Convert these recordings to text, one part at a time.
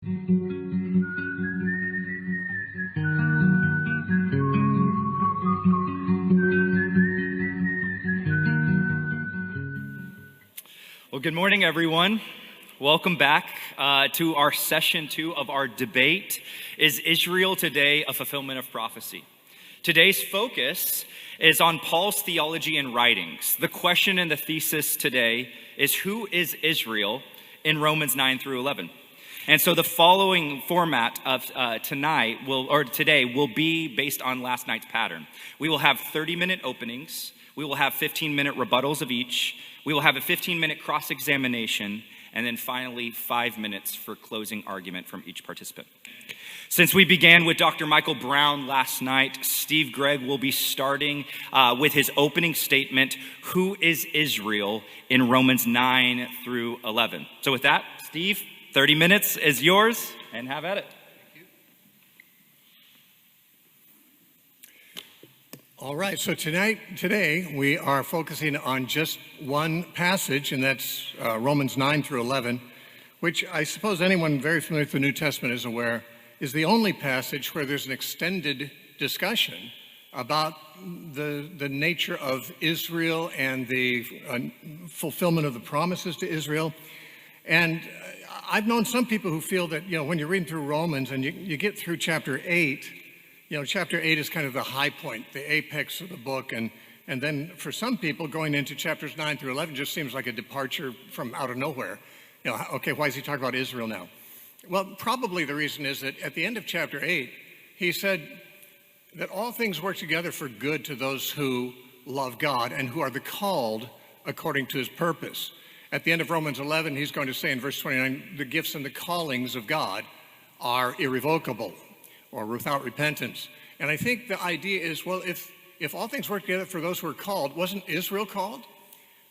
Well, good morning, everyone. Welcome back to our session 2 of our debate. Is Israel today a fulfillment of prophecy? Today's focus is on Paul's theology and writings. The question and the thesis today is, who is Israel in Romans 9 through 11? And so the following format of today will be based on last night's pattern. We will have 30-minute openings. We will have 15-minute rebuttals of each. We will have a 15-minute cross-examination, and then finally 5 minutes for closing argument from each participant. Since we began with Dr. Michael Brown last night, Steve Gregg will be starting with his opening statement, who is Israel, in Romans 9 through 11. So with that, Steve, 30 minutes is yours, and have at it. All right, so today we are focusing on just one passage, and that's Romans 9 through 11, which I suppose anyone very familiar with the New Testament is aware is the only passage where there's an extended discussion about the nature of Israel and the fulfillment of the promises to Israel. And I've known some people who feel that, when you're reading through Romans and you get through chapter 8, chapter 8 is kind of the high point, the apex of the book. And then for some people, going into chapters 9 through 11 just seems like a departure from out of nowhere. Okay, why is he talking about Israel now? Well, probably the reason is that at the end of chapter 8, he said that all things work together for good to those who love God and who are the called according to his purpose. At the end of Romans 11, he's going to say in verse 29, the gifts and the callings of God are irrevocable, or without repentance. And I think the idea is, well, if all things work together for those who are called, wasn't Israel called?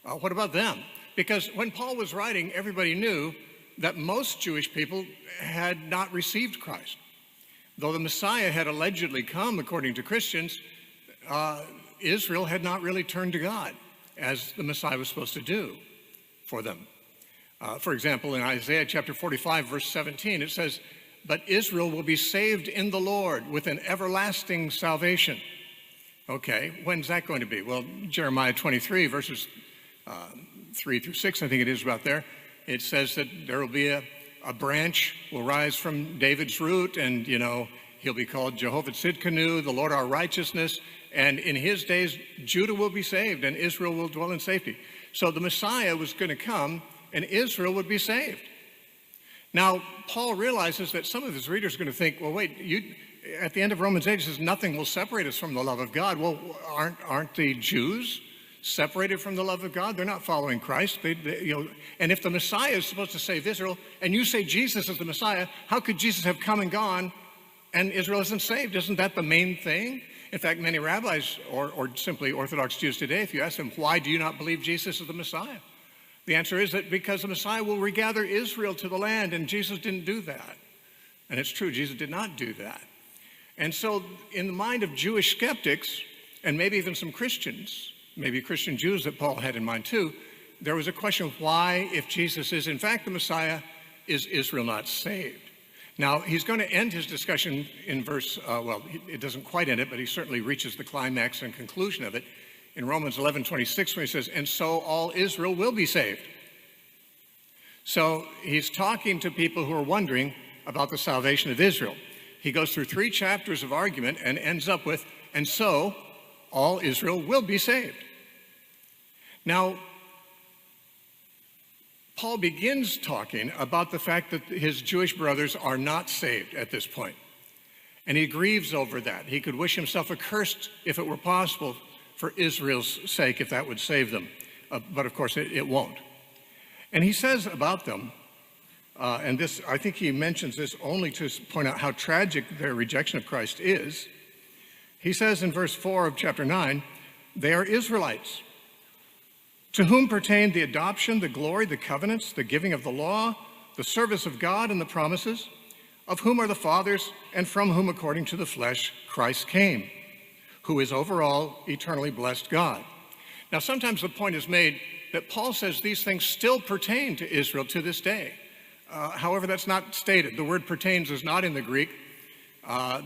What about them? Because when Paul was writing, everybody knew that most Jewish people had not received Christ. Though the Messiah had allegedly come, according to Christians, Israel had not really turned to God as the Messiah was supposed to do for them. For example, in Isaiah chapter 45, verse 17, it says, but Israel will be saved in the Lord with an everlasting salvation. Okay, when's that going to be? Well, Jeremiah 23, verses 3 through 6, I think it is about there. It says that there will be a branch will rise from David's root, and, he'll be called Jehovah Tsidkenu, the Lord our righteousness. And in his days, Judah will be saved, and Israel will dwell in safety. So the Messiah was going to come, and Israel would be saved. Now, Paul realizes that some of his readers are going to think, well, wait, at the end of Romans 8, it says nothing will separate us from the love of God. Well, aren't the Jews separated from the love of God? They're not following Christ. And if the Messiah is supposed to save Israel, and you say Jesus is the Messiah, how could Jesus have come and gone and Israel isn't saved? Isn't that the main thing? In fact, many rabbis, or simply Orthodox Jews today, if you ask them, why do you not believe Jesus is the Messiah? The answer is that because the Messiah will regather Israel to the land, and Jesus didn't do that. And it's true, Jesus did not do that. And so in the mind of Jewish skeptics, and maybe even some Christians, maybe Christian Jews that Paul had in mind too, there was a question of why, if Jesus is in fact the Messiah, is Israel not saved? Now, he's going to end his discussion in verse, it doesn't quite end it, but he certainly reaches the climax and conclusion of it in Romans 11:26, when he says, and so all Israel will be saved. So he's talking to people who are wondering about the salvation of Israel. He goes through 3 chapters of argument and ends up with, and so all Israel will be saved. Now, Paul begins talking about the fact that his Jewish brothers are not saved at this point. And he grieves over that. He could wish himself accursed if it were possible for Israel's sake, if that would save them. But of course, it won't. And he says about them, and this, I think he mentions this only to point out how tragic their rejection of Christ is. He says in verse 4 of chapter 9, they are Israelites, to whom pertain the adoption, the glory, the covenants, the giving of the law, the service of God and the promises, of whom are the fathers, and from whom, according to the flesh, Christ came, who is over all eternally blessed God. Now, sometimes the point is made that Paul says these things still pertain to Israel to this day. However, that's not stated. The word pertains is not in the Greek.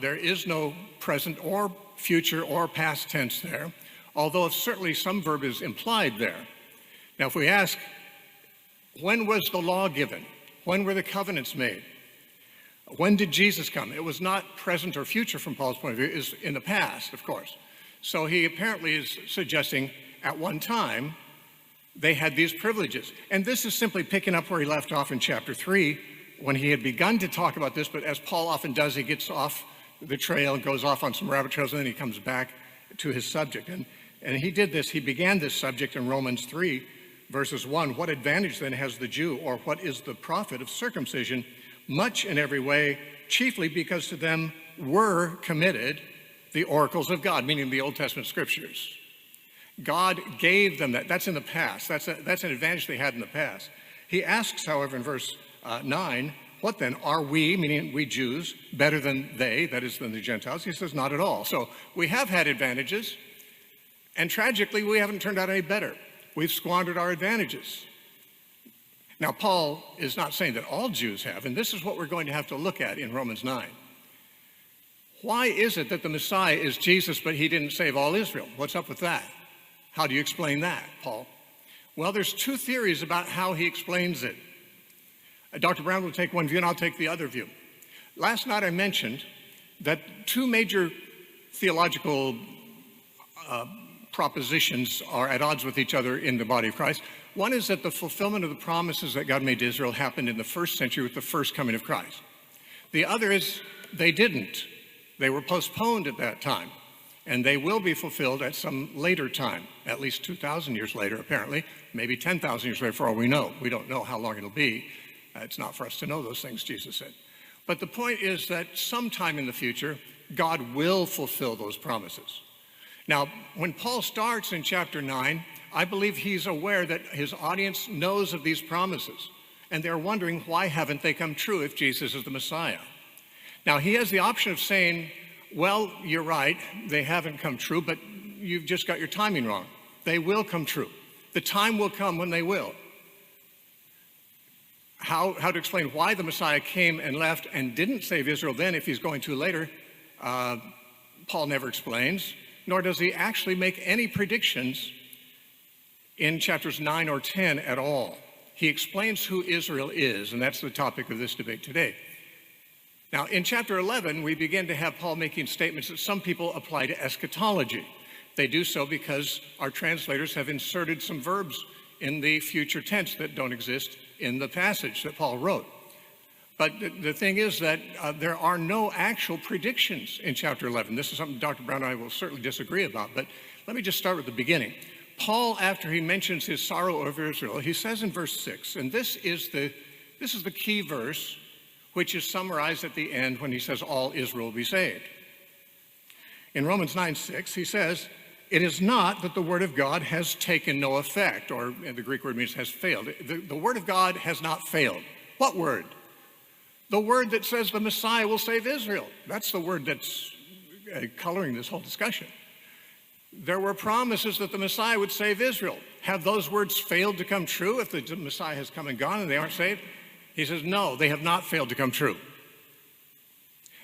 There is no present or future or past tense there, although certainly some verb is implied there. Now, if we ask, when was the law given? When were the covenants made? When did Jesus come? It was not present or future from Paul's point of view. It is in the past, of course. So he apparently is suggesting at one time they had these privileges. And this is simply picking up where he left off in chapter 3 when he had begun to talk about this, but as Paul often does, he gets off the trail and goes off on some rabbit trails, and then he comes back to his subject. And he did this, he began this subject in Romans 3, verses 1. What advantage then has the Jew, or what is the profit of circumcision? Much in every way, chiefly because to them were committed the oracles of God, meaning the Old Testament scriptures. God gave them that. That's in the past. That's an advantage they had in the past. He asks, however, in verse 9, what then? Are we, meaning we Jews, better than they, that is, than the Gentiles? He says, not at all. So we have had advantages, and tragically, we haven't turned out any better. We've squandered our advantages. Now, Paul is not saying that all Jews have, and this is what we're going to have to look at in Romans 9. Why is it that the Messiah is Jesus, but he didn't save all Israel? What's up with that? How do you explain that, Paul? Well, there's two theories about how he explains it. Dr. Brown will take one view, and I'll take the other view. Last night I mentioned that two major theological propositions are at odds with each other in the body of Christ. One is that the fulfillment of the promises that God made to Israel happened in the first century with the first coming of Christ. The other is they didn't. They were postponed at that time, and they will be fulfilled at some later time, at least 2,000 years later, apparently, maybe 10,000 years later, for all we know. We don't know how long it'll be. It's not for us to know those things, Jesus said. But the point is that sometime in the future, God will fulfill those promises. Now, when Paul starts in chapter 9, I believe he's aware that his audience knows of these promises, and they're wondering why haven't they come true if Jesus is the Messiah. Now, he has the option of saying, well, you're right, they haven't come true, but you've just got your timing wrong. They will come true. The time will come when they will. How to explain why the Messiah came and left and didn't save Israel then if he's going to later, Paul never explains, nor does he actually make any predictions in chapters 9 or 10 at all. He explains who Israel is, and that's the topic of this debate today. Now, in chapter 11, we begin to have Paul making statements that some people apply to eschatology. They do so because our translators have inserted some verbs in the future tense that don't exist in the passage that Paul wrote. But the thing is that there are no actual predictions in chapter 11. This is something Dr. Brown and I will certainly disagree about, but let me just start with the beginning. Paul, after he mentions his sorrow over Israel, he says in verse 6, and this is the key verse, which is summarized at the end when he says, all Israel will be saved. In Romans 9:6, he says, it is not that the word of God has taken no effect, or the Greek word means has failed. The word of God has not failed. What word? The word that says the Messiah will save Israel. That's the word that's coloring this whole discussion. There were promises that the Messiah would save Israel. Have those words failed to come true if the Messiah has come and gone and they aren't saved? He says, no, they have not failed to come true.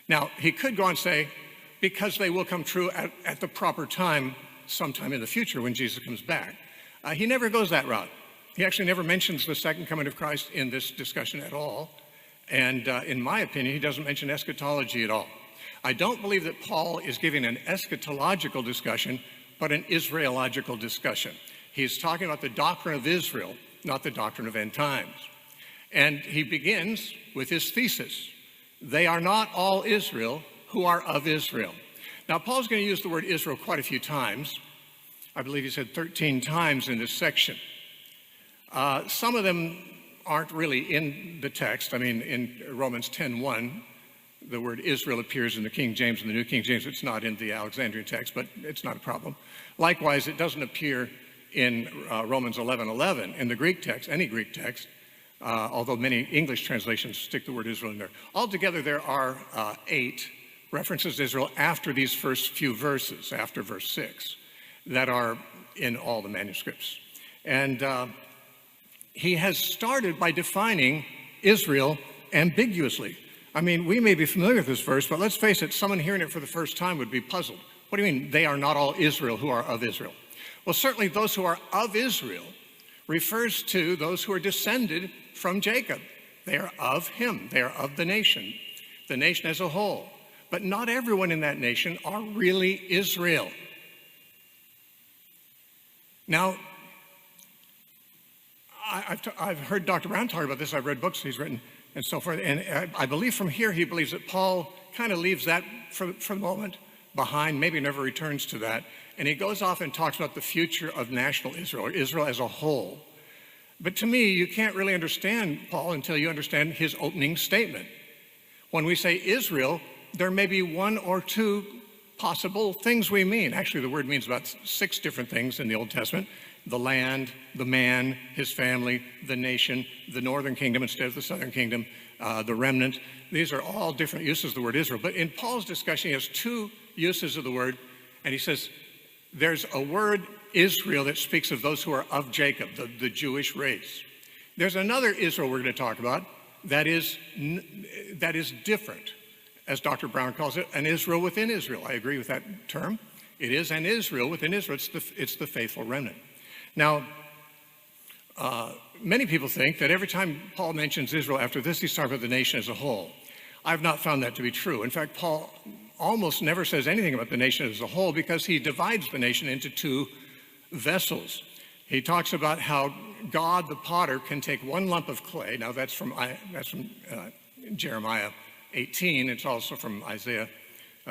Now, he could go on and say, because they will come true at the proper time, sometime in the future when Jesus comes back. He never goes that route. He actually never mentions the second coming of Christ in this discussion at all. And in my opinion, he doesn't mention eschatology at all. I don't believe that Paul is giving an eschatological discussion, but an Israelological discussion. He's talking about the doctrine of Israel, not the doctrine of end times. And he begins with his thesis. They are not all Israel who are of Israel. Now, Paul's going to use the word Israel quite a few times. I believe he said 13 times in this section. Some of them aren't really in the text. I mean, in Romans 10:1, the word Israel appears in the King James and the New King James. It's not in the Alexandrian text, but it's not a problem. Likewise, it doesn't appear in Romans 11:11 in the Greek text, any Greek text, although many English translations stick the word Israel in there. Altogether, there are 8 references to Israel after these first few verses, after verse 6, that are in all the manuscripts. And he has started by defining Israel ambiguously. I mean, we may be familiar with this verse, but let's face it, someone hearing it for the first time would be puzzled. What do you mean they are not all Israel who are of Israel? Well, certainly those who are of Israel refers to those who are descended from Jacob. They are of him. They are of the nation as a whole. But not everyone in that nation are really Israel. Now, I've heard Dr. Brown talk about this. I've read books he's written and so forth. And I believe from here he believes that Paul kind of leaves that for the moment behind, maybe never returns to that. And he goes off and talks about the future of national Israel, or Israel as a whole. But to me, you can't really understand Paul until you understand his opening statement. When we say Israel, there may be one or two possible things we mean. Actually, the word means about 6 different things in the Old Testament: the land, the man, his family, the nation, the northern kingdom instead of the southern kingdom, the remnant. These are all different uses of the word Israel. But in Paul's discussion, he has 2 uses of the word, and he says there's a word Israel that speaks of those who are of Jacob, the Jewish race. There's another Israel we're going to talk about that is different, as Dr. Brown calls it, an Israel within Israel. I agree with that term. It is an Israel within Israel. It's the faithful remnant. Now, many people think that every time Paul mentions Israel after this, he's talking about the nation as a whole. I've not found that to be true. In fact, Paul almost never says anything about the nation as a whole because he divides the nation into 2 vessels. He talks about how God, the potter, can take one lump of clay. Now, that's from Jeremiah 18. It's also from Isaiah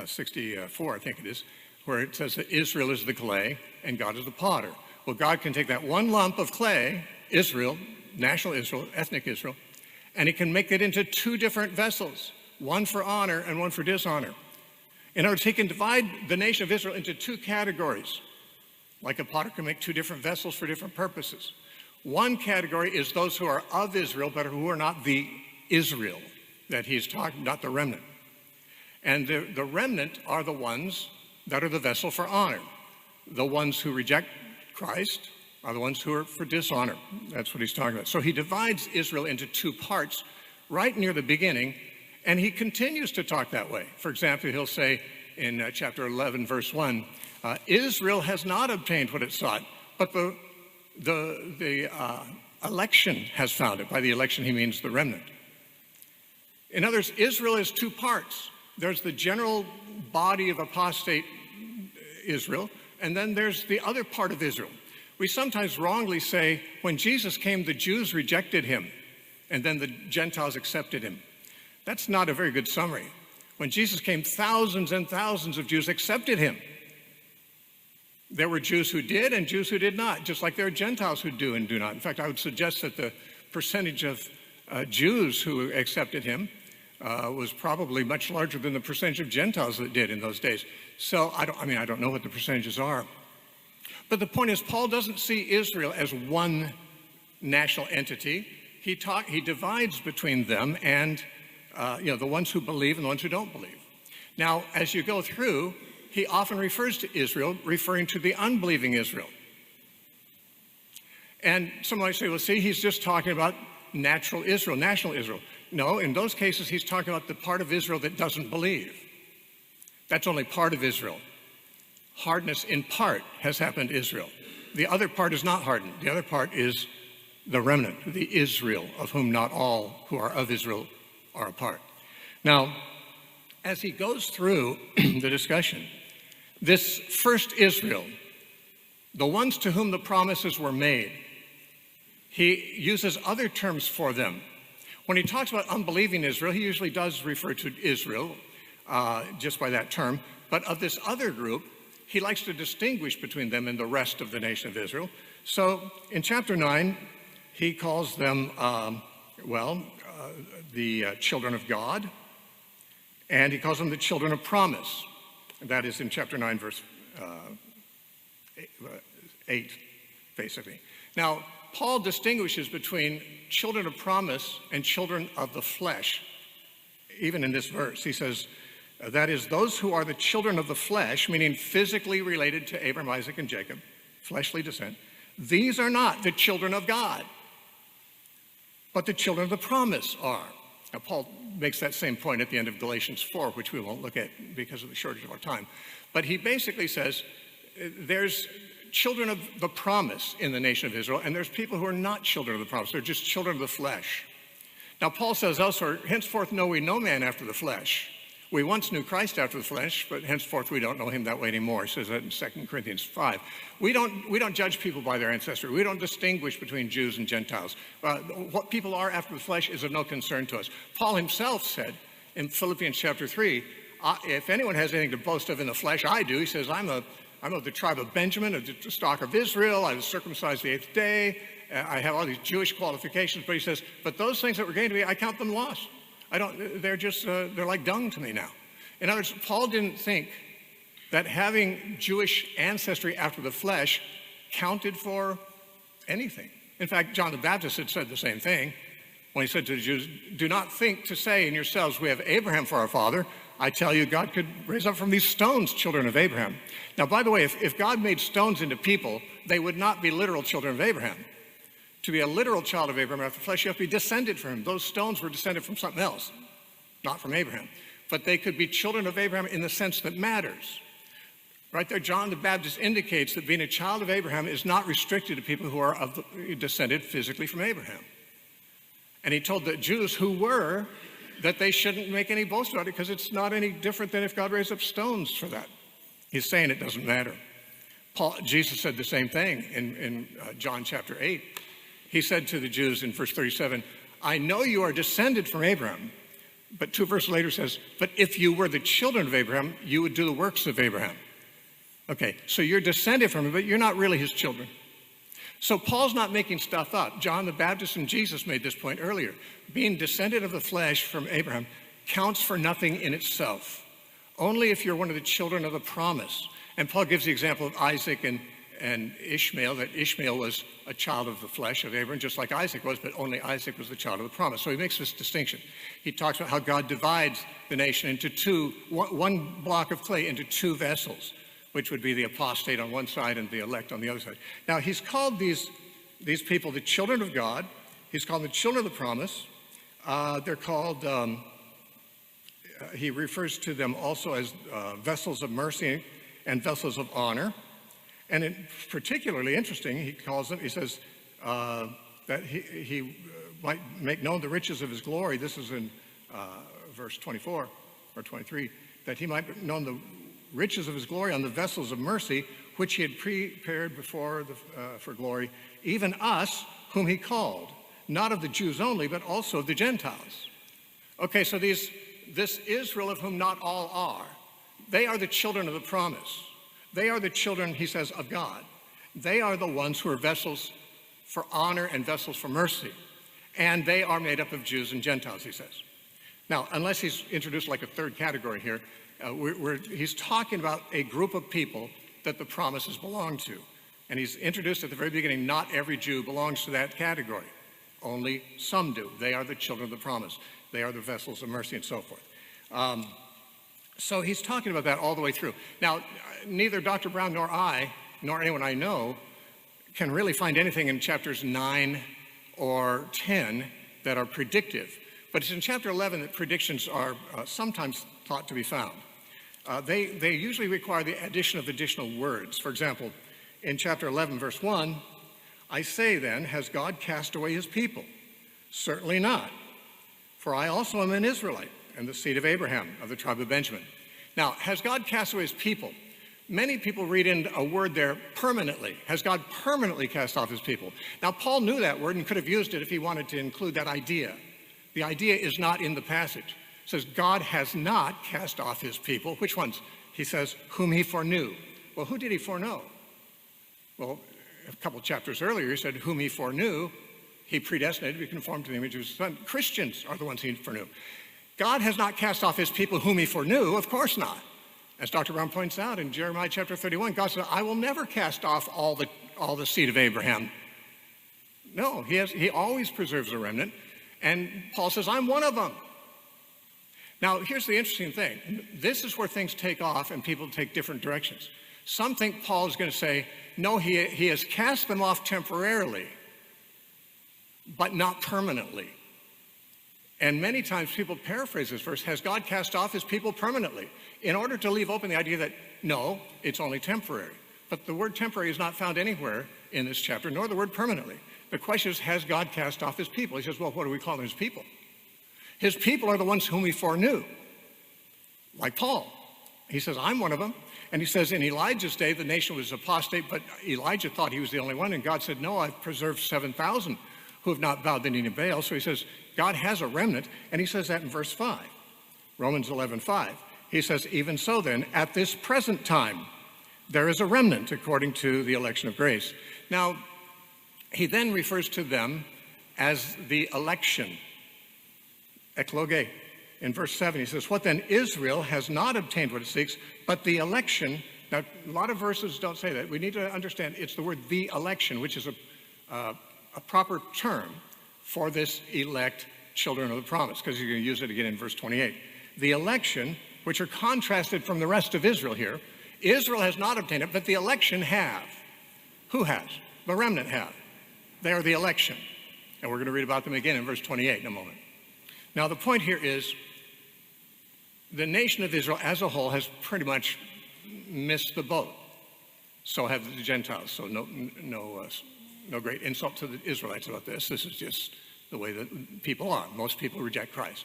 64, I think it is, where it says that Israel is the clay and God is the potter. Well, God can take that one lump of clay, Israel, national Israel, ethnic Israel, and he can make it into 2 different vessels, one for honor and one for dishonor. In other words, he can divide the nation of Israel into 2 categories. Like a potter can make 2 different vessels for different purposes. One category is those who are of Israel, but who are not the Israel that he's talking, not the remnant. And the remnant are the ones that are the vessel for honor. The ones who reject Christ are the ones who are for dishonor. That's what he's talking about. So he divides Israel into 2 parts right near the beginning, and he continues to talk that way. For example, he'll say in chapter 11, verse 1, Israel has not obtained what it sought, but the election has found it. By the election, he means the remnant. In other words, Israel is 2 parts. There's the general body of apostate Israel, and then there's the other part of Israel. We sometimes wrongly say, when Jesus came, the Jews rejected him, and then the Gentiles accepted him. That's not a very good summary. When Jesus came, thousands and thousands of Jews accepted him. There were Jews who did and Jews who did not, just like there are Gentiles who do and do not. In fact, I would suggest that the percentage of Jews who accepted him was probably much larger than the percentage of Gentiles that did in those days. So I don't know what the percentages are. But the point is, Paul doesn't see Israel as one national entity. He divides between them and the ones who believe and the ones who don't believe. Now, as you go through, he often refers to Israel, referring to the unbelieving Israel. And someone might say, well, see, he's just talking about natural Israel, national Israel. No, in those cases, he's talking about the part of Israel that doesn't believe. That's only part of Israel. Hardness in part has happened to Israel. The other part is not hardened. The other part is the remnant, the Israel, of whom not all who are of Israel are a part. Now, as he goes through the discussion, this first Israel, the ones to whom the promises were made, he uses other terms for them. When he talks about unbelieving Israel, he usually does refer to Israel just by that term. But of this other group, he likes to distinguish between them and the rest of the nation of Israel. So in chapter 9, he calls them, the children of God, and he calls them the children of promise. That is in chapter 9, verse 8, basically. Now, Paul distinguishes between children of promise and children of the flesh. Even in this verse, he says, that is, those who are the children of the flesh, meaning physically related to Abraham, Isaac, and Jacob, fleshly descent, these are not the children of God. but the children of the promise are. Now, Paul makes that same point at the end of Galatians 4, which we won't look at because of the shortage of our time. But he basically says there's children of the promise in the nation of Israel, and there's people who are not children of the promise. They're just children of the flesh. Now, Paul says elsewhere, henceforth know we no man after the flesh. We once knew Christ after the flesh, but henceforth we don't know him that way anymore. He says that in 2 Corinthians 5. We don't judge people by their ancestry. We don't distinguish between Jews and Gentiles. What people are after the flesh is of no concern to us. Paul himself said in Philippians chapter 3, if anyone has anything to boast of in the flesh, I do. He says, I'm of the tribe of Benjamin, of the stock of Israel. I was circumcised the 8th day. I have all these Jewish qualifications. But he says, but those things that were gained to me, I count them lost. They're like dung to me now. In other words, Paul didn't think that having Jewish ancestry after the flesh counted for anything. In fact, John the Baptist had said the same thing when he said to the Jews, do not think to say in yourselves, we have Abraham for our father. I tell you, God could raise up from these stones children of Abraham. Now, by the way, if God made stones into people, they would not be literal children of Abraham. To be a literal child of Abraham after the flesh, you have to be descended from him. Those stones were descended from something else, not from Abraham. But they could be children of Abraham in the sense that matters. Right there, John the Baptist indicates that being a child of Abraham is not restricted to people who are descended physically from Abraham. And he told the Jews who were that they shouldn't make any boast about it because it's not any different than if God raised up stones for that. He's saying it doesn't matter. Jesus said the same thing in John chapter 8. He said to the Jews in verse 37, I know you are descended from Abraham. But 2 verses later says, but if you were the children of Abraham, you would do the works of Abraham. Okay, so you're descended from him, but you're not really his children. So Paul's not making stuff up. John the Baptist and Jesus made this point earlier. Being descended of the flesh from Abraham counts for nothing in itself. Only if you're one of the children of the promise. And Paul gives the example of Isaac and Ishmael, that Ishmael was a child of the flesh of Abraham, just like Isaac was, but only Isaac was the child of the promise. So he makes this distinction. He talks about how God divides the nation into one block of clay into two vessels, which would be the apostate on one side and the elect on the other side. Now, he's called these people the children of God. He's called them the children of the promise. They're called, he refers to them also as vessels of mercy and vessels of honor. And it's particularly interesting, he says that he might make known the riches of his glory. This is in verse 24 or 23, that he might make known the riches of his glory on the vessels of mercy, which he had prepared before for glory, even us whom he called, not of the Jews only, but also of the Gentiles. Okay, so this Israel of whom not all are, they are the children of the promise. They are the children, he says, of God. They are the ones who are vessels for honor and vessels for mercy. And they are made up of Jews and Gentiles, he says. Now, unless he's introduced like a third category here, he's talking about a group of people that the promises belong to. And he's introduced at the very beginning, not every Jew belongs to that category. Only some do. They are the children of the promise. They are the vessels of mercy and so forth. So he's talking about that all the way through. Now, neither Dr. Brown nor I, nor anyone I know, can really find anything in chapters 9 or 10 that are predictive. But it's in chapter 11 that predictions are sometimes thought to be found. They usually require the addition of additional words. For example, in chapter 11, verse 1, I say then, has God cast away his people? Certainly not. For I also am an Israelite, and the seed of Abraham, of the tribe of Benjamin. Now, has God cast away his people? Many people read in a word there, permanently. Has God permanently cast off his people? Now, Paul knew that word and could have used it if he wanted to include that idea. The idea is not in the passage. It says, God has not cast off his people. Which ones? He says, whom he foreknew. Well, who did he foreknow? Well, a couple chapters earlier, he said, whom he foreknew, he predestinated to be conformed to the image of his son. Christians are the ones he foreknew. God has not cast off his people whom he foreknew, of course not. As Dr. Brown points out in Jeremiah chapter 31, God said, I will never cast off all the seed of Abraham. No, he always preserves a remnant. And Paul says, I'm one of them. Now, here's the interesting thing. This is where things take off and people take different directions. Some think Paul is going to say, no, he has cast them off temporarily, but not permanently. And many times people paraphrase this verse, has God cast off his people permanently? In order to leave open the idea that, no, it's only temporary. But the word temporary is not found anywhere in this chapter, nor the word permanently. The question is, has God cast off his people? He says, well, what do we call his people? His people are the ones whom he foreknew, like Paul. He says, I'm one of them. And he says, in Elijah's day, the nation was apostate, but Elijah thought he was the only one. And God said, no, I've preserved 7,000 who have not bowed the knee to Baal. So he says, God has a remnant. And he says that in verse 5, Romans 11:5. He says, even so then, at this present time, there is a remnant according to the election of grace. Now, he then refers to them as the election, ekloge. In verse 7, he says, what then? Israel has not obtained what it seeks, but the election. Now, a lot of verses don't say that. We need to understand it's the word the election, which is a proper term for this elect children of the promise, because you're going to use it again in verse 28. The election, which are contrasted from the rest of Israel here, Israel has not obtained it, but the election have. Who has? The remnant have. They are the election. And we're going to read about them again in verse 28 in a moment. Now, the point here is the nation of Israel as a whole has pretty much missed the boat. So have the Gentiles. So no great insult to the Israelites about this. This is just the way that people are. Most people reject Christ,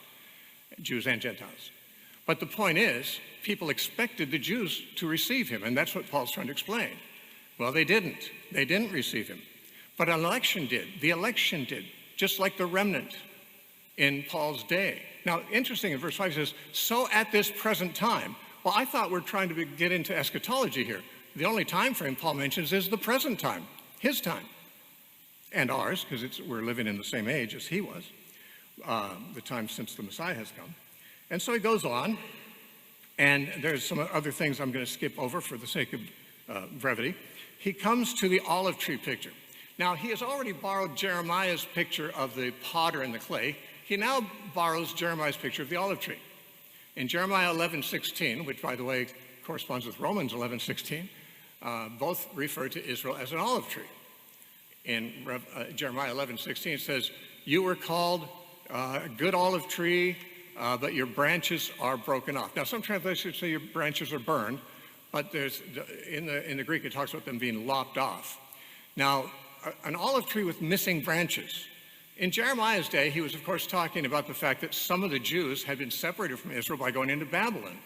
Jews and Gentiles. But the point is, people expected the Jews to receive him, and that's what Paul's trying to explain. Well, they didn't. They didn't receive him. But an election did. The election did, just like the remnant in Paul's day. Now, interesting, in verse 5 it says, so at this present time. Well, I thought we're trying to get into eschatology here. The only time frame Paul mentions is the present time, his time, and ours, because we're living in the same age as he was, the time since the Messiah has come. And so he goes on, and there's some other things I'm going to skip over for the sake of brevity. He comes to the olive tree picture. Now, he has already borrowed Jeremiah's picture of the potter and the clay. He now borrows Jeremiah's picture of the olive tree. In Jeremiah 11:16, which, by the way, corresponds with Romans 11:16, both refer to Israel as an olive tree. In Jeremiah 11:16, it says, you were called a good olive tree, but your branches are broken off. Now, some translations say your branches are burned, but in the Greek, it talks about them being lopped off. Now, an olive tree with missing branches. In Jeremiah's day, he was, of course, talking about the fact that some of the Jews had been separated from Israel by going into Babylon.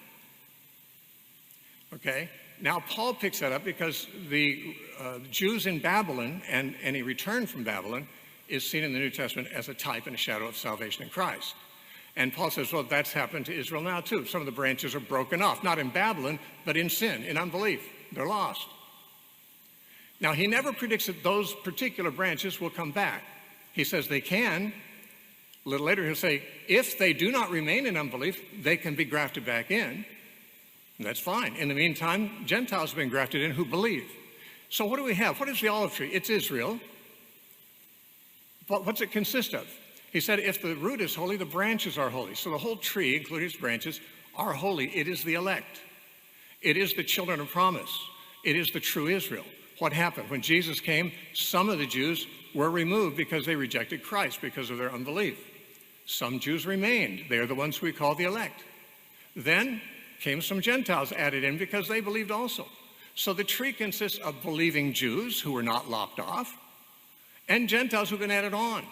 Okay? Now, Paul picks that up because the Jews in Babylon and any return from Babylon is seen in the New Testament as a type and a shadow of salvation in Christ. And Paul says, well, that's happened to Israel now, too. Some of the branches are broken off, not in Babylon, but in sin, in unbelief. They're lost. Now, he never predicts that those particular branches will come back. He says they can. A little later, he'll say, if they do not remain in unbelief, they can be grafted back in. And that's fine. In the meantime, Gentiles have been grafted in who believe. So what do we have? What is the olive tree? It's Israel. But what's it consist of? He said, if the root is holy, the branches are holy. So the whole tree, including its branches, are holy. It is the elect. It is the children of promise. It is the true Israel. What happened? When Jesus came, some of the Jews were removed because they rejected Christ because of their unbelief. Some Jews remained. They are the ones we call the elect. Then came some Gentiles added in because they believed also. So the tree consists of believing Jews who were not lopped off and Gentiles who've been added on.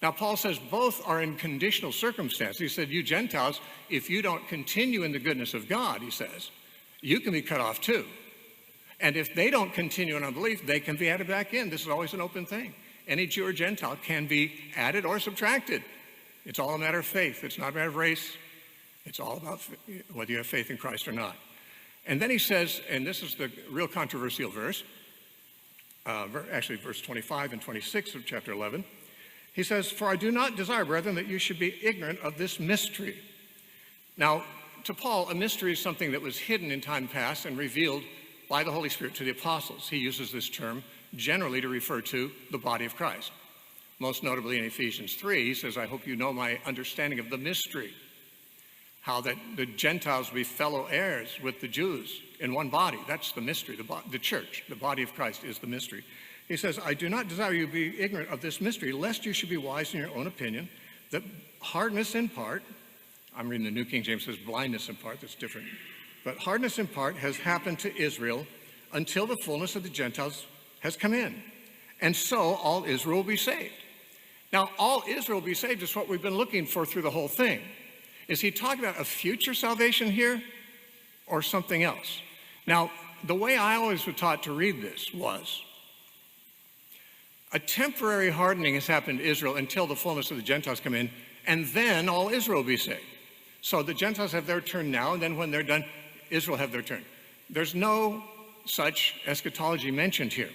Now, Paul says both are in conditional circumstances. He said, you Gentiles, if you don't continue in the goodness of God, he says, you can be cut off too. And if they don't continue in unbelief, they can be added back in. This is always an open thing. Any Jew or Gentile can be added or subtracted. It's all a matter of faith. It's not a matter of race. It's all about whether you have faith in Christ or not. And then he says, and this is the real controversial verse, actually verse 25 and 26 of chapter 11. He says, for I do not desire, brethren, that you should be ignorant of this mystery. Now, to Paul, a mystery is something that was hidden in time past and revealed by the Holy Spirit to the apostles. He uses this term generally to refer to the body of Christ. Most notably in Ephesians 3, he says, I hope you know my understanding of the mystery, how that the Gentiles be fellow heirs with the Jews in one body. That's the mystery, the church. The body of Christ is the mystery. He says, I do not desire you to be ignorant of this mystery, lest you should be wise in your own opinion, that hardness in part, I'm reading the New King James, says blindness in part, that's different. But hardness in part has happened to Israel until the fullness of the Gentiles has come in. And so all Israel will be saved. Now, all Israel will be saved is what we've been looking for through the whole thing. Is he talking about a future salvation here or something else? Now, the way I always was taught to read this was a temporary hardening has happened to Israel until the fullness of the Gentiles come in, and then all Israel will be saved. So the Gentiles have their turn now, and then when they're done, Israel have their turn. There's no such eschatology mentioned here.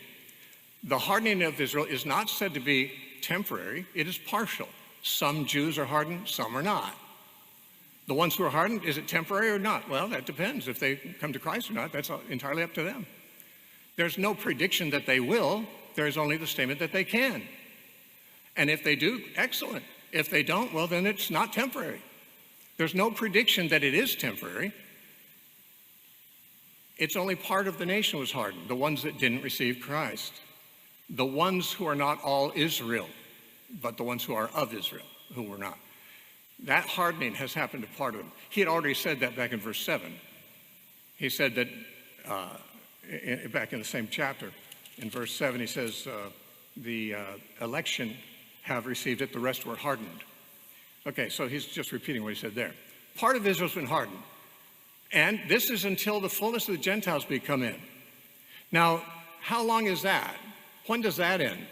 The hardening of Israel is not said to be temporary, it is partial. Some Jews are hardened, some are not. The ones who are hardened, is it temporary or not? Well, that depends. If they come to Christ or not, that's entirely up to them. There's no prediction that they will, there's only the statement that they can. And if they do, excellent. If they don't, well, then it's not temporary. There's no prediction that it is temporary. It's only part of the nation was hardened, the ones that didn't receive Christ. The ones who are not all Israel, but the ones who are of Israel, who were not. That hardening has happened to part of them. He had already said that back in verse 7. He said that, back in the same chapter, in verse 7, he says, the election have received it, the rest were hardened. Okay, so he's just repeating what he said there. Part of Israel's been hardened. And this is until the fullness of the Gentiles come in. Now, how long is that? When does that end?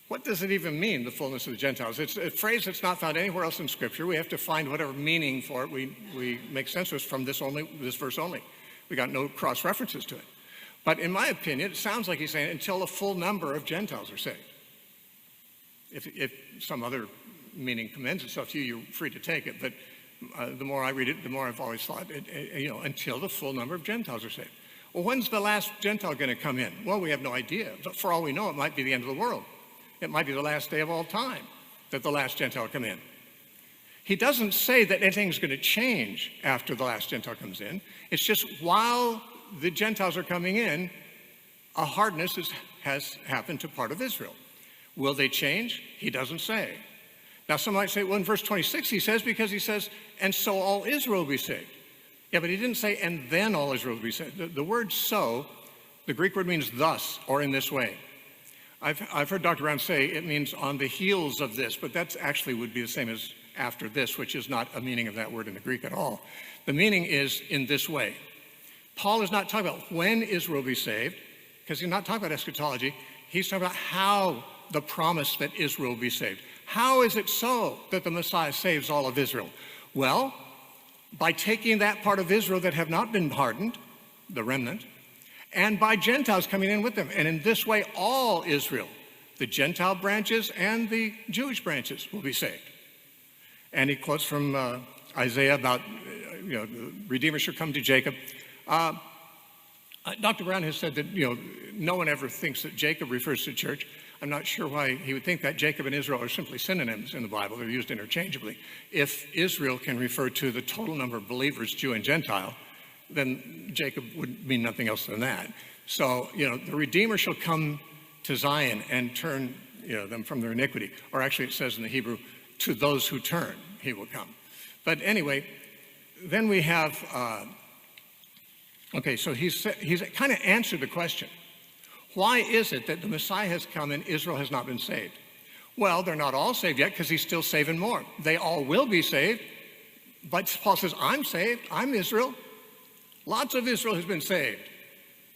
What does it even mean, the fullness of the Gentiles? It's a phrase that's not found anywhere else in Scripture. We have to find whatever meaning for it we make sense of from this verse only. We got no cross references to it. But in my opinion, it sounds like he's saying until a full number of Gentiles are saved. If some other meaning commends itself to you, you're free to take it. But the more I read it, the more I've always thought, until the full number of Gentiles are saved. Well, when's the last Gentile going to come in? Well, we have no idea. But for all we know, it might be the end of the world. It might be the last day of all time that the last Gentile come in. He doesn't say that anything's going to change after the last Gentile comes in. It's just while the Gentiles are coming in, a hardness has happened to part of Israel. Will they change? He doesn't say. Now, some might say, well, in verse 26, he says, and so all Israel will be saved. Yeah, but he didn't say, and then all Israel will be saved. The word so, the Greek word means thus, or in this way. I've heard Dr. Brown say it means on the heels of this, but that actually would be the same as after this, which is not a meaning of that word in the Greek at all. The meaning is in this way. Paul is not talking about when Israel will be saved, because he's not talking about eschatology. He's talking about how the promise that Israel will be saved. How is it so that the Messiah saves all of Israel? Well, by taking that part of Israel that have not been hardened, the remnant, and by Gentiles coming in with them. And in this way, all Israel, the Gentile branches and the Jewish branches, will be saved. And he quotes from Isaiah about, the Redeemer shall come to Jacob. Dr. Brown has said that, no one ever thinks that Jacob refers to the church. I'm not sure why he would think that. Jacob and Israel are simply synonyms in the Bible. They're used interchangeably. If Israel can refer to the total number of believers, Jew and Gentile, then Jacob would mean nothing else than that. So, the Redeemer shall come to Zion and turn, them from their iniquity. Or actually it says in the Hebrew, to those who turn, he will come. But anyway, then we have, so he's kind of answered the question. Why is it that the Messiah has come and Israel has not been saved? Well, they're not all saved yet because he's still saving more. They all will be saved. But Paul says, I'm saved. I'm Israel. Lots of Israel has been saved.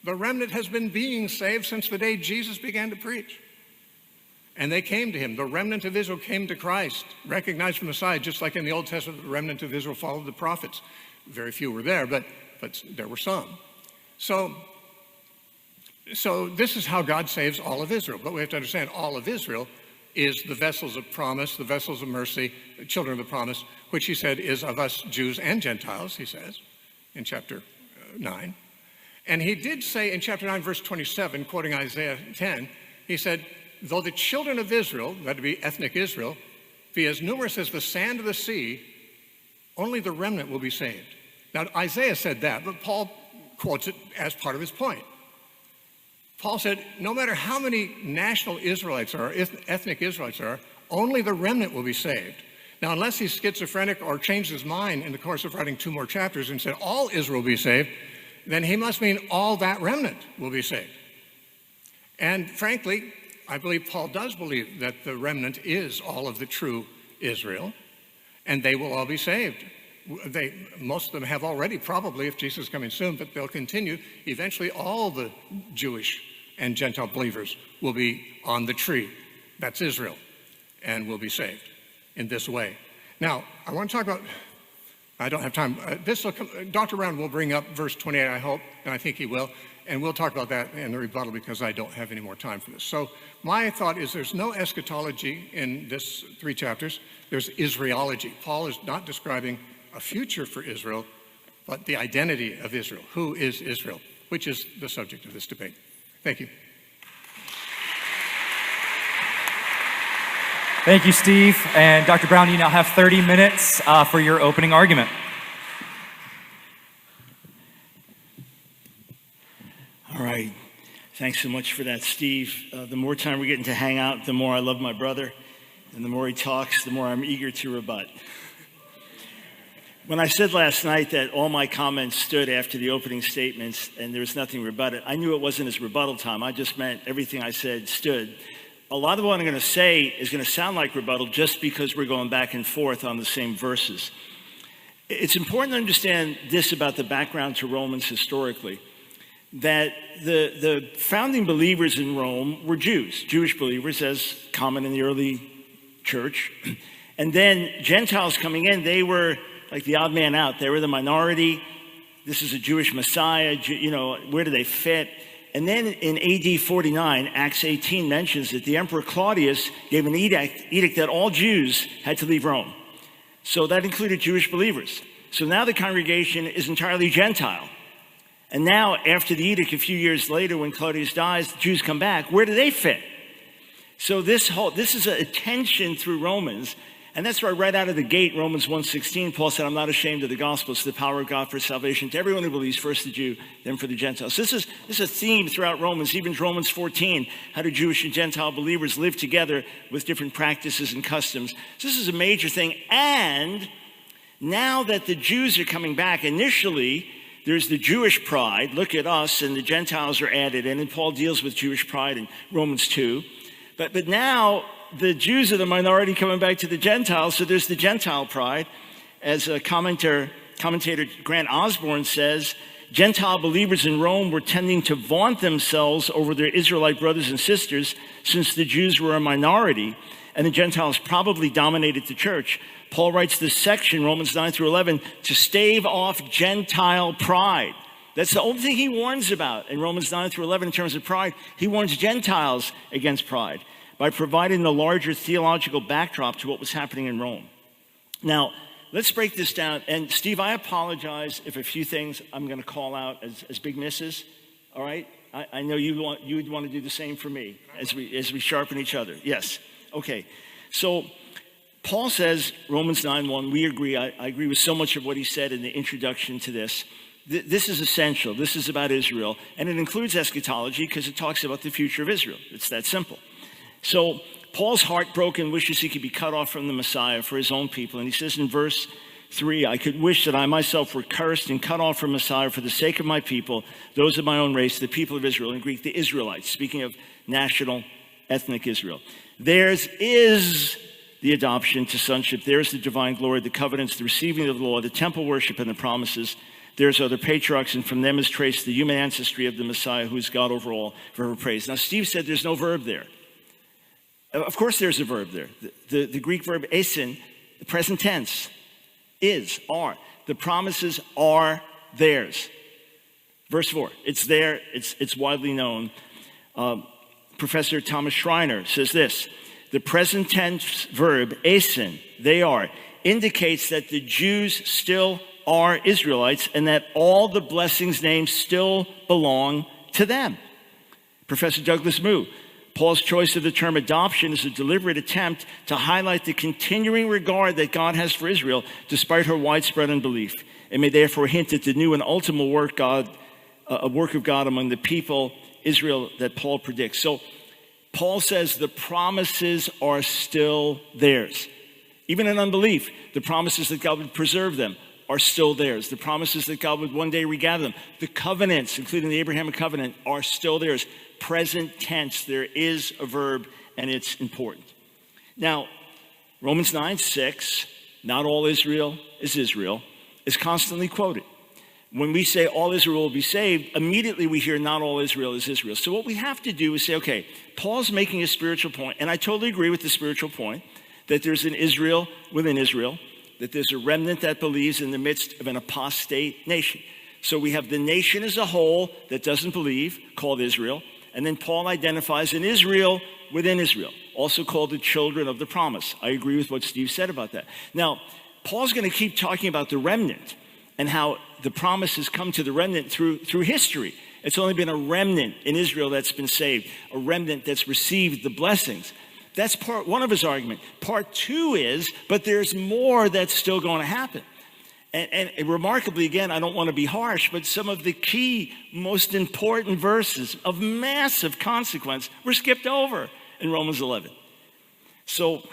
The remnant has been being saved since the day Jesus began to preach. And they came to him. The remnant of Israel came to Christ, recognized the Messiah, just like in the Old Testament, the remnant of Israel followed the prophets. Very few were there, but there were some. So this is how God saves all of Israel. But we have to understand all of Israel is the vessels of promise, the vessels of mercy, the children of the promise, which he said is of us Jews and Gentiles, he says, in chapter 9. And he did say in chapter 9, verse 27, quoting Isaiah 10, he said, though the children of Israel, that would be ethnic Israel, be as numerous as the sand of the sea, only the remnant will be saved. Now, Isaiah said that, but Paul quotes it as part of his point. Paul said, no matter how many national Israelites are, ethnic Israelites are, only the remnant will be saved. Now, unless he's schizophrenic or changed his mind in the course of writing 2 more chapters and said all Israel will be saved, then he must mean all that remnant will be saved. And frankly, I believe Paul does believe that the remnant is all of the true Israel, and they will all be saved. Most of them have already, probably, if Jesus is coming soon, but they'll continue. Eventually, all the Jewish and Gentile believers will be on the tree. That's Israel, and will be saved in this way. Now, I want to talk about, I don't have time. Dr. Brown will bring up verse 28, I hope, and I think he will, and we'll talk about that in the rebuttal because I don't have any more time for this. So my thought is there's no eschatology in this 3 chapters. There's Israelology. Paul is not describing a future for Israel, but the identity of Israel. Who is Israel? Which is the subject of this debate. Thank you. Thank you, Steve. And Dr. Brown, you now have 30 minutes for your opening argument. All right. Thanks so much for that, Steve. The more time we're getting to hang out, the more I love my brother. And the more he talks, the more I'm eager to rebut. When I said last night that all my comments stood after the opening statements and there was nothing rebutted, I knew it wasn't his rebuttal time. I just meant everything I said stood. A lot of what I'm going to say is going to sound like rebuttal just because we're going back and forth on the same verses. It's important to understand this about the background to Romans historically, that the founding believers in Rome were Jews, Jewish believers as common in the early church. And then Gentiles coming in, they were like the odd man out. They were the minority. This is a Jewish Messiah. Where do they fit? And then in AD 49, Acts 18 mentions that the Emperor Claudius gave an edict that all Jews had to leave Rome. So that included Jewish believers. So now the congregation is entirely Gentile. And now, after the edict, a few years later, when Claudius dies, the Jews come back. Where do they fit? So this is a tension through Romans. And that's why right out of the gate, Romans 1:16, Paul said, I'm not ashamed of the gospel. It's the power of God for salvation to everyone who believes, first the Jew, then for the Gentiles. So this is a theme throughout Romans, even Romans 14. How do Jewish and Gentile believers live together with different practices and customs? So this is a major thing. And now that the Jews are coming back, initially, there's the Jewish pride. Look at us, and the Gentiles are added in. And Paul deals with Jewish pride in Romans 2. But now, the Jews are the minority coming back to the Gentiles, so there's the Gentile pride. As a commentator Grant Osborne says, Gentile believers in Rome were tending to vaunt themselves over their Israelite brothers and sisters since the Jews were a minority and the Gentiles probably dominated the church. Paul writes this section, Romans 9 through 11, to stave off Gentile pride. That's the only thing he warns about in Romans 9 through 11 in terms of pride. He warns Gentiles against pride by providing the larger theological backdrop to what was happening in Rome. Now, let's break this down. And Steve, I apologize if a few things I'm going to call out as big misses. All right? I know you would want to do the same for me as we sharpen each other. Yes. Okay. So Paul says, Romans 9:1, we agree. I agree with so much of what he said in the introduction to this. This is essential. This is about Israel. And it includes eschatology because it talks about the future of Israel. It's that simple. So Paul's heartbroken, wishes he could be cut off from the Messiah for his own people. And he says in verse 3, I could wish that I myself were cursed and cut off from Messiah for the sake of my people, those of my own race, the people of Israel. In Greek, the Israelites, speaking of national, ethnic Israel. Theirs is the adoption to sonship. Theirs the divine glory, the covenants, the receiving of the law, the temple worship, and the promises. Theirs are the patriarchs, and from them is traced the human ancestry of the Messiah, who is God over all, forever praised. Now, Steve said there's no verb there. Of course there's a verb there. The Greek verb esin, the present tense, is, are. The promises are theirs. Verse 4, it's there, it's widely known. Professor Thomas Schreiner says this, the present tense verb, esin, they are, indicates that the Jews still are Israelites and that all the blessings named still belong to them. Professor Douglas Moo, Paul's choice of the term adoption is a deliberate attempt to highlight the continuing regard that God has for Israel, despite her widespread unbelief. It may therefore hint at the new and ultimate work of God among the people Israel that Paul predicts. So Paul says the promises are still theirs. Even in unbelief, the promises that God would preserve them are still theirs. The promises that God would one day regather them. The covenants, including the Abrahamic covenant, are still theirs. Present tense, there is a verb, and it's important. Now, Romans 9:6, not all Israel, is constantly quoted. When we say all Israel will be saved, immediately we hear not all Israel is Israel. So what we have to do is say, okay, Paul's making a spiritual point, and I totally agree with the spiritual point, that there's an Israel within Israel, that there's a remnant that believes in the midst of an apostate nation. So we have the nation as a whole that doesn't believe, called Israel, and then Paul identifies an Israel within Israel, also called the children of the promise. I agree with what Steve said about that. Now, Paul's going to keep talking about the remnant and how the promises come to the remnant through history. It's only been a remnant in Israel that's been saved, a remnant that's received the blessings. That's part one of his argument. Part two is, but there's more that's still going to happen. And remarkably, again, I don't want to be harsh, but some of the key, most important verses of massive consequence were skipped over in Romans 11. So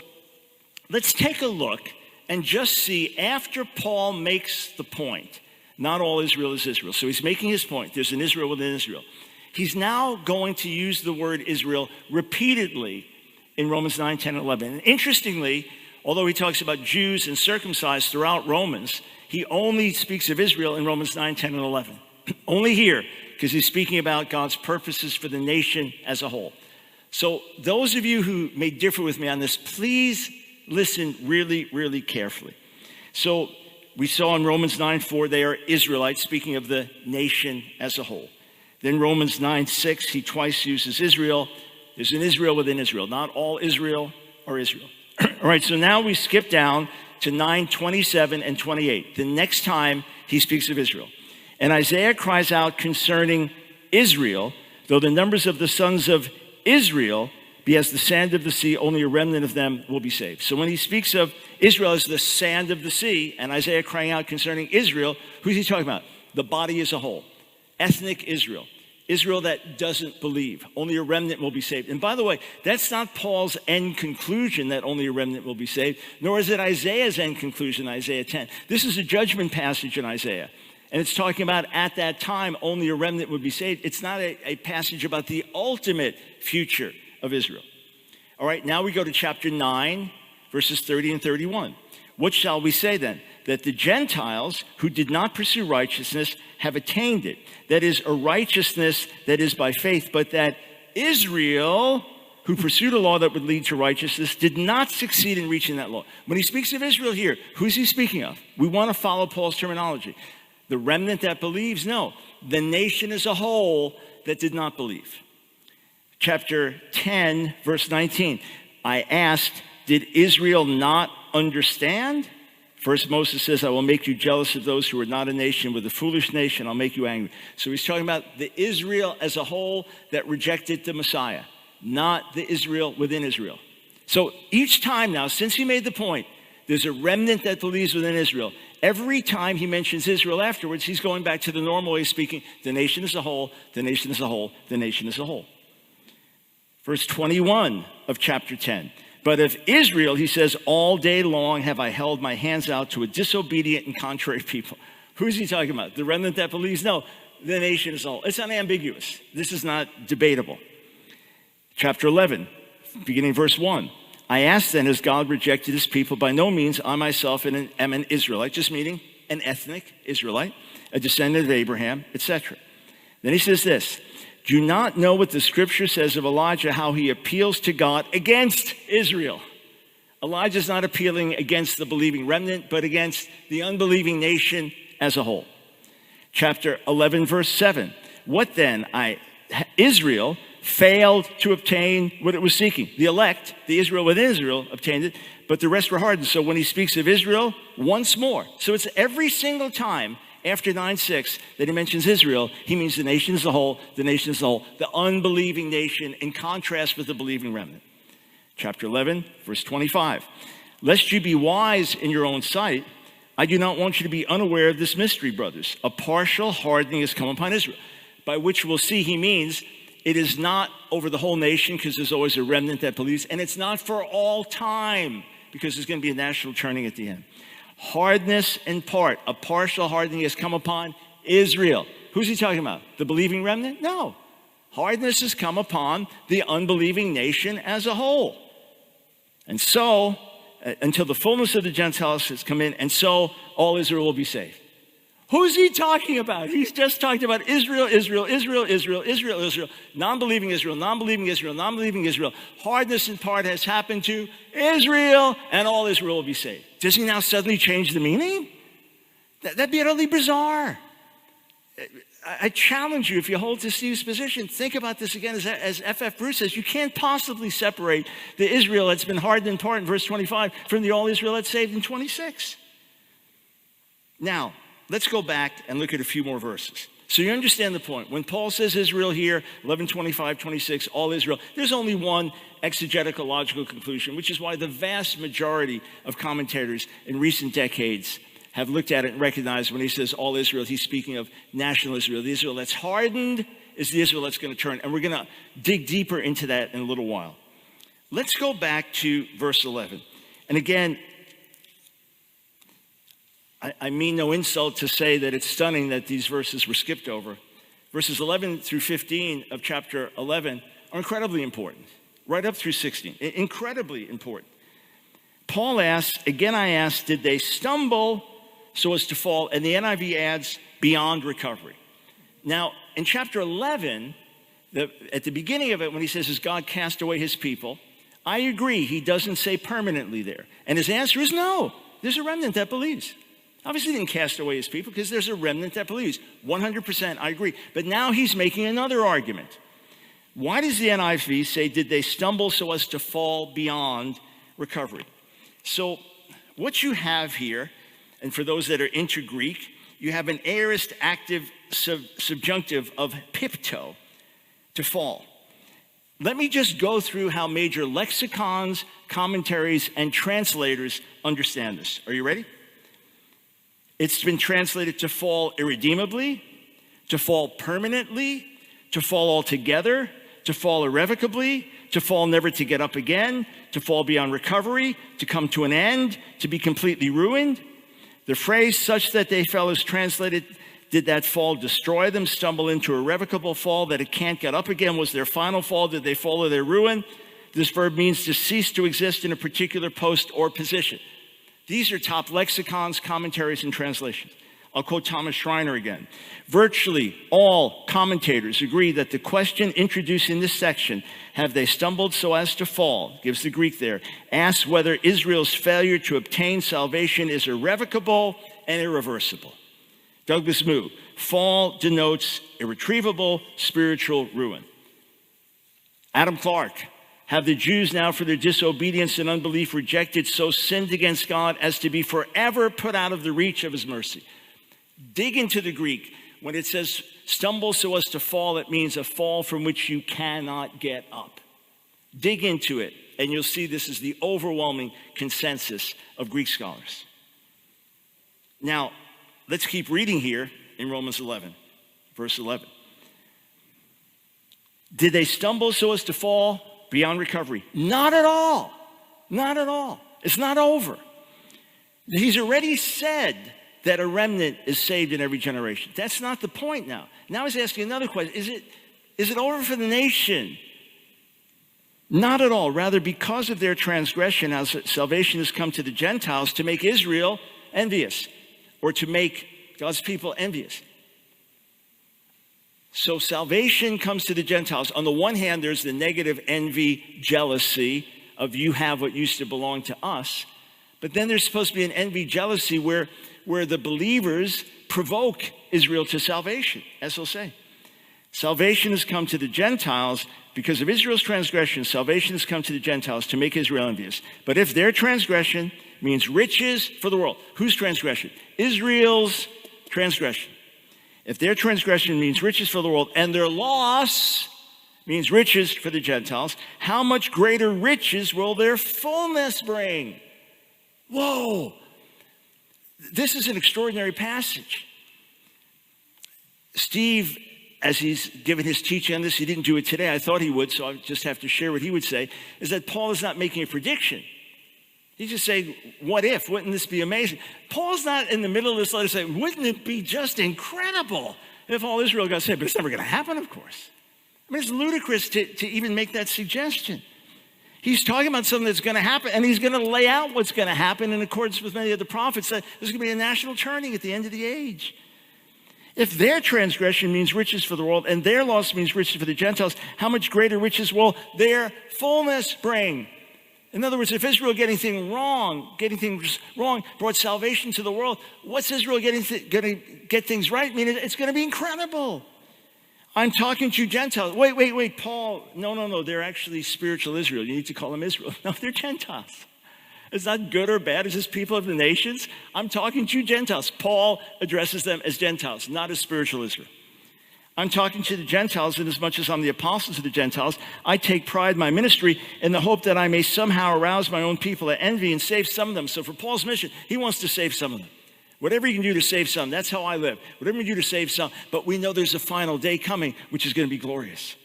let's take a look and just see, after Paul makes the point, not all Israel is Israel. So he's making his point. There's an Israel within Israel. He's now going to use the word Israel repeatedly in Romans 9, 10, and 11. And interestingly, although he talks about Jews and circumcised throughout Romans, he only speaks of Israel in Romans 9, 10, and 11. Only here, because he's speaking about God's purposes for the nation as a whole. So those of you who may differ with me on this, please listen really, really carefully. So we saw in Romans 9:4, they are Israelites, speaking of the nation as a whole. Then Romans 9:6, he twice uses Israel. There's an Israel within Israel. Not all Israel are Israel. All right, so now we skip down to 9:27 and 28. The next time he speaks of Israel. And Isaiah cries out concerning Israel, though the numbers of the sons of Israel be as the sand of the sea, only a remnant of them will be saved. So when he speaks of Israel as the sand of the sea, and Isaiah crying out concerning Israel, who's he talking about? The body as a whole. Ethnic Israel. Israel that doesn't believe. Only a remnant will be saved. And by the way, that's not Paul's end conclusion that only a remnant will be saved, nor is it Isaiah's end conclusion, Isaiah 10. This is a judgment passage in Isaiah. And it's talking about at that time, only a remnant would be saved. It's not a passage about the ultimate future of Israel. All right, now we go to chapter 9, verses 30 and 31. What shall we say then? That the Gentiles who did not pursue righteousness have attained it. That is, a righteousness that is by faith, but that Israel, who pursued a law that would lead to righteousness, did not succeed in reaching that law. When he speaks of Israel here, who's he speaking of? We want to follow Paul's terminology. The remnant that believes? No. The nation as a whole that did not believe. Chapter 10, verse 19. I asked, did Israel not understand? First, Moses says, I will make you jealous of those who are not a nation. With a foolish nation, I'll make you angry. So he's talking about the Israel as a whole that rejected the Messiah, not the Israel within Israel. So each time now, since he made the point, there's a remnant that believes within Israel. Every time he mentions Israel afterwards, he's going back to the normal way of speaking, the nation as a whole, the nation as a whole, the nation as a whole. Verse 21 of chapter 10. But of Israel, he says, all day long have I held my hands out to a disobedient and contrary people. Who is he talking about? The remnant that believes? No, the nation as a whole. It's unambiguous. This is not debatable. Chapter 11, beginning verse 1. I asked then, has God rejected his people? By no means. I myself am an Israelite, just meaning an ethnic Israelite, a descendant of Abraham, etc. Then he says this. Do you not know what the scripture says of Elijah, how he appeals to God against Israel? Elijah's not appealing against the believing remnant, but against the unbelieving nation as a whole. Chapter 11, verse 7. What then? Israel failed to obtain what it was seeking. The elect, the Israel within Israel, obtained it, but the rest were hardened. So when he speaks of Israel, once more. So it's every single time after 9:6 that he mentions Israel, he means the nation as a whole, the nation as a whole, the unbelieving nation in contrast with the believing remnant. Chapter 11, verse 25. Lest you be wise in your own sight, I do not want you to be unaware of this mystery, brothers. A partial hardening has come upon Israel, by which we'll see he means It is not over the whole nation because there's always a remnant that believes. And it's not for all time because there's going to be a national turning at the end. Hardness in part, a partial hardening has come upon Israel. Who's he talking about? The believing remnant? No. Hardness has come upon the unbelieving nation as a whole. And so, until the fullness of the Gentiles has come in, and so all Israel will be saved. Who's he talking about? He's just talking about Israel, Israel, Israel, Israel, Israel, Israel, non-believing Israel, non-believing Israel, non-believing Israel. Hardness in part has happened to Israel, and all Israel will be saved. Does he now suddenly change the meaning? That'd be utterly bizarre. I challenge you, if you hold to Steve's position, think about this again. As F.F. Bruce says, you can't possibly separate the Israel that's been hardened in part in verse 25 from the all Israel that's saved in 26. Now, let's go back and look at a few more verses. So you understand the point. When Paul says Israel here, 11, 25, 26, all Israel, there's only one exegetical logical conclusion, which is why the vast majority of commentators in recent decades have looked at it and recognized when he says all Israel, he's speaking of national Israel. The Israel that's hardened is the Israel that's going to turn. And we're going to dig deeper into that in a little while. Let's go back to verse 11. And again, I mean no insult to say that it's stunning that these verses were skipped over. Verses 11 through 15 of chapter 11 are incredibly important, right up through 16, incredibly important. Paul asks, again I ask, did they stumble so as to fall? And the NIV adds, beyond recovery. Now, in chapter 11, at the beginning of it, when he says, has God cast away his people? I agree, he doesn't say permanently there. And his answer is no, there's a remnant that believes. Obviously he didn't cast away his people because there's a remnant that believes. 100%, I agree. But now he's making another argument. Why does the NIV say, did they stumble so as to fall beyond recovery? So what you have here, and for those that are into Greek, you have an aorist active subjunctive of pipto, to fall. Let me just go through how major lexicons, commentaries, and translators understand this. Are you ready? It's been translated to fall irredeemably, to fall permanently, to fall altogether, to fall irrevocably, to fall never to get up again, to fall beyond recovery, to come to an end, to be completely ruined. The phrase such that they fell is translated, did that fall destroy them, stumble into irrevocable fall, that it can't get up again? Was their final fall? Did they fall to their ruin? This verb means to cease to exist in a particular post or position. These are top lexicons, commentaries, and translations. I'll quote Thomas Schreiner again. Virtually all commentators agree that the question introduced in this section, have they stumbled so as to fall, gives the Greek there, asks whether Israel's failure to obtain salvation is irrevocable and irreversible. Douglas Moo, fall denotes irretrievable spiritual ruin. Adam Clark, have the Jews now for their disobedience and unbelief rejected, so sinned against God as to be forever put out of the reach of his mercy? Dig into the Greek. When it says stumble so as to fall, it means a fall from which you cannot get up. Dig into it, and you'll see this is the overwhelming consensus of Greek scholars. Now, let's keep reading here in Romans 11, verse 11. Did they stumble so as to fall beyond recovery? Not at all. Not at all. It's not over. He's already said that a remnant is saved in every generation. That's not the point now. Now he's asking another question. Is it over for the nation? Not at all. Rather, because of their transgression, as salvation has come to the Gentiles to make Israel envious, or to make God's people envious. So salvation comes to the Gentiles. On the one hand, there's the negative envy, jealousy of you have what used to belong to us. But then there's supposed to be an envy, jealousy where the believers provoke Israel to salvation, as he'll say. Salvation has come to the Gentiles because of Israel's transgression. Salvation has come to the Gentiles to make Israel envious. But if their transgression means riches for the world, whose transgression? Israel's transgression. If their transgression means riches for the world and their loss means riches for the Gentiles, how much greater riches will their fullness bring? Whoa! This is an extraordinary passage. Steve as he's given his teaching on this, he didn't do it today. I thought he would, so I just have to share what he would say, is that Paul is not making a prediction. He's just saying, what if? Wouldn't this be amazing? Paul's not in the middle of this letter saying, wouldn't it be just incredible if all Israel got saved? But it's never going to happen, of course. I mean, it's ludicrous to even make that suggestion. He's talking about something that's going to happen, and he's going to lay out what's going to happen in accordance with many of the prophets, that there's going to be a national turning at the end of the age. If their transgression means riches for the world and their loss means riches for the Gentiles, how much greater riches will their fullness bring? In other words, if Israel getting things wrong brought salvation to the world, what's Israel going to get things right? I mean, it's going to be incredible. I'm talking to Gentiles. Wait, Paul. No. They're actually spiritual Israel. You need to call them Israel. No, they're Gentiles. It's not good or bad. It's just people of the nations. I'm talking to Gentiles. Paul addresses them as Gentiles, not as spiritual Israel. I'm talking to the Gentiles, and as much as I'm the apostle to the Gentiles, I take pride in my ministry in the hope that I may somehow arouse my own people to envy and save some of them. So for Paul's mission, he wants to save some of them. Whatever you can do to save some, that's how I live. Whatever you do to save some, but we know there's a final day coming, which is going to be glorious.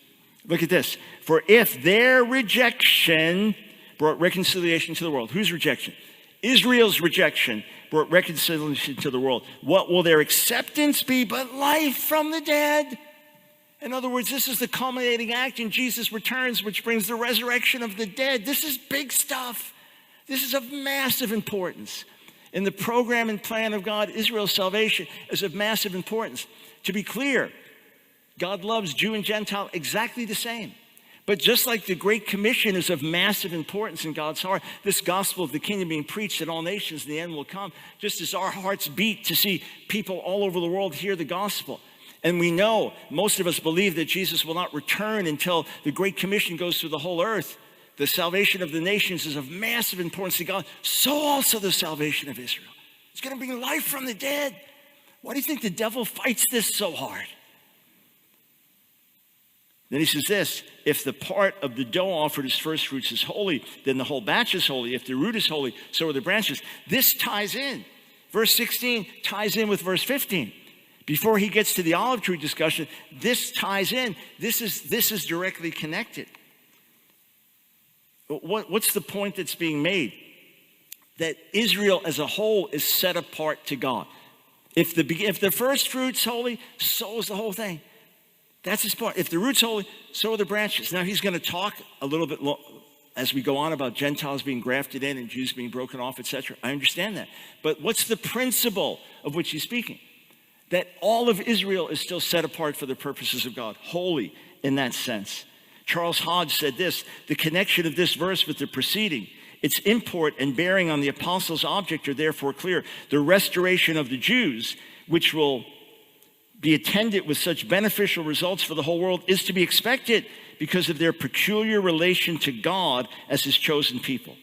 Look at this. For if their rejection brought reconciliation to the world. Whose rejection? Israel's rejection brought reconciliation to the world. What will their acceptance be but life from the dead? In other words, this is the culminating act in Jesus' returns, which brings the resurrection of the dead. This is big stuff. This is of massive importance. In the program and plan of God, Israel's salvation is of massive importance. To be clear, God loves Jew and Gentile exactly the same. But just like the Great Commission is of massive importance in God's heart, this gospel of the kingdom being preached in all nations, the end will come, just as our hearts beat to see people all over the world hear the gospel. And we know, most of us believe that Jesus will not return until the Great Commission goes through the whole earth. The salvation of the nations is of massive importance to God. So also the salvation of Israel. It's going to bring life from the dead. Why do you think the devil fights this so hard? Then he says this, if the part of the dough offered as first fruits is holy, then the whole batch is holy. If the root is holy, so are the branches. This ties in. Verse 16 ties in with verse 15. Before he gets to the olive tree discussion, this ties in. This is directly connected. What's the point that's being made? That Israel as a whole is set apart to God. If the first fruit's holy, so is the whole thing. That's his point. If the root's holy, so are the branches. Now he's going to talk a little bit as we go on about Gentiles being grafted in and Jews being broken off, etc. I understand that. But what's the principle of which he's speaking? That all of Israel is still set apart for the purposes of God, holy in that sense. Charles Hodge said this, the connection of this verse with the preceding, its import and bearing on the apostles' object are therefore clear. The restoration of the Jews, which will be attended with such beneficial results for the whole world, is to be expected because of their peculiar relation to God as his chosen people.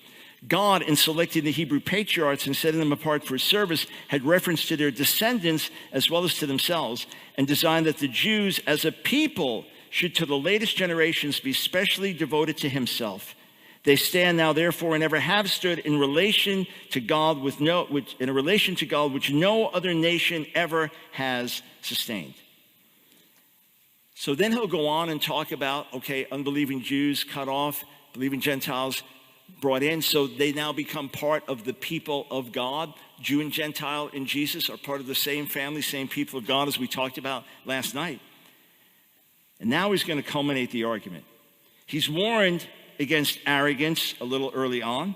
God, in selecting the Hebrew patriarchs and setting them apart for his service, had reference to their descendants as well as to themselves, and designed that the Jews as a people should to the latest generations be specially devoted to himself. They stand now, therefore, and ever have stood in relation to God which no other nation ever has sustained. So then he'll go on and talk about, unbelieving Jews cut off, believing Gentiles brought in, so they now become part of the people of God. Jew and Gentile in Jesus are part of the same family, same people of God as we talked about last night. And now he's going to culminate the argument. He's warned against arrogance a little early on,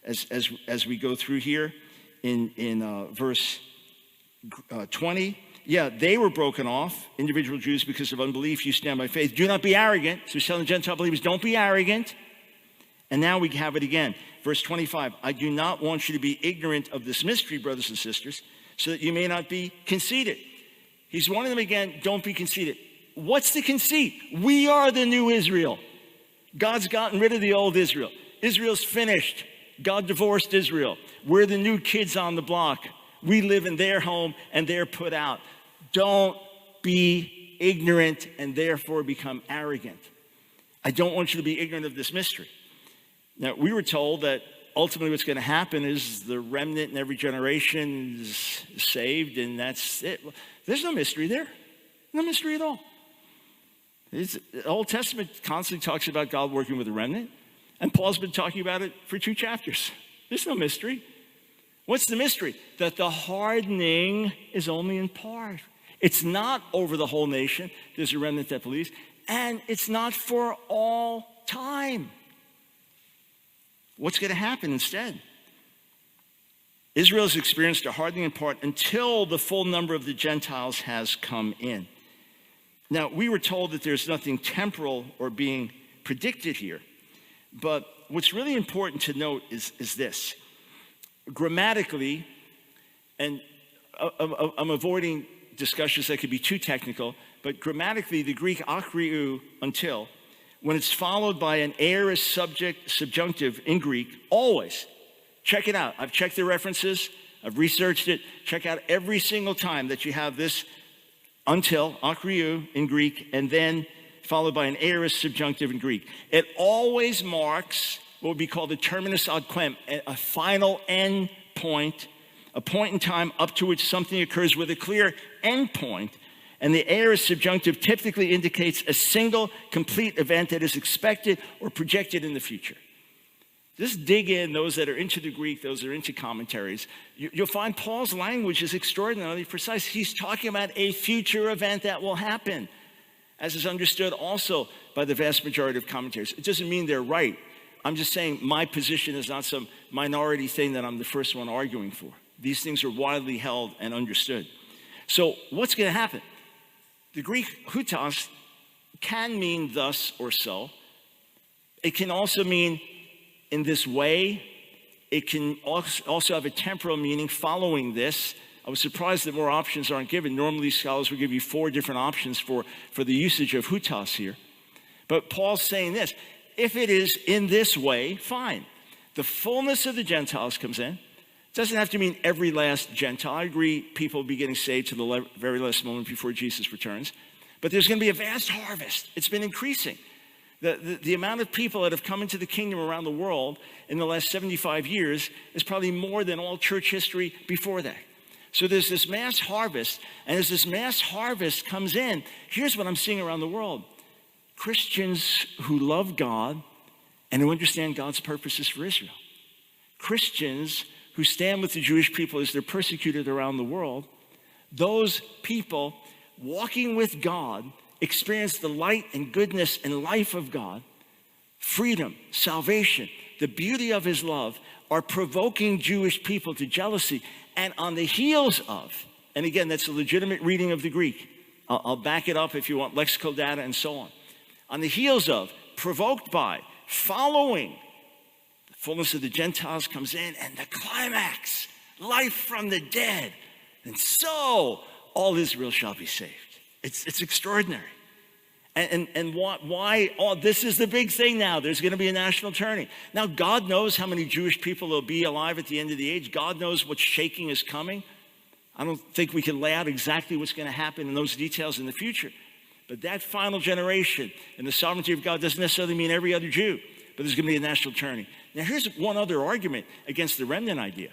as we go through here in verse 20. Yeah, they were broken off, individual Jews, because of unbelief. You stand by faith. Do not be arrogant. So he's telling Gentile believers, don't be arrogant. And now we have it again. Verse 25, I do not want you to be ignorant of this mystery, brothers and sisters, so that you may not be conceited. He's warning them again, don't be conceited. What's the conceit? We are the new Israel. God's gotten rid of the old Israel. Israel's finished. God divorced Israel. We're the new kids on the block. We live in their home and they're put out. Don't be ignorant and therefore become arrogant. I don't want you to be ignorant of this mystery. Now, we were told that ultimately what's going to happen is the remnant in every generation is saved and that's it. There's no mystery there. No mystery at all. The Old Testament constantly talks about God working with a remnant, and Paul's been talking about it for 2 chapters. There's no mystery. What's the mystery? That the hardening is only in part. It's not over the whole nation. There's a remnant that believes, and it's not for all time. What's going to happen instead? Israel has experienced a hardening in part until the full number of the Gentiles has come in. Now, we were told that there's nothing temporal or being predicted here. But what's really important to note is this. Grammatically, and I'm avoiding discussions that could be too technical, but grammatically, the Greek akriou, until, when it's followed by an aorist subjunctive in Greek, always, check it out. I've checked the references. I've researched it. Check out every single time that you have this until, akriou in Greek, and then followed by an aorist subjunctive in Greek. It always marks what would be called a terminus ad quem, a final end point, a point in time up to which something occurs with a clear end point. And the aorist subjunctive typically indicates a single complete event that is expected or projected in the future. Just dig in, those that are into the Greek, those that are into commentaries. You'll find Paul's language is extraordinarily precise. He's talking about a future event that will happen, as is understood also by the vast majority of commentators. It doesn't mean they're right. I'm just saying my position is not some minority thing that I'm the first one arguing for. These things are widely held and understood. So what's going to happen? The Greek hutos can mean thus or so. It can also mean in this way. It can also have a temporal meaning following this. I was surprised that more options aren't given. Normally, scholars would give you 4 different options for the usage of hutos here. But Paul's saying this, if it is in this way, fine. The fullness of the Gentiles comes in. It doesn't have to mean every last Gentile. I agree people will be getting saved to the very last moment before Jesus returns. But there's going to be a vast harvest. It's been increasing. The amount of people that have come into the kingdom around the world in the last 75 years is probably more than all church history before that. So there's this mass harvest, and as this mass harvest comes in, here's what I'm seeing around the world. Christians who love God and who understand God's purposes for Israel. Christians who stand with the Jewish people as they're persecuted around the world. Those people walking with God experience the light and goodness and life of God, freedom, salvation, the beauty of his love are provoking Jewish people to jealousy. And on the heels of, and again, that's a legitimate reading of the Greek. I'll back it up if you want lexical data and so on. On the heels of, provoked by, following, the fullness of the Gentiles comes in, and the climax, life from the dead. And so all Israel shall be saved. It's extraordinary. And why? Oh, this is the big thing now. There's going to be a national turning. Now, God knows how many Jewish people will be alive at the end of the age. God knows what shaking is coming. I don't think we can lay out exactly what's going to happen in those details in the future. But that final generation and the sovereignty of God doesn't necessarily mean every other Jew. But there's going to be a national turning. Now, here's one other argument against the remnant idea.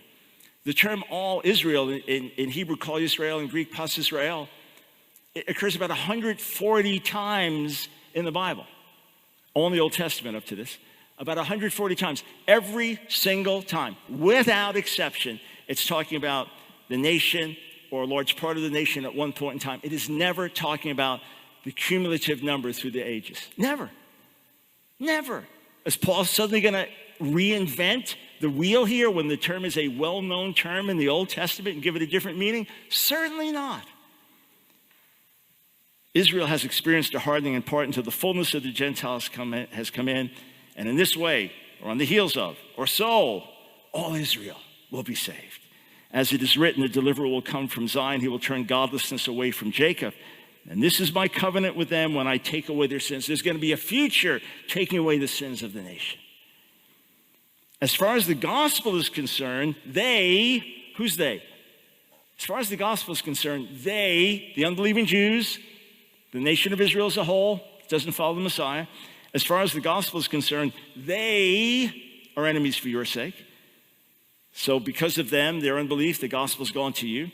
The term all Israel, in Hebrew, Kol Yisrael, in Greek, Pas Israel, it occurs about 140 times in the Bible. Only the Old Testament up to this. About 140 times. Every single time, without exception, it's talking about the nation or a large part of the nation at one point in time. It is never talking about the cumulative number through the ages. Never. Never. Is Paul suddenly going to reinvent the wheel here when the term is a well-known term in the Old Testament and give it a different meaning? Certainly not. Israel has experienced a hardening in part until the fullness of the Gentiles has come in. And in this way, or on the heels of, or so, all Israel will be saved. As it is written, the deliverer will come from Zion. He will turn godlessness away from Jacob. And this is my covenant with them when I take away their sins. There's going to be a future taking away the sins of the nation. As far as the gospel is concerned, who's they? As far as the gospel is concerned, the unbelieving Jews, the nation of Israel as a whole, doesn't follow the Messiah. As far as the gospel is concerned, they are enemies for your sake. So because of them, their unbelief, the gospel's gone to you.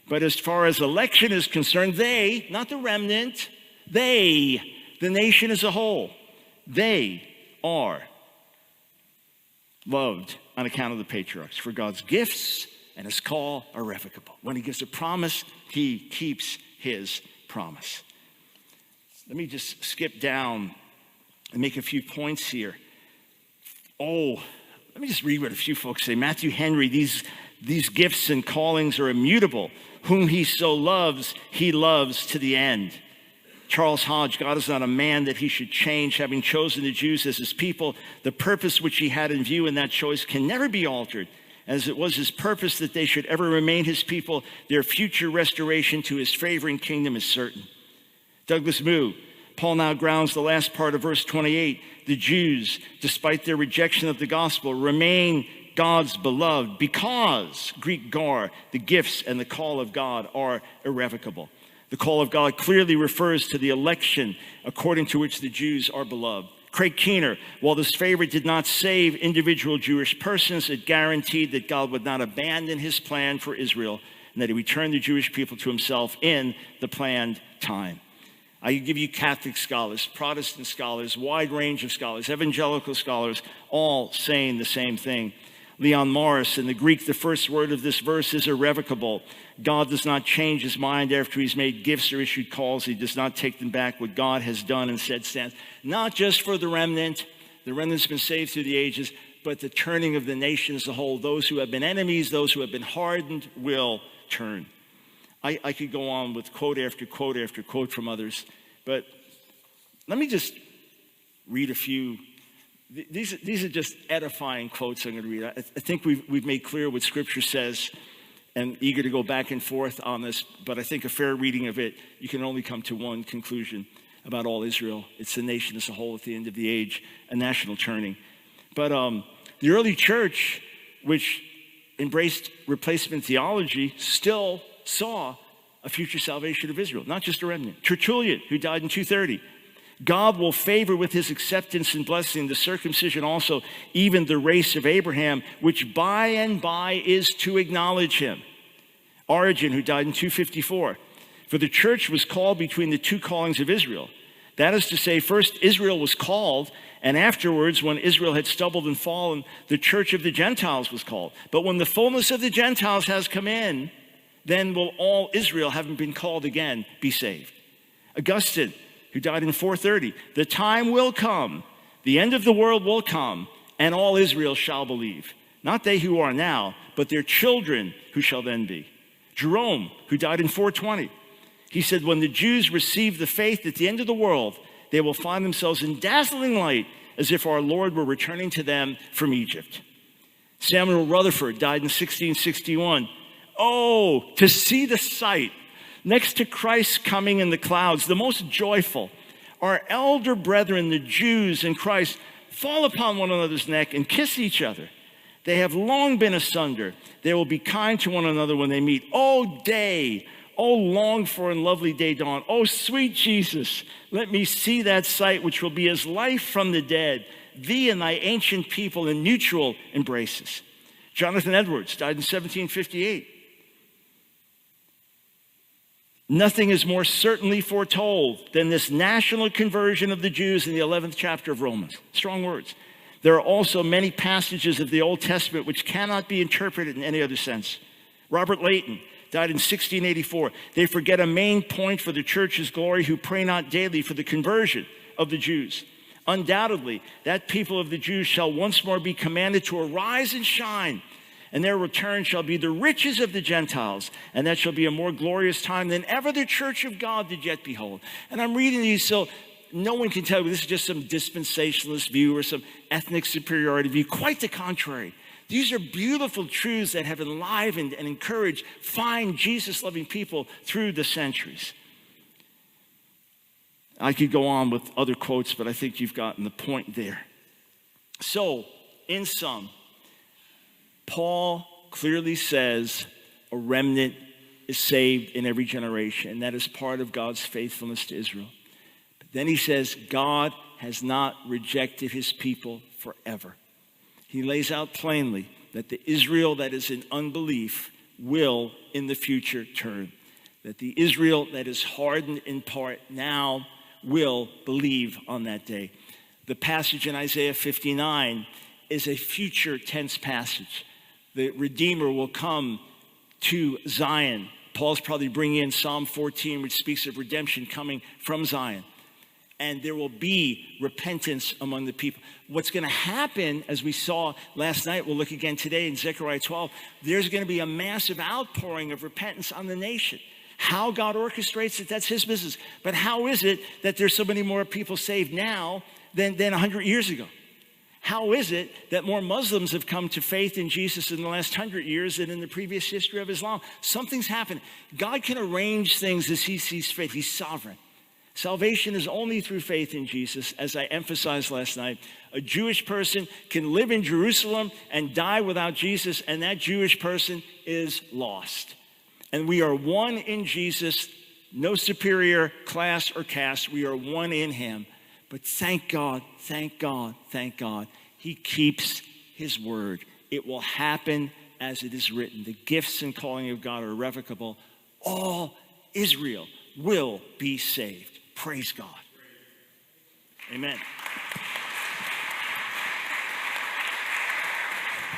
But as far as election is concerned, they, not the remnant, they, the nation as a whole, they are loved on account of the patriarchs. For God's gifts and his call are irrevocable. When he gives a promise, he keeps his promise. Let me just skip down and make a few points here. Let me just read what a few folks say. Matthew Henry, these gifts and callings are immutable. Whom he so loves, he loves to the end. Charles Hodge, God is not a man that he should change. Having chosen the Jews as his people, the purpose which he had in view in that choice can never be altered. As it was his purpose that they should ever remain his people, their future restoration to his favoring kingdom is certain. Douglas Moo, Paul now grounds the last part of verse 28. The Jews, despite their rejection of the gospel, remain God's beloved because, Greek gar, the gifts and the call of God are irrevocable. The call of God clearly refers to the election according to which the Jews are beloved. Craig Keener, while this favor did not save individual Jewish persons, it guaranteed that God would not abandon his plan for Israel and that he would turn the Jewish people to himself in the planned time. I give you Catholic scholars, Protestant scholars, wide range of scholars, evangelical scholars, all saying the same thing. Leon Morris, in the Greek, the first word of this verse is irrevocable. God does not change his mind after he's made gifts or issued calls. He does not take them back. What God has done and said stands. Not just for the remnant. The remnant's been saved through the ages, but the turning of the nation as a whole. Those who have been enemies, those who have been hardened will turn. I could go on with quote after quote after quote from others, but let me just read a few. These are just edifying quotes I'm going to read. I think we've made clear what Scripture says, and eager to go back and forth on this, but I think a fair reading of it, you can only come to one conclusion about all Israel. It's the nation as a whole at the end of the age, a national turning. But the early church, which embraced replacement theology, still saw a future salvation of Israel, not just a remnant. Tertullian, who died in 230, God will favor with his acceptance and blessing the circumcision also, even the race of Abraham, which by and by is to acknowledge him. Origen, who died in 254, for the church was called between the two callings of Israel. That is to say, first Israel was called, and afterwards, when Israel had stumbled and fallen, the church of the Gentiles was called. But when the fullness of the Gentiles has come in, then will all Israel, having been called again, be saved. Augustine, who died in 430, the time will come, the end of the world will come, and all Israel shall believe. Not they who are now, but their children who shall then be. Jerome, who died in 420, he said, when the Jews receive the faith at the end of the world, they will find themselves in dazzling light as if our Lord were returning to them from Egypt. Samuel Rutherford died in 1661. Oh, to see the sight next to Christ's coming in the clouds, the most joyful, our elder brethren, the Jews in Christ, fall upon one another's neck and kiss each other. They have long been asunder. They will be kind to one another when they meet. Oh, day, oh, longed for and lovely day dawn. Oh, sweet Jesus, let me see that sight which will be as life from the dead, thee and thy ancient people in mutual embraces. Jonathan Edwards died in 1758. Nothing is more certainly foretold than this national conversion of the Jews in the 11th chapter of Romans. Strong words. There are also many passages of the Old Testament which cannot be interpreted in any other sense. Robert Leighton died in 1684. They forget a main point for the church's glory who pray not daily for the conversion of the Jews. Undoubtedly, that people of the Jews shall once more be commanded to arise and shine, and their return shall be the riches of the Gentiles, and that shall be a more glorious time than ever the church of God did yet behold. And I'm reading these so no one can tell me this is just some dispensationalist view or some ethnic superiority view. Quite the contrary. These are beautiful truths that have enlivened and encouraged fine Jesus-loving people through the centuries. I could go on with other quotes, but I think you've gotten the point there. So, in sum, Paul clearly says a remnant is saved in every generation, and that is part of God's faithfulness to Israel. But then he says God has not rejected his people forever. He lays out plainly that the Israel that is in unbelief will in the future turn. That the Israel that is hardened in part now will believe on that day. The passage in Isaiah 59 is a future tense passage. The Redeemer will come to Zion. Paul's probably bringing in Psalm 14, which speaks of redemption coming from Zion. And there will be repentance among the people. What's going to happen, as we saw last night, we'll look again today in Zechariah 12, there's going to be a massive outpouring of repentance on the nation. How God orchestrates it, that's his business. But how is it that there's so many more people saved now than 100 years ago? How is it that more Muslims have come to faith in Jesus in the last 100 years than in the previous history of Islam? Something's happened. God can arrange things as he sees fit. He's sovereign. Salvation is only through faith in Jesus, as I emphasized last night. A Jewish person can live in Jerusalem and die without Jesus, and that Jewish person is lost. And we are one in Jesus, no superior class or caste. We are one in him. But thank God, thank God, thank God, he keeps his word. It will happen as it is written. The gifts and calling of God are irrevocable. All Israel will be saved. Praise God. Amen.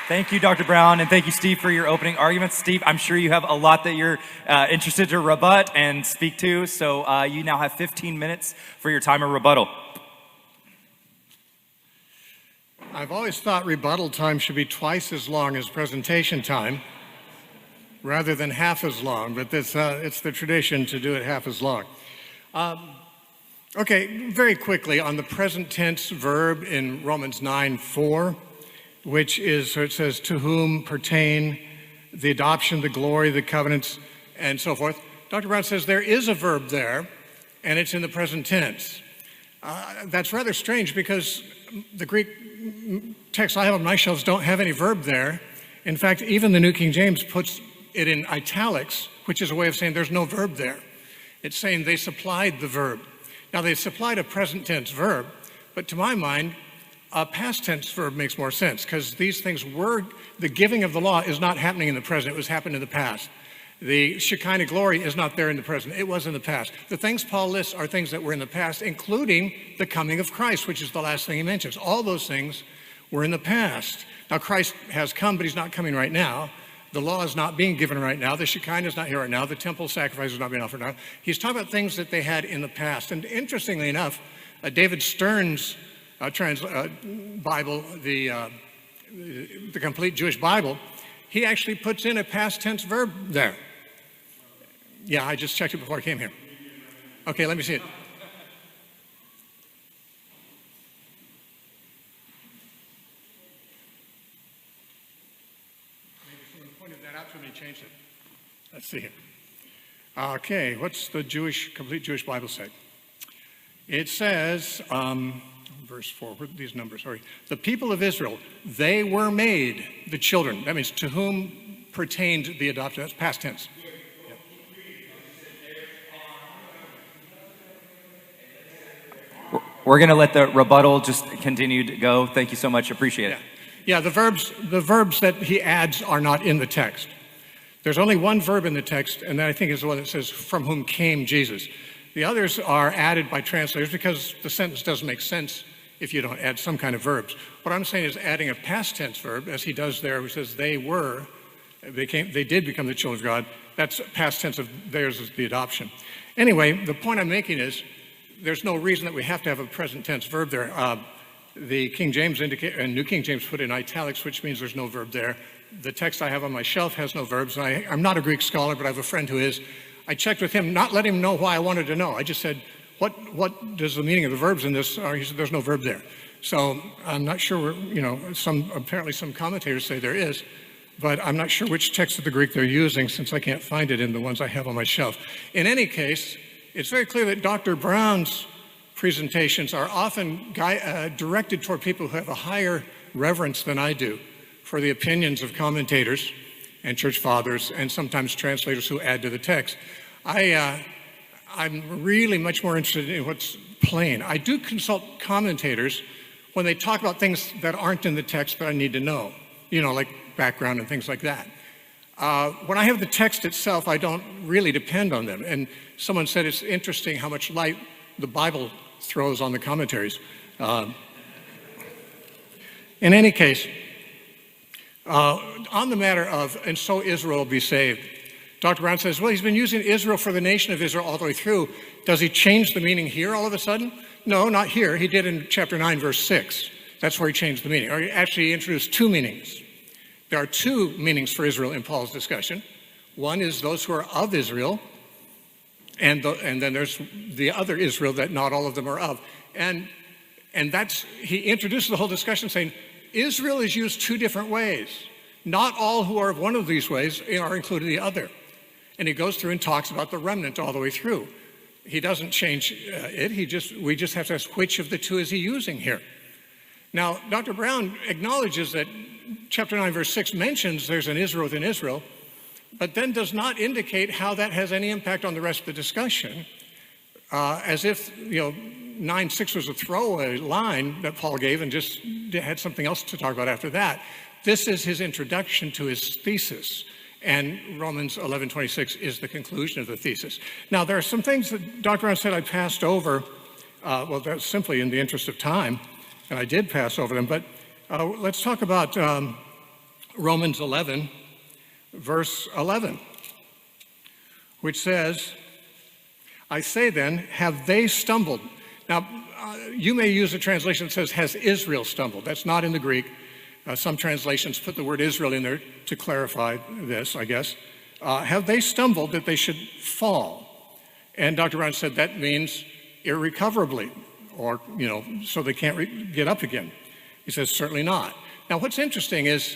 Thank you, Dr. Brown, and thank you, Steve, for your opening arguments. Steve, I'm sure you have a lot that you're interested to rebut and speak to, so you now have 15 minutes for your time of rebuttal. I've always thought rebuttal time should be twice as long as presentation time, rather than half as long, but it's the tradition to do it half as long. Okay, very quickly on the present tense verb in Romans 9:4, which is, so it says, to whom pertain the adoption, the glory, the covenants, and so forth. Dr. Brown says there is a verb there, and it's in the present tense. That's rather strange because the Greek text I have on my shelves don't have any verb there. In fact, even the New King James puts it in italics, which is a way of saying there's no verb there. It's saying they supplied the verb. Now, they supplied a present tense verb, but to my mind, a past tense verb makes more sense because these things were, the giving of the law is not happening in the present, it was happening in the past. The Shekinah glory is not there in the present, it was in the past. The things Paul lists are things that were in the past, including the coming of Christ, which is the last thing he mentions. All those things were in the past. Now, Christ has come, but he's not coming right now. The law is not being given right now. The Shekinah is not here right now. The temple sacrifice is not being offered now. He's talking about things that they had in the past. And interestingly enough, David Stern's Bible, the complete Jewish Bible, he actually puts in a past tense verb there. Yeah, I just checked it before I came here. Okay, let me see it. Changed it. Let's see here. Okay, what's the complete Jewish Bible say? It says, verse 4, what are these numbers? Sorry. The people of Israel, they were made the children. That means to whom pertained the adoption. That's past tense. We're going to let the rebuttal just continue to go. Thank you so much. Appreciate it. Yeah, the verbs that he adds are not in the text. There's only one verb in the text, and that I think is the one that says, from whom came Jesus. The others are added by translators because the sentence doesn't make sense if you don't add some kind of verbs. What I'm saying is adding a past tense verb, as he does there, which says they did become the children of God. That's past tense of theirs is the adoption. Anyway, the point I'm making is there's no reason that we have to have a present tense verb there. The King James and New King James put in italics, which means there's no verb there. The text I have on my shelf has no verbs. And I'm not a Greek scholar, but I have a friend who is. I checked with him, not letting him know why I wanted to know. I just said, what does the meaning of the verbs in this are? He said, there's no verb there. So I'm not sure, apparently some commentators say there is, but I'm not sure which text of the Greek they're using since I can't find it in the ones I have on my shelf. In any case, it's very clear that Dr. Brown's presentations are often directed toward people who have a higher reverence than I do for the opinions of commentators and church fathers and sometimes translators who add to the text. I'm really much more interested in what's plain. I do consult commentators when they talk about things that aren't in the text but I need to know, like background and things like that. When I have the text itself, I don't really depend on them. And someone said it's interesting how much light the Bible throws on the commentaries. In any case, on the matter of, and so Israel will be saved, Dr. Brown says, well, he's been using Israel for the nation of Israel all the way through. Does he change the meaning here all of a sudden? No, not here. He did in chapter 9, verse 6. That's where he changed the meaning. Or he actually introduced two meanings. There are two meanings for Israel in Paul's discussion. One is those who are of Israel, and then there's the other Israel that not all of them are of. And that's, he introduces the whole discussion saying, Israel is used two different ways. Not all who are of one of these ways are included in the other. And he goes through and talks about the remnant all the way through. He doesn't change it. We just have to ask which of the two is he using here. Now, Dr. Brown acknowledges that chapter 9, verse 6 mentions there's an Israel within Israel, but then does not indicate how that has any impact on the rest of the discussion, as if, 9:6 was a throwaway line that Paul gave and just had something else to talk about after that. This is his introduction to his thesis, and Romans 11:26 is the conclusion of the thesis. Now, there are some things that Dr. Brown said I passed over. Well, that's simply in the interest of time, and I did pass over them. But let's talk about Romans 11, verse 11, which says, I say then, have they stumbled? Now, you may use a translation that says, has Israel stumbled? That's not in the Greek. Some translations put the word Israel in there to clarify this, I guess. Have they stumbled that they should fall? And Dr. Brown said that means irrecoverably, or, so they can't get up again. He says, certainly not. Now, what's interesting is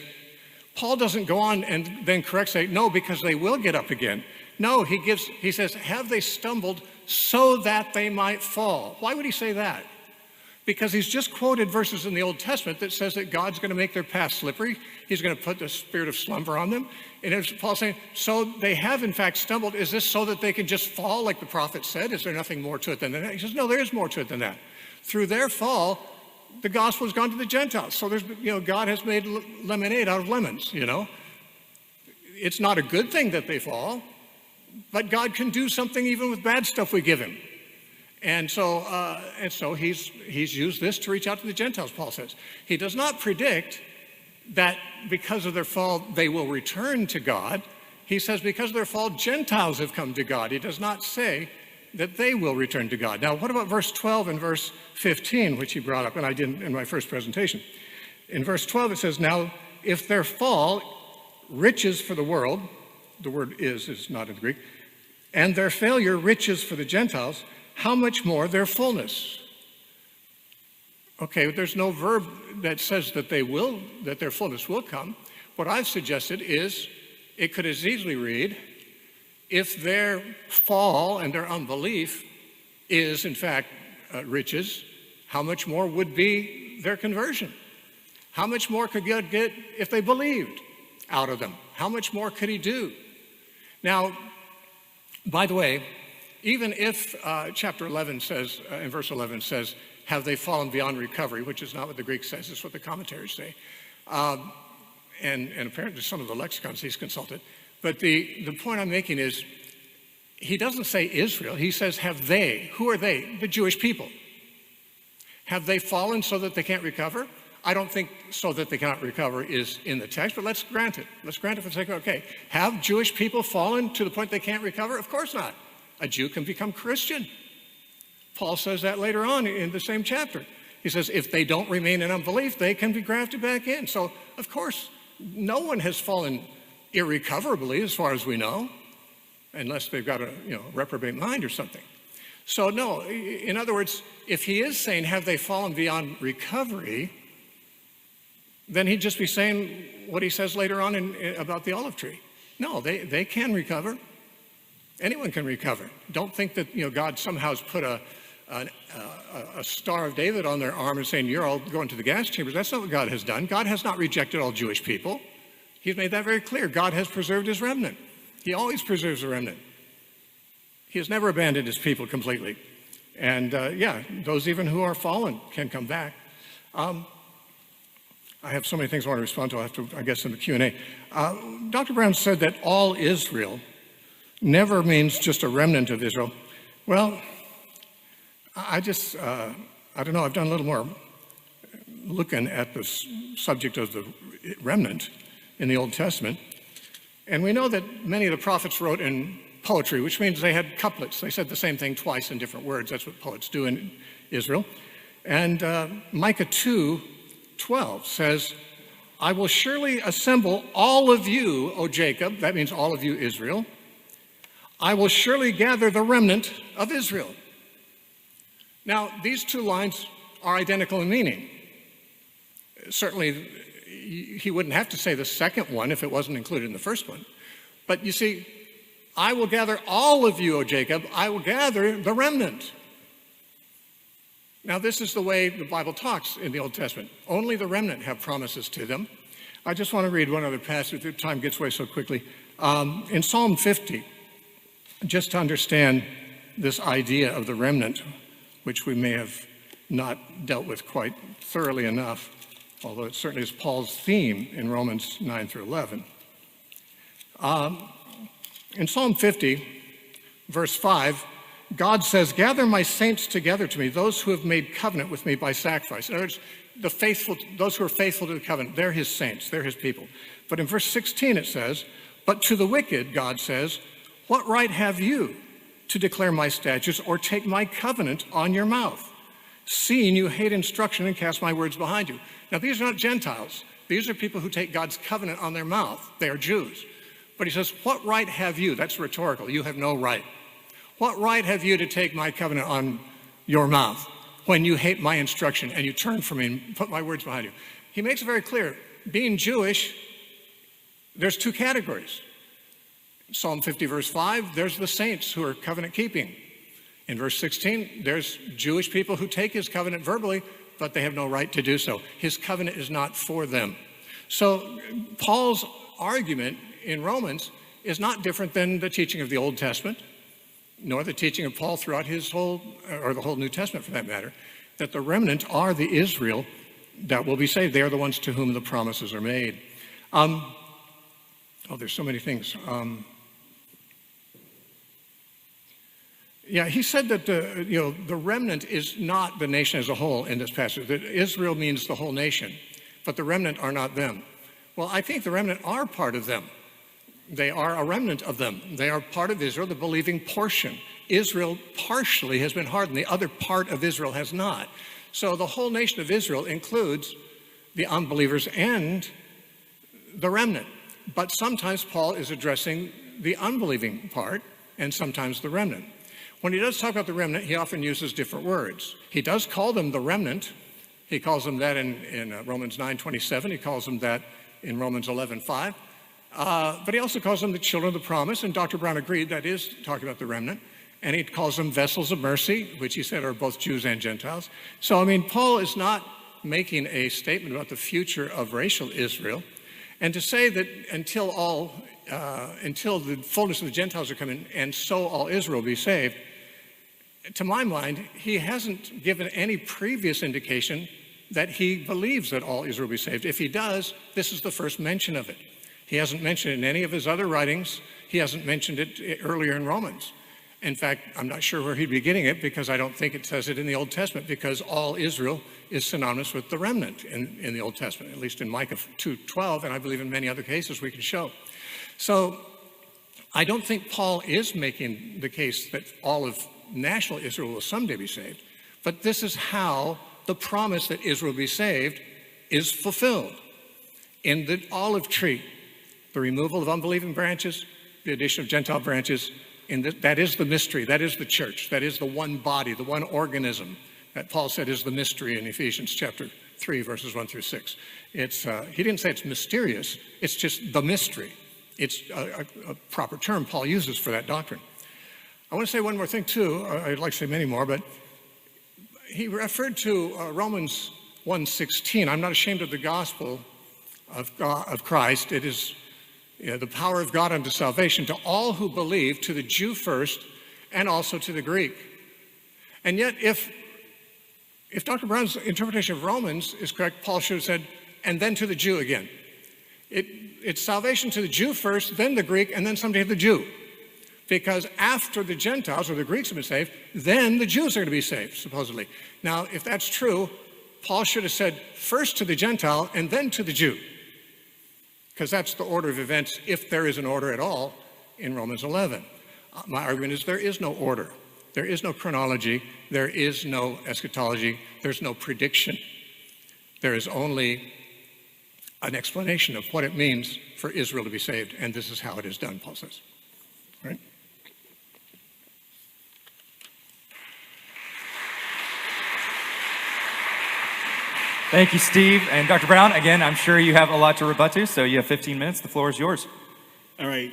Paul doesn't go on and then say, no, because they will get up again. No, he says, have they stumbled so that they might fall? Why would he say that? Because he's just quoted verses in the Old Testament that says that God's going to make their path slippery. He's going to put the spirit of slumber on them. And as Paul's saying, so they have in fact stumbled. Is this so that they can just fall like the prophet said? Is there nothing more to it than that? He says, no, there is more to it than that. Through their fall, the gospel has gone to the Gentiles. So there's, God has made lemonade out of lemons, It's not a good thing that they fall, but God can do something even with bad stuff we give him. And so he's used this to reach out to the Gentiles, Paul says. He does not predict that because of their fall, they will return to God. He says because of their fall, Gentiles have come to God. He does not say that they will return to God. Now, what about verse 12 and verse 15, which he brought up, and I didn't in my first presentation. In verse 12, it says, now, if their fall, riches for the world, the word is not in the Greek, and their failure, riches for the Gentiles, how much more their fullness? Okay, there's no verb that says that their fullness will come. What I've suggested is it could as easily read, if their fall and their unbelief is in fact riches, how much more would be their conversion? How much more could God get if they believed out of them? How much more could he do? Now, by the way, even if chapter 11 says, in verse 11 says, have they fallen beyond recovery, which is not what the Greek says, it's what the commentaries say. And apparently some of the lexicons he's consulted. But the point I'm making is, he doesn't say Israel, he says, have they? Who are they? The Jewish people. Have they fallen so that they can't recover? I don't think so that they cannot recover is in the text, but let's grant it. Let's grant it for the sake of, okay, have Jewish people fallen to the point they can't recover? Of course not. A Jew can become Christian. Paul says that later on in the same chapter. He says, if they don't remain in unbelief, they can be grafted back in. So, of course, no one has fallen irrecoverably as far as we know, unless they've got a reprobate mind or something. So no, in other words, if he is saying, have they fallen beyond recovery, then he'd just be saying what he says later on about the olive tree. No, they can recover. Anyone can recover. Don't think that God somehow has put a Star of David on their arm and saying, you're all going to the gas chambers. That's not what God has done. God has not rejected all Jewish people. He's made that very clear. God has preserved his remnant. He always preserves the remnant. He has never abandoned his people completely. And those even who are fallen can come back. I have so many things I want to respond to. I'll have to, I guess, in the Q&A. Dr. Brown said that all Israel never means just a remnant of Israel. Well, I don't know, I've done a little more looking at the subject of the remnant in the Old Testament. And we know that many of the prophets wrote in poetry, which means they had couplets. They said the same thing twice in different words. That's what poets do in Israel. And Micah 2:12 says, I will surely assemble all of you, O Jacob. That means all of you, Israel. I will surely gather the remnant of Israel. Now, these two lines are identical in meaning. Certainly, he wouldn't have to say the second one if it wasn't included in the first one. But you see, I will gather all of you, O Jacob. I will gather the remnant. Now, this is the way the Bible talks in the Old Testament. Only the remnant have promises to them. I just want to read one other passage. The time gets away so quickly. In Psalm 50, just to understand this idea of the remnant, which we may have not dealt with quite thoroughly enough, although it certainly is Paul's theme in Romans 9 through 11. In Psalm 50, verse 5, God says, gather my saints together to me, those who have made covenant with me by sacrifice. In other words, the faithful, those who are faithful to the covenant, they're his saints, they're his people. But in verse 16 it says, but to the wicked, God says, what right have you to declare my statutes or take my covenant on your mouth, seeing you hate instruction and cast my words behind you? Now, these are not Gentiles. These are people who take God's covenant on their mouth. They are Jews. But he says, what right have you? That's rhetorical. You have no right. What right have you to take my covenant on your mouth when you hate my instruction and you turn from me and put my words behind you? He makes it very clear. Being Jewish, there's two categories. Psalm 50, verse 5, there's the saints who are covenant keeping. In verse 16, there's Jewish people who take his covenant verbally, but they have no right to do so. His covenant is not for them. So Paul's argument in Romans is not different than the teaching of the Old Testament, nor the teaching of Paul throughout his whole, or the whole New Testament for that matter, that the remnant are the Israel that will be saved. They are the ones to whom the promises are made. There's so many things. Yeah, he said that the remnant is not the nation as a whole in this passage, that Israel means the whole nation, but the remnant are not them. Well, I think the remnant are part of them. They are a remnant of them. They are part of Israel, the believing portion. Israel partially has been hardened. The other part of Israel has not. So the whole nation of Israel includes the unbelievers and the remnant. But sometimes Paul is addressing the unbelieving part and sometimes the remnant. When he does talk about the remnant, he often uses different words. He does call them the remnant. He calls them that in Romans 9:27. He calls them that in Romans 11:5. But he also calls them the children of the promise, and Dr. Brown agreed that is talking about the remnant. And he calls them vessels of mercy, which he said are both Jews and Gentiles. So, I mean, Paul is not making a statement about the future of racial Israel. And to say that until the fullness of the Gentiles are coming, and so all Israel will be saved, to my mind, he hasn't given any previous indication that he believes that all Israel will be saved. If he does, this is the first mention of it. He hasn't mentioned it in any of his other writings. He hasn't mentioned it earlier in Romans. In fact, I'm not sure where he'd be getting it because I don't think it says it in the Old Testament, because all Israel is synonymous with the remnant in the Old Testament, at least in Micah 2:12, and I believe in many other cases we can show. So I don't think Paul is making the case that all of national Israel will someday be saved, but this is how the promise that Israel will be saved is fulfilled. In the olive tree, the removal of unbelieving branches, the addition of Gentile branches, that is the mystery, that is the church, that is the one body, the one organism that Paul said is the mystery in Ephesians chapter 3, verses 1 through 6. He didn't say it's mysterious, it's just the mystery. It's a proper term Paul uses for that doctrine. I want to say one more thing too. I'd like to say many more, but he referred to Romans 1:16. I'm not ashamed of the gospel of Christ. It is the power of God unto salvation to all who believe, to the Jew first, and also to the Greek. And yet, if Dr. Brown's interpretation of Romans is correct, Paul should have said, and then to the Jew again. It's salvation to the Jew first, then the Greek, and then someday the Jew. Because after the Gentiles or the Greeks have been saved, then the Jews are going to be saved, supposedly. Now, if that's true, Paul should have said first to the Gentile and then to the Jew. Because that's the order of events, if there is an order at all, in Romans 11. My argument is there is no order. There is no chronology. There is no eschatology. There's no prediction. There is only an explanation of what it means for Israel to be saved. And this is how it is done, Paul says. Right? Thank you, Steve. And Dr. Brown, again, I'm sure you have a lot to rebut to, so you have 15 minutes. The floor is yours. All right.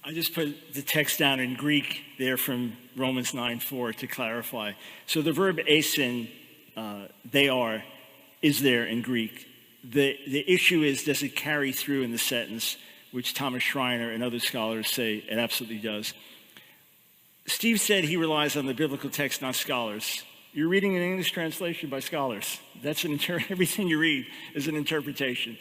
I just put the text down in Greek there from Romans 9:4 to clarify. So the verb eisen, they are, is there in Greek. The issue is, does it carry through in the sentence, which Thomas Schreiner and other scholars say it absolutely does. Steve said he relies on the biblical text, not scholars. You're reading an English translation by scholars. That's everything you read is an interpretation.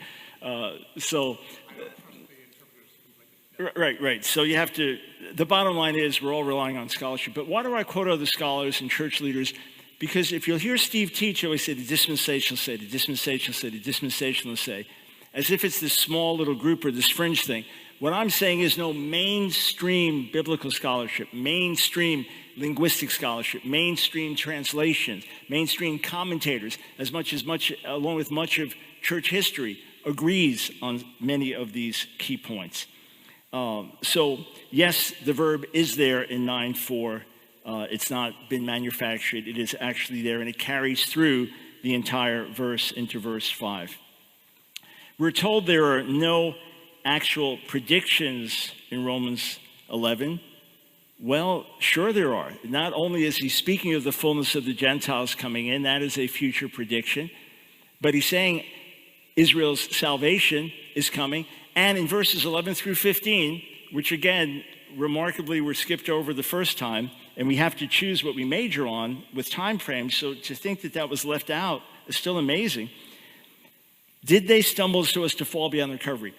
Right. So you have to, the bottom line is we're all relying on scholarship. But why do I quote other scholars and church leaders? Because if you'll hear Steve teach, he always say the dispensational say, the dispensational say, the dispensational say, as if it's this small little group or this fringe thing. What I'm saying is no mainstream biblical scholarship, mainstream linguistic scholarship, mainstream translations, mainstream commentators, along with much of church history, agrees on many of these key points. So yes, the verb is there in 9:4. It's not been manufactured. It is actually there, and it carries through the entire verse into verse 5. We're told there are no actual predictions in Romans 11. Well, sure there are. Not only is he speaking of the fullness of the Gentiles coming in, that is a future prediction, but he's saying Israel's salvation is coming. And in verses 11 through 15, which again, remarkably were skipped over the first time, and we have to choose what we major on with time frames, so to think that that was left out is still amazing. Did they stumble so as to fall beyond recovery?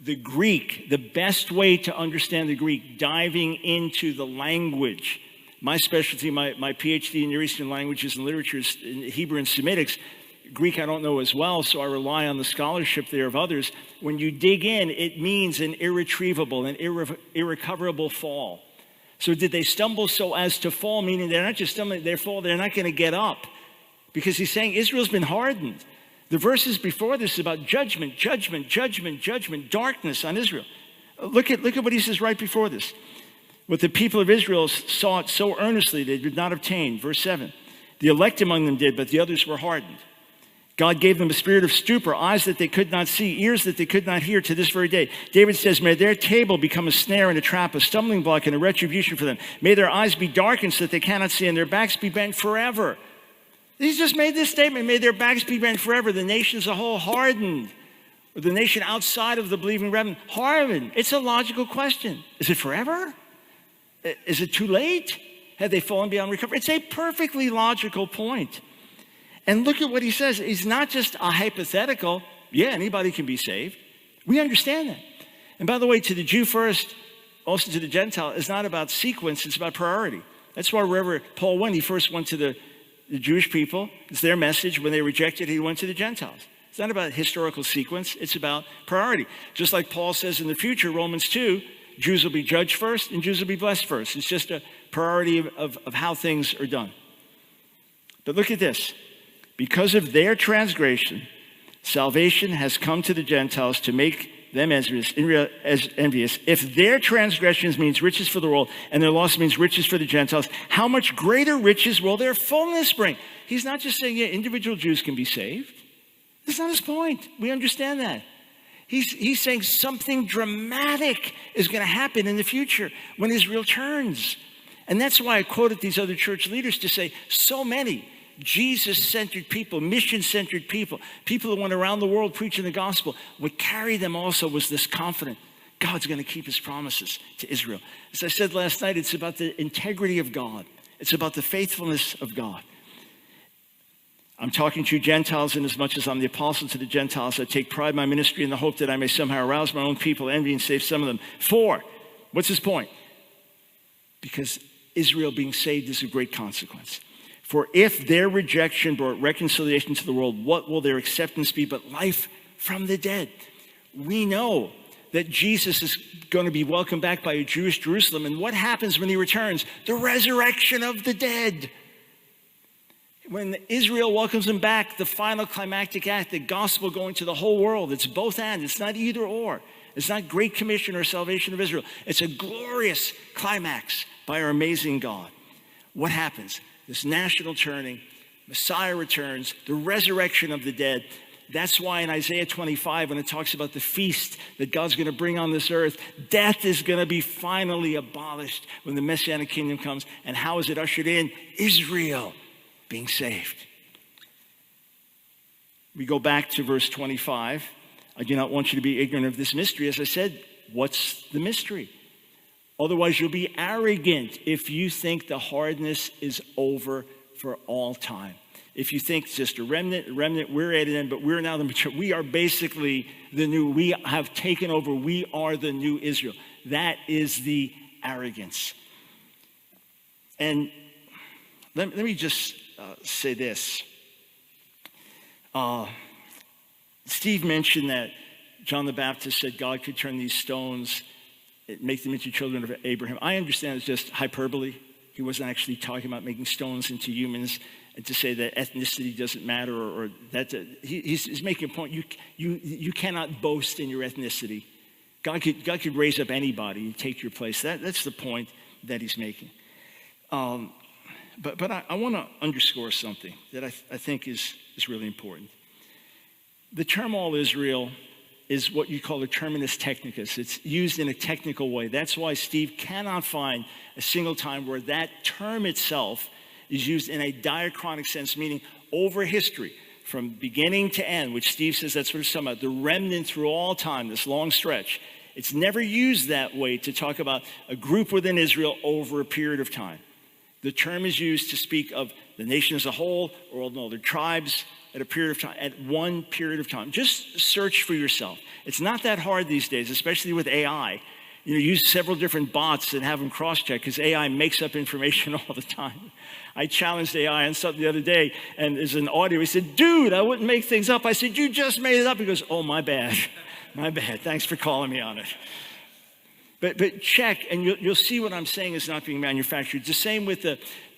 The Greek, the best way to understand the Greek, diving into the language. My specialty, my PhD in Near Eastern languages and literatures, in Hebrew and Semitics. Greek I don't know as well, so I rely on the scholarship there of others. When you dig in, it means an irretrievable, an irrecoverable fall. So did they stumble so as to fall, meaning they're not just stumbling, they're not going to get up. Because he's saying Israel's been hardened. The verses before this is about judgment, darkness on Israel. Look at what he says right before this. What the people of Israel sought so earnestly they did not obtain. Verse 7. The elect among them did, but the others were hardened. God gave them a spirit of stupor, eyes that they could not see, ears that they could not hear to this very day. David says, may their table become a snare and a trap, a stumbling block and a retribution for them. May their eyes be darkened so that they cannot see and their backs be bent forever. He's just made this statement, may their backs be bent forever. The nation as a whole hardened. Or the nation outside of the believing remnant hardened. It's a logical question. Is it forever? Is it too late? Have they fallen beyond recovery? It's a perfectly logical point. And look at what he says. It's not just a hypothetical. Yeah, anybody can be saved. We understand that. And by the way, to the Jew first, also to the Gentile, it's not about sequence, it's about priority. That's why wherever Paul went, he first went to the Jewish people. It's their message. When they rejected, he went to the Gentiles. It's not about historical sequence. It's about priority. Just like Paul says in the future, Romans 2, Jews will be judged first and Jews will be blessed first. It's just a priority of how things are done. But look at this. Because of their transgression, salvation has come to the Gentiles to make them envious. If their transgressions means riches for the world and their loss means riches for the Gentiles, how much greater riches will their fullness bring? He's not just saying, yeah, individual Jews can be saved. That's not his point. We understand that. He's saying something dramatic is going to happen in the future when Israel turns. And that's why I quoted these other church leaders to say so many Jesus-centered people, mission-centered people, people who went around the world preaching the gospel, what carried them also was this confidence. God's going to keep his promises to Israel. As I said last night, it's about the integrity of God. It's about the faithfulness of God. I'm talking to you Gentiles, in as much as I'm the apostle to the Gentiles. I take pride in my ministry in the hope that I may somehow arouse my own people, envy, and save some of them. 4, what's his point? Because Israel being saved is a great consequence. For if their rejection brought reconciliation to the world, what will their acceptance be but life from the dead? We know that Jesus is going to be welcomed back by a Jewish Jerusalem. And what happens when he returns? The resurrection of the dead. When Israel welcomes him back, the final climactic act, the gospel going to the whole world. It's both and. It's not either or. It's not Great Commission or salvation of Israel. It's a glorious climax by our amazing God. What happens? This national turning, Messiah returns, the resurrection of the dead. That's why in Isaiah 25, when it talks about the feast that God's going to bring on this earth, death is going to be finally abolished when the Messianic kingdom comes. And how is it ushered in? Israel being saved. We go back to verse 25. I do not want you to be ignorant of this mystery. As I said, what's the mystery? Otherwise, you'll be arrogant if you think the hardness is over for all time. If you think it's just a remnant, we're at it in, but we're now the mature. We are basically the new, we have taken over. We are the new Israel. That is the arrogance. And let me just say this. Steve mentioned that John the Baptist said God could turn these stones, make them into children of Abraham. I understand it's just hyperbole. He wasn't actually talking about making stones into humans, and to say that ethnicity doesn't matter, or that he's making a point. You cannot boast in your ethnicity. God could raise up anybody and take your place. That's the point that he's making. But I want to underscore something that I think is really important. The term all Israel is what you call a terminus technicus. It's used in a technical way. That's why Steve cannot find a single time where that term itself is used in a diachronic sense, meaning over history, from beginning to end, which Steve says that's what it's talking about, the remnant through all time, this long stretch. It's never used that way to talk about a group within Israel over a period of time. The term is used to speak of the nation as a whole, or all the tribes at a period of time, at one period of time. Just search for yourself. It's not that hard these days, especially with AI. Use several different bots and have them cross-check, because AI makes up information all the time. I challenged AI on something the other day, and there's an audio. He said, dude, I wouldn't make things up. I said, you just made it up. He goes, oh, my bad. My bad. Thanks for calling me on it. But check, and you'll see what I'm saying is not being manufactured. It's the same with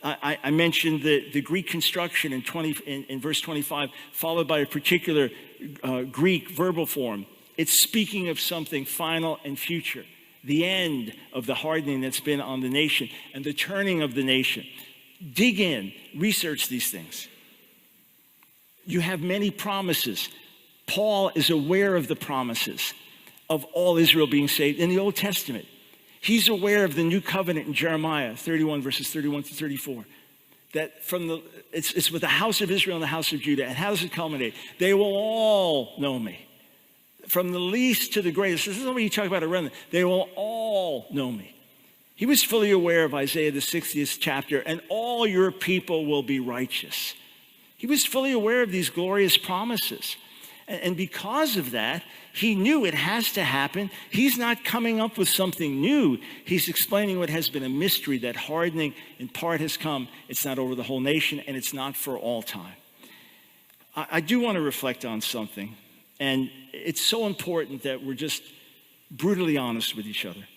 I mentioned the Greek construction in verse 25, followed by a particular Greek verbal form. It's speaking of something final and future. The end of the hardening that's been on the nation and the turning of the nation. Dig in, research these things. You have many promises. Paul is aware of the promises of all Israel being saved in the Old Testament. He's aware of the new covenant in Jeremiah 31, verses 31 to 34. That it's with the house of Israel and the house of Judah. And how does it culminate? They will all know me. From the least to the greatest. This is not what you talk about a remnant. They will all know me. He was fully aware of Isaiah, the 60th chapter, and all your people will be righteous. He was fully aware of these glorious promises. And because of that, he knew it has to happen. He's not coming up with something new. He's explaining what has been a mystery, that hardening in part has come. It's not over the whole nation, and it's not for all time. I do want to reflect on something, and it's so important that we're just brutally honest with each other.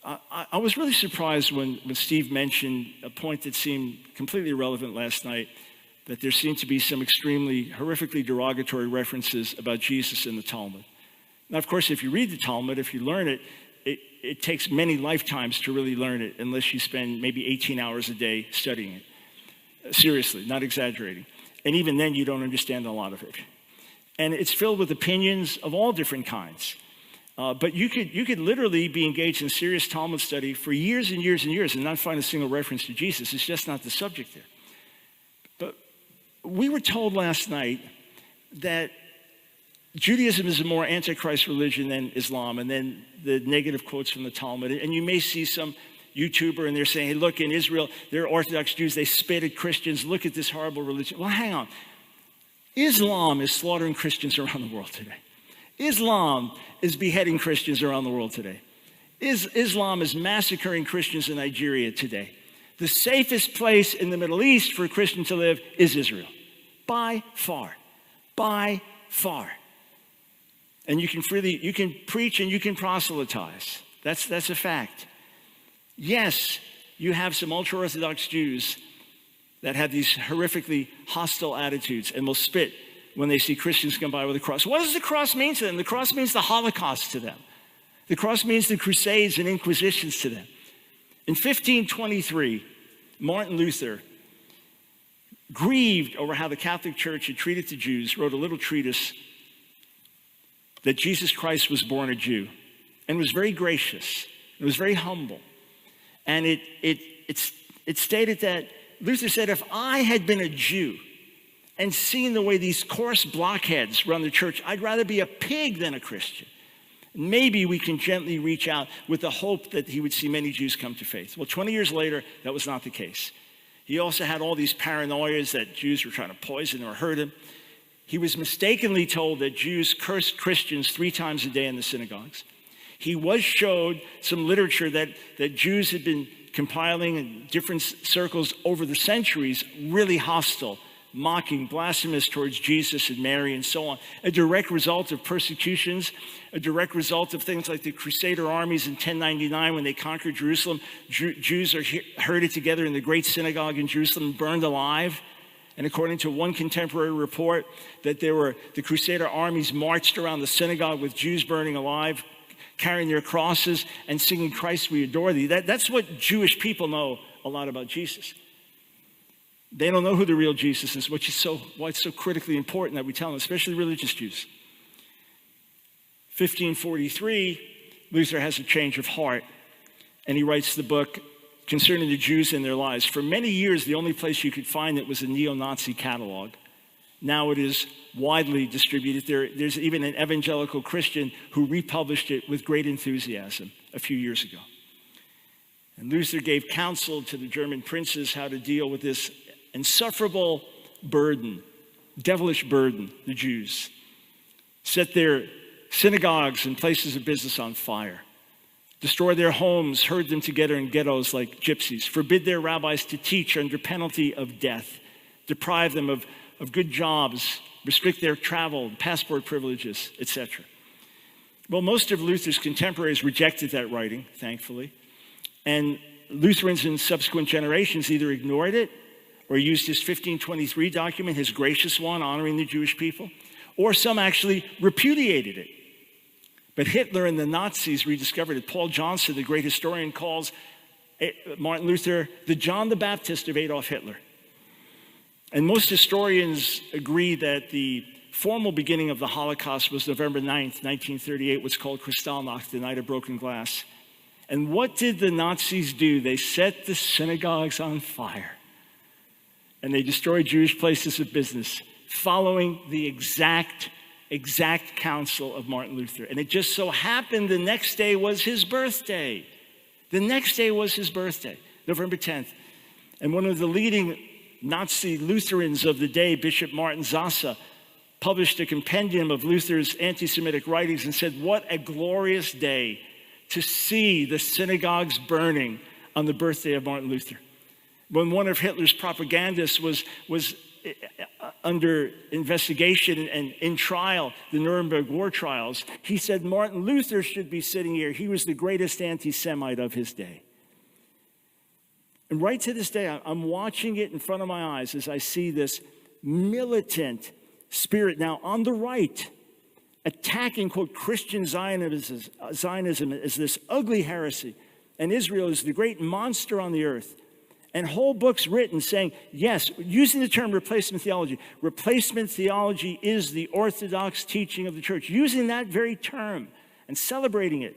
I was really surprised when Steve mentioned a point that seemed completely irrelevant last night, that there seemed to be some extremely horrifically derogatory references about Jesus in the Talmud. Now, of course, if you read the Talmud, if you learn it, it takes many lifetimes to really learn it, unless you spend maybe 18 hours a day studying it. Seriously, not exaggerating. And even then, you don't understand a lot of it. And it's filled with opinions of all different kinds. But you could literally be engaged in serious Talmud study for years and years and years and not find a single reference to Jesus. It's just not the subject there. But we were told last night that Judaism is a more antichrist religion than Islam, and then the negative quotes from the Talmud. And you may see some YouTuber and they're saying, hey, look, in Israel, they're Orthodox Jews, they spit at Christians, look at this horrible religion. Well, hang on. Islam is slaughtering Christians around the world today. Islam is beheading Christians around the world today. Islam is massacring Christians in Nigeria today. The safest place in the Middle East for a Christian to live is Israel. By far. By far. And you can preach and you can proselytize. That's a fact. Yes, you have some ultra-Orthodox Jews that have these horrifically hostile attitudes and will spit when they see Christians come by with a cross. What does the cross mean to them? The cross means the Holocaust to them. The cross means the Crusades and Inquisitions to them. In 1523, Martin Luther, grieved over how the Catholic Church had treated the Jews, wrote a little treatise that Jesus Christ was born a Jew, and was very gracious. It was very humble. And it stated that Luther said, if I had been a Jew and seen the way these coarse blockheads run the church, I'd rather be a pig than a Christian. Maybe we can gently reach out with the hope that he would see many Jews come to faith. Well, 20 years later, that was not the case. He also had all these paranoias that Jews were trying to poison or hurt him. He was mistakenly told that Jews cursed Christians 3 times a day in the synagogues. He was showed some literature that Jews had been compiling in different circles over the centuries, really hostile, mocking, blasphemous towards Jesus and Mary and so on. A direct result of persecutions, a direct result of things like the Crusader armies in 1099 when they conquered Jerusalem. Jews are herded together in the great synagogue in Jerusalem, burned alive. And according to one contemporary report, that the Crusader armies marched around the synagogue with Jews burning alive, carrying their crosses and singing, Christ, we adore thee. That's what Jewish people know a lot about Jesus. They don't know who the real Jesus is, which is why it's so critically important that we tell them, especially religious Jews. 1543, Luther has a change of heart, and he writes the book concerning the Jews and their lives. For many years, the only place you could find it was a neo-Nazi catalog. Now it is widely distributed. There's even an evangelical Christian who republished it with great enthusiasm a few years ago. And Luther gave counsel to the German princes how to deal with this insufferable burden, devilish burden, the Jews. Set their synagogues and places of business on fire. Destroy their homes, herd them together in ghettos like gypsies. Forbid their rabbis to teach under penalty of death. Deprive them of good jobs, restrict their travel, passport privileges, etc. Well, most of Luther's contemporaries rejected that writing, thankfully. And Lutherans in subsequent generations either ignored it or used his 1523 document, his gracious one, honoring the Jewish people, or some actually repudiated it. But Hitler and the Nazis rediscovered it. Paul Johnson, the great historian, calls Martin Luther the John the Baptist of Adolf Hitler. And most historians agree that the formal beginning of the Holocaust was November 9th, 1938, what's called Kristallnacht, the night of broken glass. And what did the Nazis do? They set the synagogues on fire. And they destroyed Jewish places of business, following the exact counsel of Martin Luther. And it just so happened the next day was his birthday. The next day was his birthday, November 10th. And one of the leading Nazi Lutherans of the day, Bishop Martin Zassa, published a compendium of Luther's anti-Semitic writings and said, what a glorious day to see the synagogues burning on the birthday of Martin Luther. When one of Hitler's propagandists was under investigation and in trial, the Nuremberg war trials, he said Martin Luther should be sitting here. He was the greatest anti-Semite of his day. And right to this day, I'm watching it in front of my eyes as I see this militant spirit now on the right attacking, quote, Christian Zionism as this ugly heresy. And Israel is the great monster on the earth. And whole books written saying, yes, using the term replacement theology. Replacement theology is the orthodox teaching of the church. Using that very term and celebrating it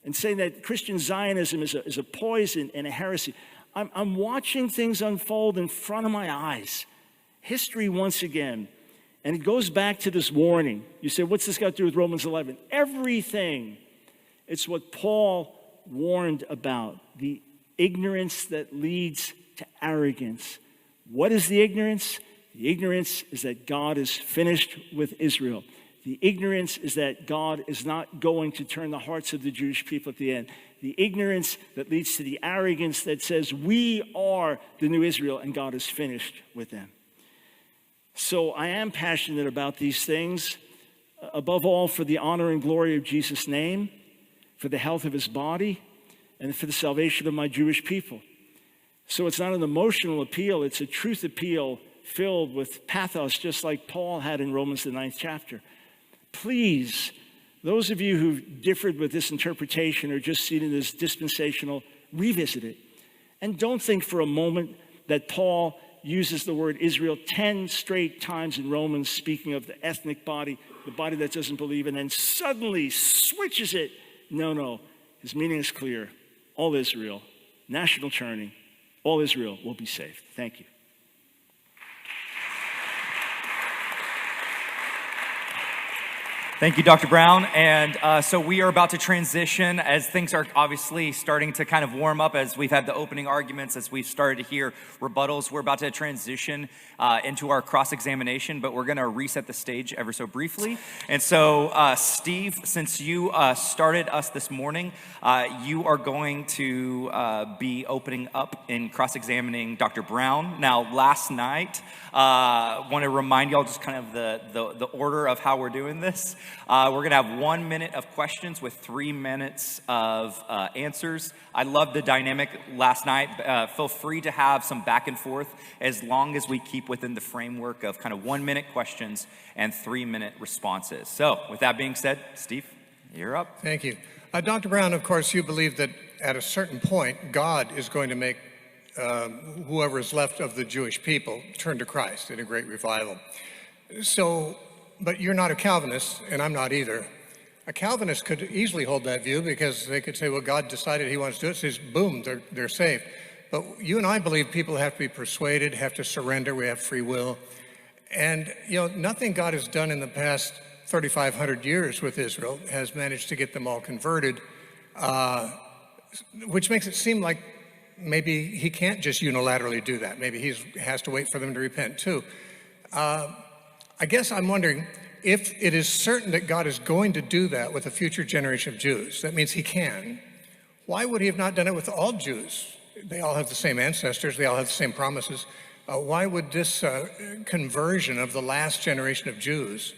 and saying that Christian Zionism is a poison and a heresy. I'm watching things unfold in front of my eyes. History once again. And it goes back to this warning. You say, what's this got to do with Romans 11? Everything. It's what Paul warned about. The ignorance that leads to arrogance. What is the ignorance? The ignorance is that God is finished with Israel. The ignorance is that God is not going to turn the hearts of the Jewish people at the end. The ignorance that leads to the arrogance that says we are the new Israel and God is finished with them. So I am passionate about these things, above all for the honor and glory of Jesus' name, for the health of his body, and for the salvation of my Jewish people. So it's not an emotional appeal, it's a truth appeal filled with pathos, just like Paul had in Romans, the 9th chapter. Please, those of you who've differed with this interpretation or just seen it as dispensational, revisit it. And don't think for a moment that Paul uses the word Israel 10 straight times in Romans, speaking of the ethnic body, the body that doesn't believe, and then suddenly switches it. No. His meaning is clear. All Israel, national turning, all Israel will be saved. Thank you. Thank you, Dr. Brown. And so we are about to transition as things are obviously starting to kind of warm up as we've had the opening arguments, as we've started to hear rebuttals. We're about to transition into our cross-examination, but we're going to reset the stage ever so briefly. And so, Steve, since you started us this morning, you are going to be opening up in cross-examining Dr. Brown. Now, last night, I want to remind y'all just kind of the order of how we're doing this. We're going to have 1 minute of questions with 3 minutes of answers. I loved the dynamic last night. Feel free to have some back and forth as long as we keep within the framework of kind of 1 minute questions and 3 minute responses. So with that being said, Steve, you're up. Thank you. Dr. Brown, of course, you believe that at a certain point, God is going to make whoever is left of the Jewish people turn to Christ in a great revival. So, but you're not a Calvinist, and I'm not either. A Calvinist could easily hold that view because they could say, well, God decided he wants to do it, says, boom, they're saved. But you and I believe people have to be persuaded, have to surrender, we have free will. And, nothing God has done in the past 3,500 years with Israel has managed to get them all converted, which makes it seem like maybe he can't just unilaterally do that. Maybe he has to wait for them to repent too. I guess I'm wondering if it is certain that God is going to do that with a future generation of Jews. That means he can. Why would he have not done it with all Jews? They all have the same ancestors. They all have the same promises. Why would this conversion of the last generation of Jews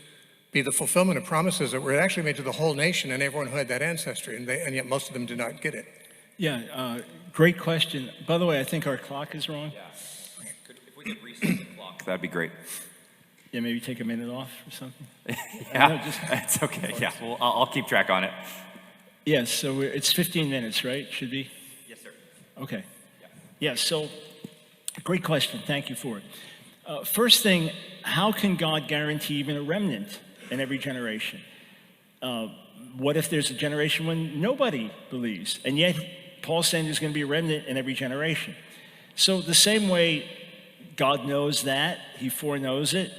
be the fulfillment of promises that were actually made to the whole nation and everyone who had that ancestry, and yet most of them did not get it? Yeah, great question. By the way, I think our clock is wrong. Yeah. If we could reset the clock, that'd be great. Yeah, maybe take a minute off or something. Yeah, it's okay. Yeah, well, I'll keep track on it. Yes, so it's 15 minutes, right? Should be? Yes, sir. Okay. Yeah, so great question. Thank you for it. First thing, how can God guarantee even a remnant in every generation? What if there's a generation when nobody believes? And yet, Paul's saying there's going to be a remnant in every generation. So the same way God knows that, he foreknows it.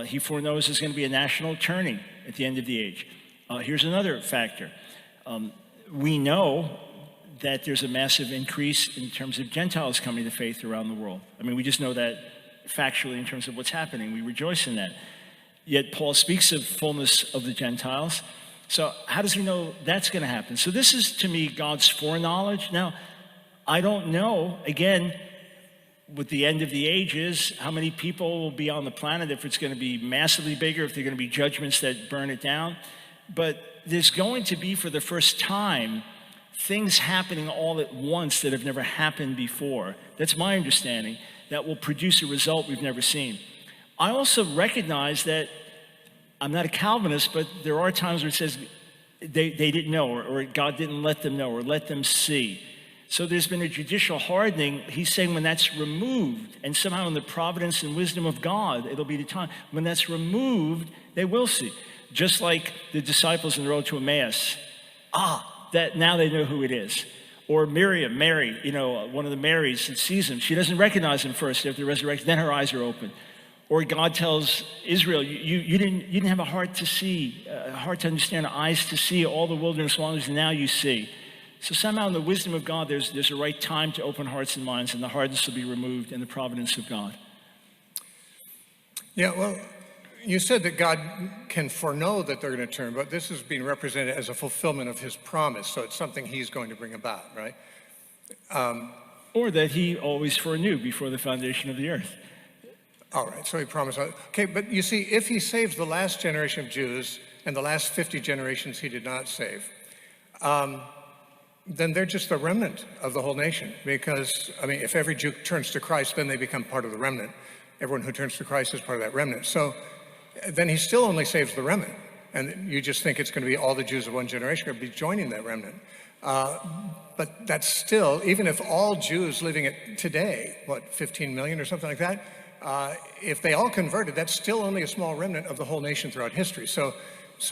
He foreknows there's going to be a national turning at the end of the age. Here's another factor. We know that there's a massive increase in terms of Gentiles coming to faith around the world. I mean, we just know that factually in terms of what's happening. We rejoice in that. Yet Paul speaks of fullness of the Gentiles. So how does he know that's going to happen? So this is, to me, God's foreknowledge. Now, I don't know, again, with the end of the ages, how many people will be on the planet, if it's going to be massively bigger, if there are going to be judgments that burn it down. But there's going to be, for the first time, things happening all at once that have never happened before. That's my understanding. That will produce a result we've never seen. I also recognize that I'm not a Calvinist, but there are times where it says they didn't know, or God didn't let them know, or let them see. So there's been a judicial hardening. He's saying when that's removed, and somehow in the providence and wisdom of God, it'll be the time. When that's removed, they will see. Just like the disciples in the road to Emmaus. That now they know who it is. Or Mary, one of the Marys that sees him. She doesn't recognize him first after the resurrection. Then her eyes are open. Or God tells Israel, you didn't have a heart to see, a heart to understand, eyes to see all the wilderness wonders, and now you see. So somehow in the wisdom of God, there's a right time to open hearts and minds, and the hardness will be removed in the providence of God. Yeah, well, you said that God can foreknow that they're going to turn, but this is being represented as a fulfillment of his promise, so it's something he's going to bring about, right? Or that he always foreknew before the foundation of the earth. All right, so he promised. Okay, but you see, if he saves the last generation of Jews and the last 50 generations he did not save, then they're just the remnant of the whole nation. Because, I mean, if every Jew turns to Christ, then they become part of the remnant. Everyone who turns to Christ is part of that remnant. So then he still only saves the remnant. And you just think it's going to be all the Jews of one generation are going to be joining that remnant. But that's still, even if all Jews living it today, 15 million or something like that, if they all converted, that's still only a small remnant of the whole nation throughout history. So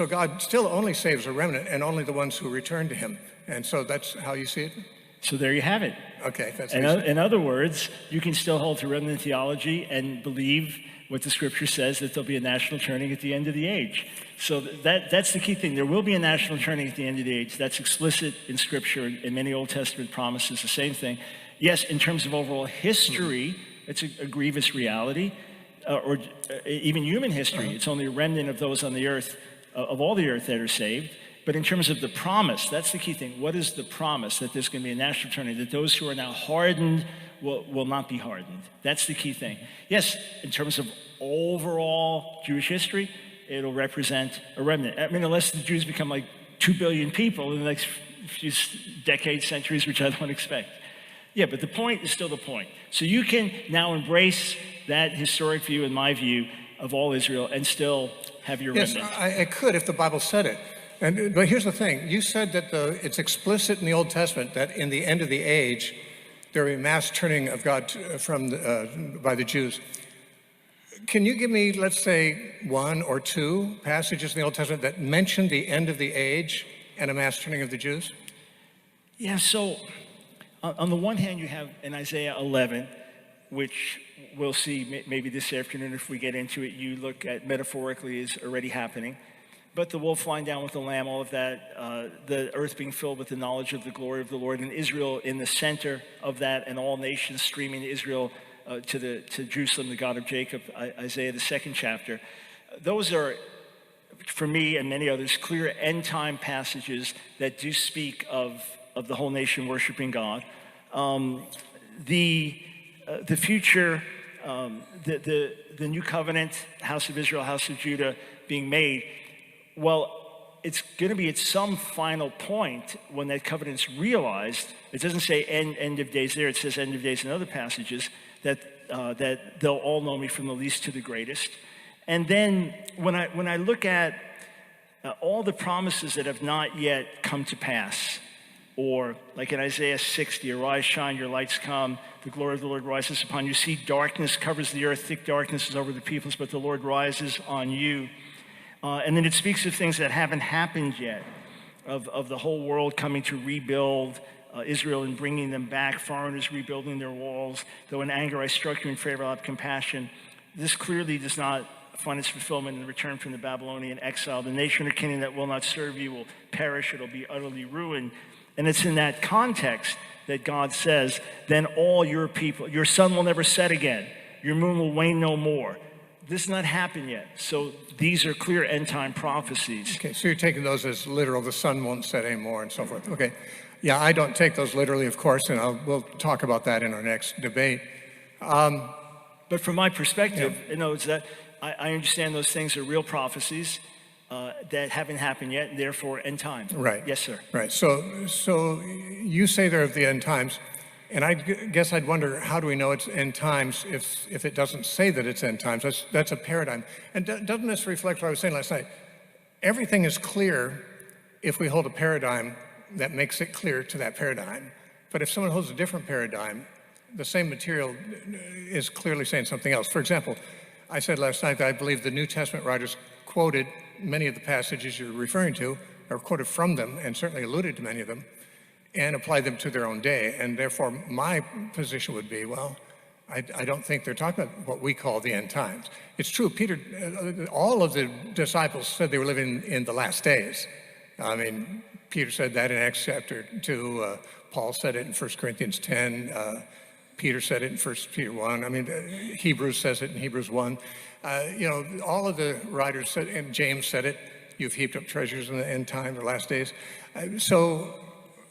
God still only saves a remnant and only the ones who return to him. And so that's how you see it? So there you have it. Okay. That's in other words, you can still hold to remnant theology and believe what the scripture says, that there'll be a national turning at the end of the age. So that's the key thing. There will be a national turning at the end of the age. That's explicit in scripture and many Old Testament promises, the same thing. Yes, in terms of overall history, it's a grievous reality, or even human history. It's only a remnant of those on the earth, of all the earth that are saved. But in terms of the promise, that's the key thing. What is the promise? That there's going to be a national turning, that those who are now hardened will not be hardened. That's the key thing. Yes, in terms of overall Jewish history, it'll represent a remnant. I mean, unless the Jews become like 2 billion people in the next few decades, centuries, which I don't expect. Yeah, but the point is still the point. So you can now embrace that historic view, in my view, of all Israel and still have your remnant. Yes, I could if the Bible said it. But here's the thing. You said that it's explicit in the Old Testament that in the end of the age, there will be mass turning of God by the Jews. Can you give me, let's say, 1 or 2 passages in the Old Testament that mention the end of the age and a mass turning of the Jews? Yeah, so on the one hand, you have in Isaiah 11, which we'll see maybe this afternoon if we get into it, you look at metaphorically is already happening. But the wolf lying down with the lamb, all of that, the earth being filled with the knowledge of the glory of the Lord, and Israel in the center of that, and all nations streaming to Israel, to Jerusalem, the God of Jacob, Isaiah, the 2nd chapter. Those are, for me and many others, clear end-time passages that do speak of the whole nation worshiping God. The future, the new covenant, house of Israel, house of Judah being made, well, it's going to be at some final point when that covenant's realized. It doesn't say end of days there. It says end of days in other passages, that they'll all know me from the least to the greatest. And then when I look at all the promises that have not yet come to pass, or like in Isaiah 60, arise, shine, your lights come, the glory of the Lord rises upon you. See, darkness covers the earth, thick darkness is over the peoples, but the Lord rises on you. And then it speaks of things that haven't happened yet, of the whole world coming to rebuild Israel and bringing them back, foreigners rebuilding their walls. Though in anger I struck you, in favor I'll have compassion. This clearly does not find its fulfillment in the return from the Babylonian exile. The nation or kingdom that will not serve you will perish. It'll be utterly ruined. And it's in that context that God says, then all your people, your sun will never set again. Your moon will wane no more. This has not happened yet. So these are clear end-time prophecies. Okay, so you're taking those as literal, the sun won't set anymore and so forth. Okay. Yeah, I don't take those literally, of course, and we'll talk about that in our next debate. But from my perspective, it's that I understand those things are real prophecies that haven't happened yet, and therefore end time. Right. Yes, sir. Right. So you say they're of the end times, and I guess I'd wonder, how do we know it's end times if it doesn't say that it's end times? That's a paradigm. And doesn't this reflect what I was saying last night? Everything is clear if we hold a paradigm that makes it clear to that paradigm. But if someone holds a different paradigm, the same material is clearly saying something else. For example, I said last night that I believe the New Testament writers quoted many of the passages you're referring to, or quoted from them, and certainly alluded to many of them, and applied them to their own day. And therefore, my position would be, well, I don't think they're talking about what we call the end times. It's true, Peter, all of the disciples said they were living in the last days. I mean, Peter said that in Acts chapter 2. Paul said it in 1 Corinthians 10. Peter said it in 1 Peter 1. I mean, Hebrews says it in Hebrews 1. All of the writers said, and James said it, you've heaped up treasures in the end time, the last days. So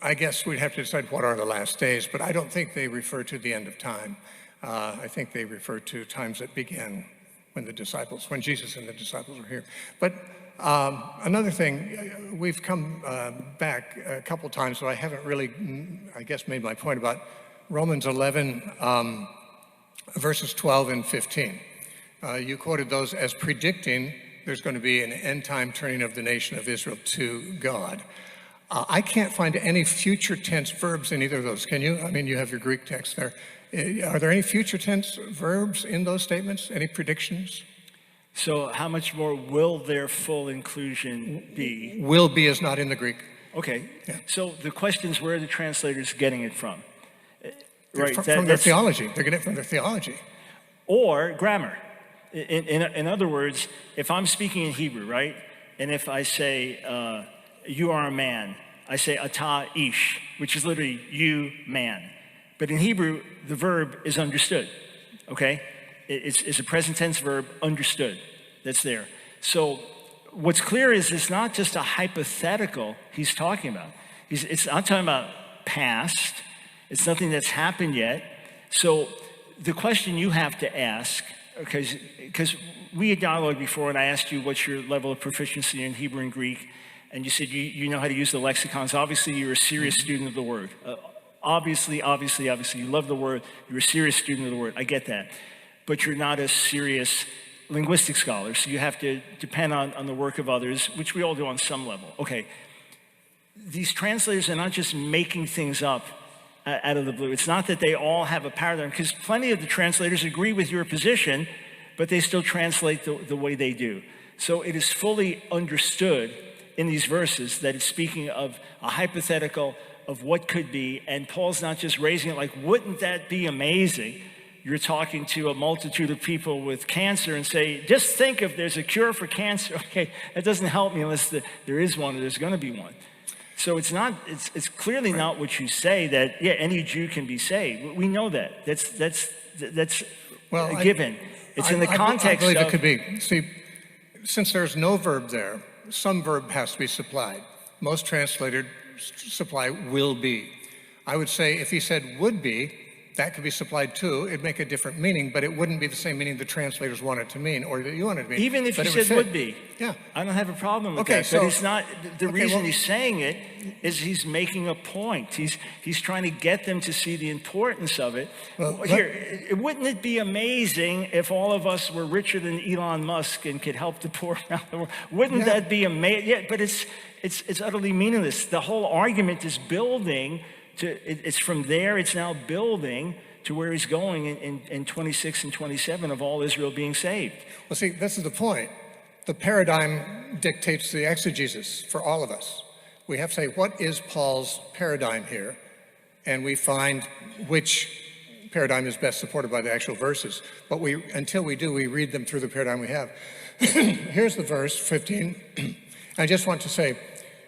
I guess we'd have to decide what are the last days, but I don't think they refer to the end of time. I think they refer to times that began when Jesus and the disciples were here. But another thing, we've come back a couple times, so I haven't really, I guess, made my point about Romans 11, verses 12 and 15. You quoted those as predicting there's going to be an end-time turning of the nation of Israel to God. I can't find any future tense verbs in either of those. Can you? I mean, you have your Greek text there. Are there any future tense verbs in those statements? Any predictions? So how much more will their full inclusion be? Will be is not in the Greek. Okay. Yeah. So the question is, where are the translators getting it from? Right. From their theology. They're getting it from their theology. Or grammar. In other words, if I'm speaking in Hebrew, right? And if I say, you are a man, I say ata ish, which is literally you man. But in Hebrew, the verb is understood, okay? It's a present tense verb, understood, that's there. So what's clear is it's not just a hypothetical he's talking about. It's not talking about past. It's nothing that's happened yet. So the question you have to ask, because we had dialogued before and I asked you what's your level of proficiency in Hebrew and Greek, and you said you know how to use the lexicons. Obviously, you're a serious student of the word. Obviously, you love the word. You're a serious student of the word. I get that. But you're not a serious linguistic scholar, so you have to depend on the work of others, which we all do on some level. Okay, these translators are not just making things up out of the blue. It's not that they all have a paradigm, because plenty of the translators agree with your position, but they still translate the way they do. So it is fully understood in these verses that it's speaking of a hypothetical of what could be, and Paul's not just raising it like, wouldn't that be amazing? You're talking to a multitude of people with cancer and say, just think if there's a cure for cancer. Okay, that doesn't help me unless there is one or there's going to be one. So it's clearly not what you say that, yeah, any Jew can be saved. We know that. That's a given. It's in the context I believe of... it could be. See, since there's no verb there, some verb has to be supplied. Most translators supply will be. I would say if he said would be, that could be supplied too. It'd make a different meaning, but it wouldn't be the same meaning the translators want it to mean or that you want it to mean. Even if he said would be. Yeah. I don't have a problem with that. But it's not, the reason he's saying it is he's making a point. He's trying to get them to see the importance of it. Wouldn't it be amazing if all of us were richer than Elon Musk and could help the poor around the world? Wouldn't that be amazing? Yeah, but it's utterly meaningless. The whole argument is building it's from there, it's now building to where he's going in 26 and 27 of all Israel being saved. Well, see, this is the point. The paradigm dictates the exegesis for all of us. We have to say, what is Paul's paradigm here? And we find which paradigm is best supported by the actual verses. But until we do, we read them through the paradigm we have. Here's the verse, 15. I just want to say,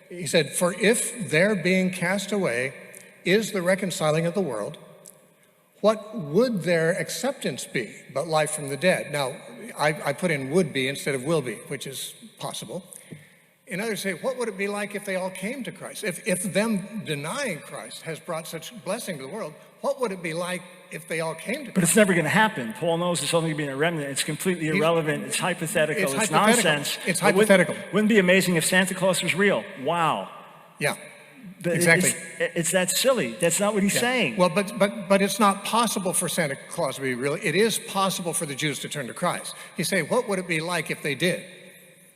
he said, for if their being cast away is the reconciling of the world, what would their acceptance be but life from the dead? Now, I put in would be instead of will be, which is possible. In others say, what would it be like if they all came to Christ? If them denying Christ has brought such blessing to the world, what would it be like if they all came to Christ? But it's never going to happen. Paul knows it's only going to be in a remnant. It's completely irrelevant. It's hypothetical. It's nonsense. It's hypothetical. Wouldn't it be amazing if Santa Claus was real? Wow. Yeah. But exactly. It's that silly. That's not what he's saying. Well, but it's not possible for Santa Claus to be real. It is possible for the Jews to turn to Christ. He's saying, what would it be like if they did?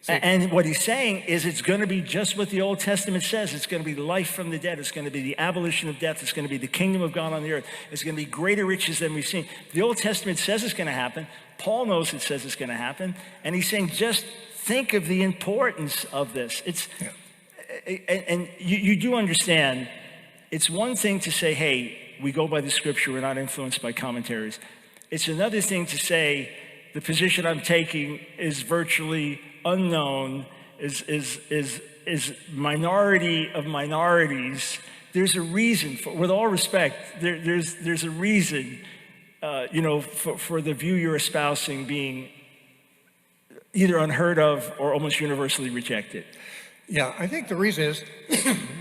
See? And what he's saying is it's going to be just what the Old Testament says. It's going to be life from the dead. It's going to be the abolition of death. It's going to be the kingdom of God on the earth. It's going to be greater riches than we've seen. The Old Testament says it's going to happen. Paul knows it says it's going to happen. And he's saying, just think of the importance of this. And you do understand, it's one thing to say, hey, we go by the scripture, we're not influenced by commentaries. It's another thing to say, the position I'm taking is virtually unknown, is minority of minorities, there's a reason for, with all respect, there's a reason, for the view you're espousing being either unheard of or almost universally rejected. Yeah, I think the reason is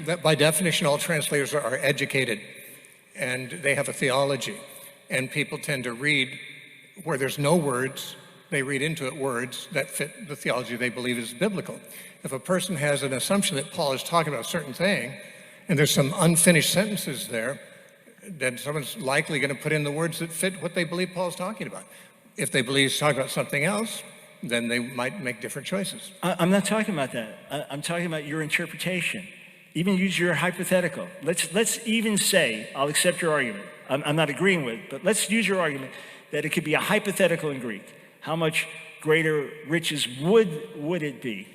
that by definition, all translators are educated and they have a theology. And people tend to read where there's no words, they read into it words that fit the theology they believe is biblical. If a person has an assumption that Paul is talking about a certain thing, and there's some unfinished sentences there, then someone's likely going to put in the words that fit what they believe Paul's talking about. If they believe he's talking about something else, then they might make different choices. I'm not talking about that. I'm talking about your interpretation. Even use your hypothetical. Let's even say, I'll accept your argument. I'm not agreeing with, but let's use your argument that it could be a hypothetical in Greek. How much greater riches would it be?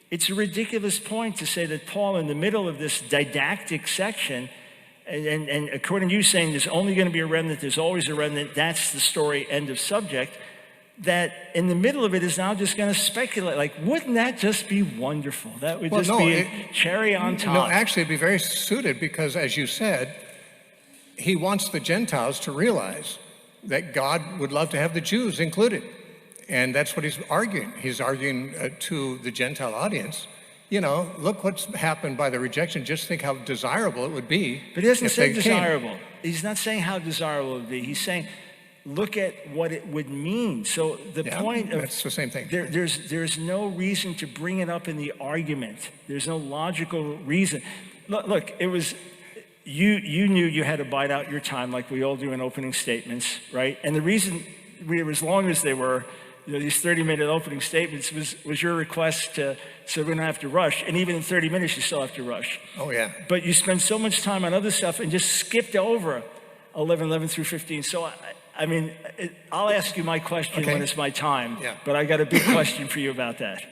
It's a ridiculous point to say that Paul, in the middle of this didactic section, and according to you saying there's only going to be a remnant, there's always a remnant, that's the story, end of subject, that in the middle of it is now just going to speculate. Like, wouldn't that just be wonderful? That would be a cherry on top. No, actually, it'd be very suited because, as you said, he wants the Gentiles to realize that God would love to have the Jews included. And that's what he's arguing. He's arguing to the Gentile audience, look what's happened by the rejection. Just think how desirable it would be. But he doesn't say desirable. He's not saying how desirable it would be. He's saying, look at what it would mean. So the point of... That's the same thing. There's no reason to bring it up in the argument. There's no logical reason. Look, it was... You knew you had to bide out your time like we all do in opening statements, right? And the reason we were as long as they were, these 30-minute opening statements was your request so we don't have to rush. And even in 30 minutes, you still have to rush. Oh, yeah. But you spend so much time on other stuff and just skipped over 11 through 15. So, I'll ask you my question when it's my time. Yeah. But I got a big question for you about that.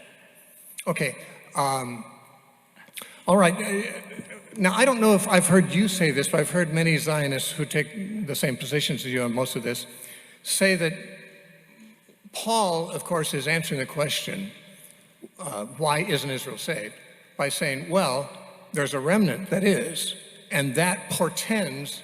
Okay. All right. Now, I don't know if I've heard you say this, but I've heard many Zionists who take the same positions as you on most of this say that Paul, of course, is answering the question, why isn't Israel saved? By saying, well, there's a remnant that is, and that portends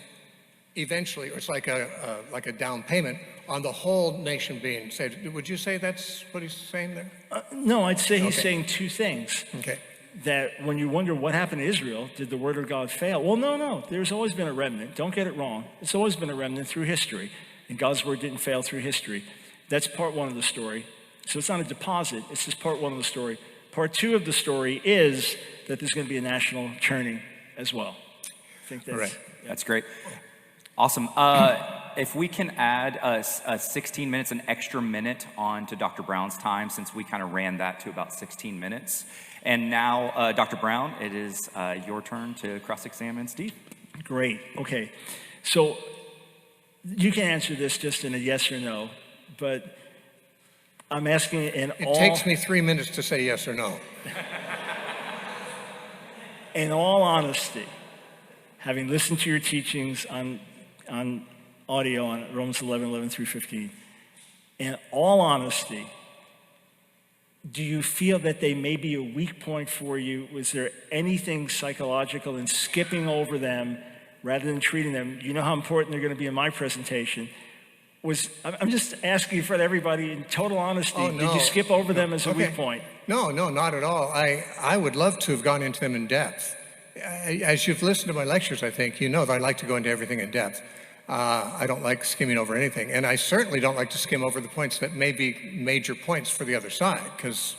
eventually, or it's like a down payment on the whole nation being saved. Would you say that's what he's saying there? No, I'd say he's saying two things. Okay. That when you wonder what happened to Israel, did the word of God fail? Well, no. There's always been a remnant. Don't get it wrong. It's always been a remnant through history. And God's word didn't fail through history. That's part one of the story. So it's not a deposit. It's just part one of the story. Part two of the story is that there's going to be a national churning as well. I think that's... Right. Yeah. That's great. Awesome. If we can add 16 minutes, an extra minute on to Dr. Brown's time, since we kind of ran that to about 16 minutes. And now, Dr. Brown, it is your turn to cross-examine Steve. Great. Okay. So you can answer this just in a yes or no, but I'm asking It takes me 3 minutes to say yes or no. In all honesty, having listened to your teachings on audio on Romans 11 through 15, in all honesty, do you feel that they may be a weak point for you? Was there anything psychological in skipping over them rather than treating them? You know how important they're going to be in my presentation. I'm just asking for everybody in total honesty. Oh, no. Did you skip over them as a weak point? No, not at all. I would love to have gone into them in depth. As you've listened to my lectures, I think, you know that I like to go into everything in depth. I don't like skimming over anything. And I certainly don't like to skim over the points that may be major points for the other side, because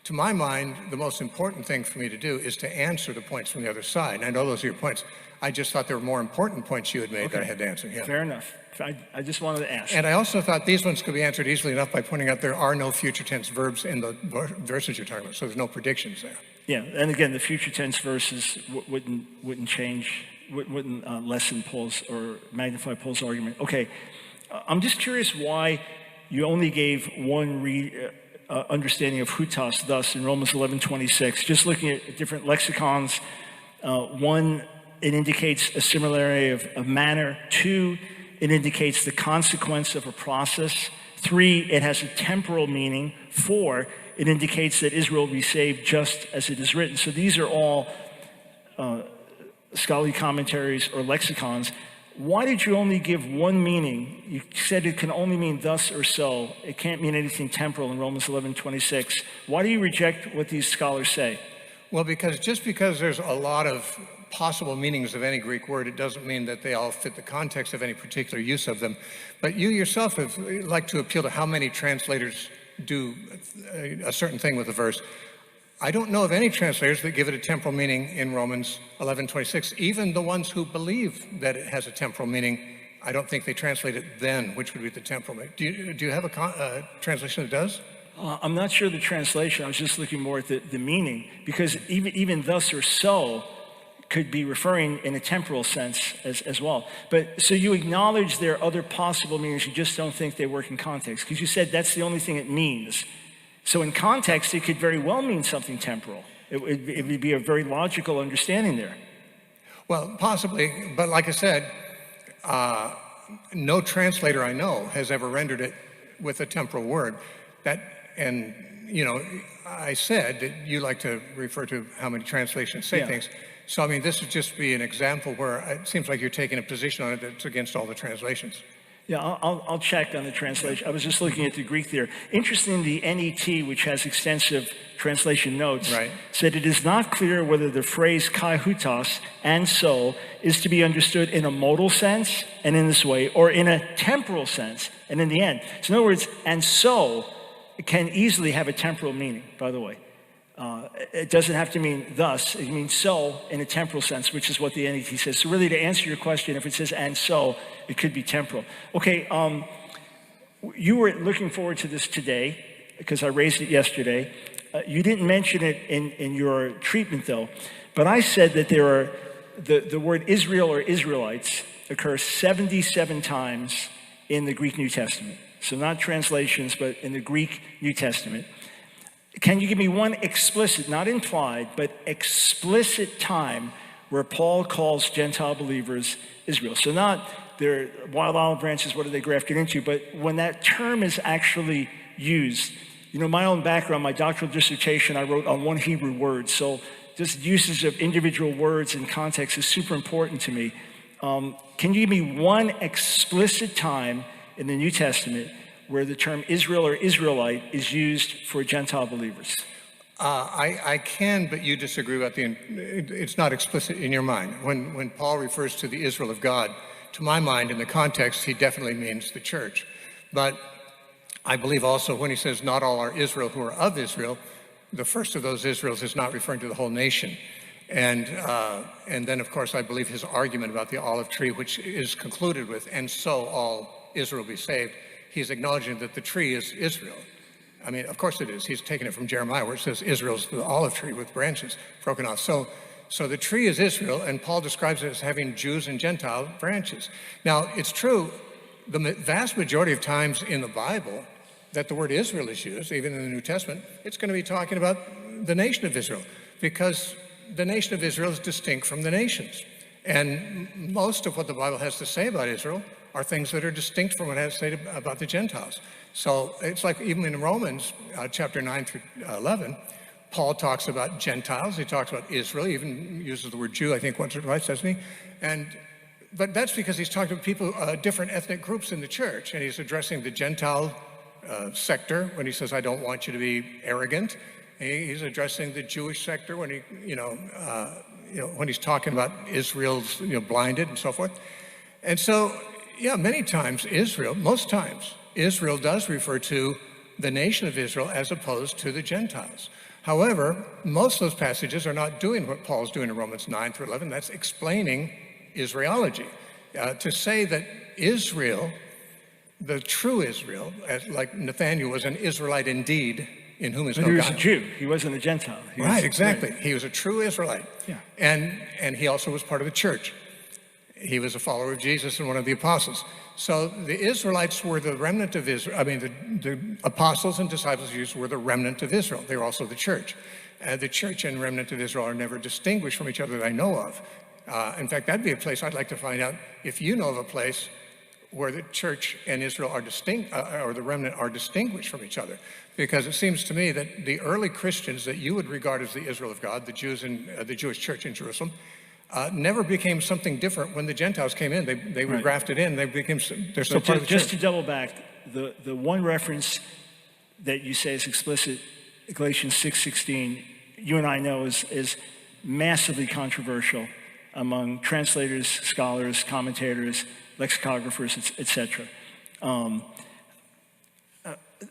to my mind, the most important thing for me to do is to answer the points from the other side. And I know those are your points. I just thought there were more important points you had made that I had to answer. Yeah. Fair enough. I just wanted to ask. And I also thought these ones could be answered easily enough by pointing out there are no future tense verbs in the verses you're talking about, so there's no predictions there. Yeah, and again, the future tense verses wouldn't change, wouldn't lessen Paul's or magnify Paul's argument. Okay, I'm just curious why you only gave one understanding of hutas thus in Romans 11:26. Just looking at different lexicons, one, it indicates a similarity of manner. Two, it indicates the consequence of a process. 3, it has a temporal meaning. 4, it indicates that Israel will be saved just as it is written. So these are all scholarly commentaries or lexicons. Why did you only give one meaning? You said it can only mean thus or so. It can't mean anything temporal in Romans 11:26. Why do you reject what these scholars say? Well, just because there's a lot of possible meanings of any Greek word, it doesn't mean that they all fit the context of any particular use of them. But you yourself have like to appeal to how many translators do a certain thing with a verse. I don't know of any translators that give it a temporal meaning in Romans 11:26. Even the ones who believe that it has a temporal meaning, I don't think they translate it then, which would be the temporal meaning. Do you have a translation that does? I'm not sure the translation. I was just looking more at the meaning, because even thus or so could be referring in a temporal sense as well. But so you acknowledge there are other possible meanings, you just don't think they work in context, because you said that's the only thing it means. So in context, it could very well mean something temporal. It would be a very logical understanding there. Well, possibly, but like I said, no translator I know has ever rendered it with a temporal word. And I said that you like to refer to how many translations say things. So, I mean, this would just be an example where it seems like you're taking a position on it that's against all the translations. Yeah, I'll check on the translation. I was just looking at the Greek there. Interesting, the NET, which has extensive translation notes, said it is not clear whether the phrase kai hutos, and so, is to be understood in a modal sense, and in this way, or in a temporal sense, and in the end. So in other words, and so, it can easily have a temporal meaning, by the way. It doesn't have to mean thus, it means so in a temporal sense, which is what the NET says. So really, to answer your question, if it says and so, it could be temporal. Okay, you were looking forward to this today, because I raised it yesterday. You didn't mention it in your treatment, though, but I said that there are, the word Israel or Israelites occurs 77 times in the Greek New Testament. So not translations, but in the Greek New Testament. Can you give me one explicit, not implied, but explicit time where Paul calls Gentile believers Israel? So not their wild olive branches, what are they grafted into, but when that term is actually used. You know, my own background, my doctoral dissertation, I wrote on one Hebrew word. So just usage of individual words in context is super important to me. Can you give me one explicit time in the New Testament where the term Israel or Israelite is used for Gentile believers? I can, but you disagree about it's not explicit in your mind. When Paul refers to the Israel of God, to my mind, in the context, he definitely means the church. But I believe also when he says not all are Israel who are of Israel, the first of those Israels is not referring to the whole nation. And then, of course, I believe his argument about the olive tree, which is concluded with, and so all Israel be saved, he's acknowledging that the tree is Israel. I mean, of course it is. He's taken it from Jeremiah, where it says Israel's the olive tree with branches broken off. So the tree is Israel, and Paul describes it as having Jews and Gentile branches. Now, it's true, the vast majority of times in the Bible that the word Israel is used, even in the New Testament, it's going to be talking about the nation of Israel, because the nation of Israel is distinct from the nations. And most of what the Bible has to say about Israel are things that are distinct from what it has to say about the Gentiles. So it's like even in Romans chapter 9 through 11, Paul talks about Gentiles, he talks about Israel, he even uses the word Jew, I think once or twice, doesn't he? But that's because he's talking to people, different ethnic groups in the church, and he's addressing the Gentile sector when he says, I don't want you to be arrogant. He's addressing the Jewish sector when when he's talking about Israel's blinded and so forth. And so, yeah, many times most times, Israel does refer to the nation of Israel as opposed to the Gentiles. However, most of those passages are not doing what Paul's doing in Romans 9 through 11. That's explaining Israelology. To say that Israel, the true Israel, like Nathaniel was an Israelite indeed, in whom is no God. He was a Jew. He wasn't a Gentile. Right, exactly. He was a true Israelite. Yeah. And he also was part of the church. He was a follower of Jesus and one of the apostles. So the Israelites were the remnant of Israel. I mean, the apostles and disciples of Jesus were the remnant of Israel. They were also the church. The church and remnant of Israel are never distinguished from each other that I know of. In fact, that'd be a place I'd like to find out if you know of a place where the church and Israel are distinct, or the remnant are distinguished from each other. Because it seems to me that the early Christians that you would regard as the Israel of God, the Jews in the Jewish church in Jerusalem, never became something different when the Gentiles came in. They were grafted in. They're still part of the just church. to double back, the one reference that you say is explicit, Galatians 6:16, you and I know is massively controversial among translators, scholars, commentators, lexicographers, etc.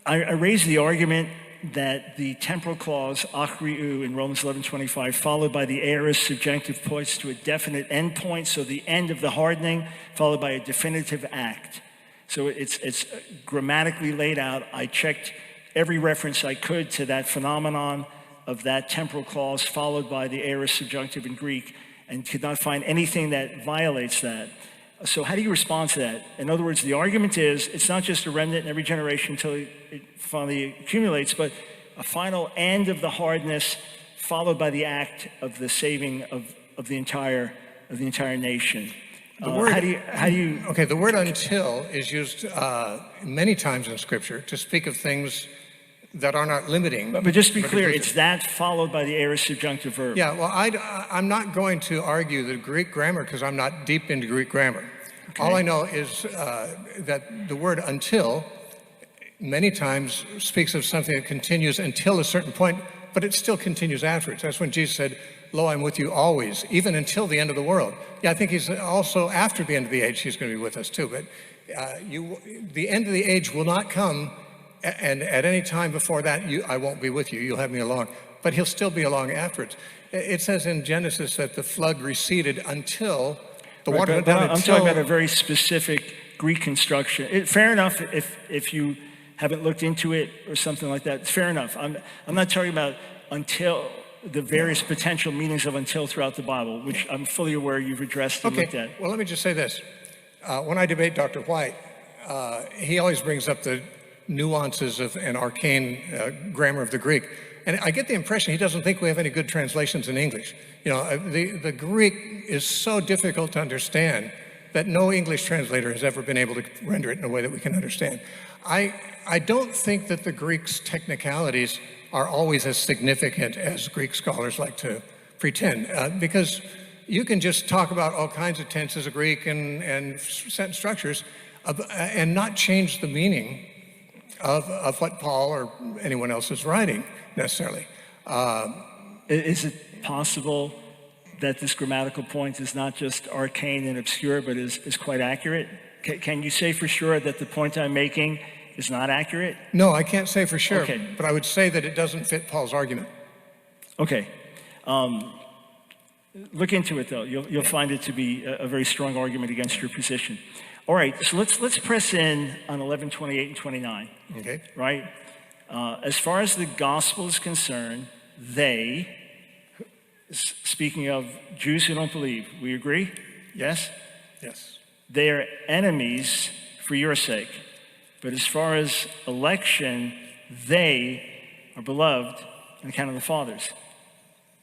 I raised the argument that the temporal clause, achriu, in Romans 11:25, followed by the aorist subjunctive, points to a definite end point, so the end of the hardening, followed by a definitive act. So it's grammatically laid out. I checked every reference I could to that phenomenon of that temporal clause followed by the aorist subjunctive in Greek, and could not find anything that violates that. So how do you respond to that? In other words, the argument is it's not just a remnant in every generation until it finally accumulates, but a final end of the hardness followed by the act of the saving of the entire nation. How do you? Okay, the word "until" is used many times in Scripture to speak of things that are not limiting. But just to be clear, it's that followed by the aorist subjunctive verb. Yeah, well, I'm not going to argue the Greek grammar because I'm not deep into Greek grammar. Okay. All I know is that the word "until" many times speaks of something that continues until a certain point, but it still continues afterwards. That's when Jesus said, "Lo, I'm with you always, even until the end of the world." Yeah, I think he's also after the end of the age, he's going to be with us too. But the end of the age will not come, and at any time before that, I won't be with you. You'll have me along. But he'll still be along afterwards. It says in Genesis that the flood receded until the water went down. I'm talking about a very specific Greek construction. Fair enough if you haven't looked into it or something like that. Fair enough. I'm not talking about until the various potential meanings of until throughout the Bible, which I'm fully aware you've addressed and looked at. Well, let me just say this. When I debate Dr. White, he always brings up the nuances of an arcane grammar of the Greek. And I get the impression he doesn't think we have any good translations in English. You know, the Greek is so difficult to understand that no English translator has ever been able to render it in a way that we can understand. I don't think that the Greek's technicalities are always as significant as Greek scholars like to pretend, because you can just talk about all kinds of tenses of Greek and sentence structures and not change the meaning of what Paul or anyone else is writing necessarily. Is it possible that this grammatical point is not just arcane and obscure, but is quite accurate? Can you say for sure that the point I'm making is not accurate? No, I can't say for sure, okay. But I would say that it doesn't fit Paul's argument. Okay. Look into it, though. You'll find it to be a very strong argument against your position. All right, so let's press in on 11, 28, and 29. Okay. Right? As far as the gospel is concerned, they, speaking of Jews who don't believe, we agree? Yes? Yes. They are enemies for your sake. But as far as election, they are beloved on account of the fathers.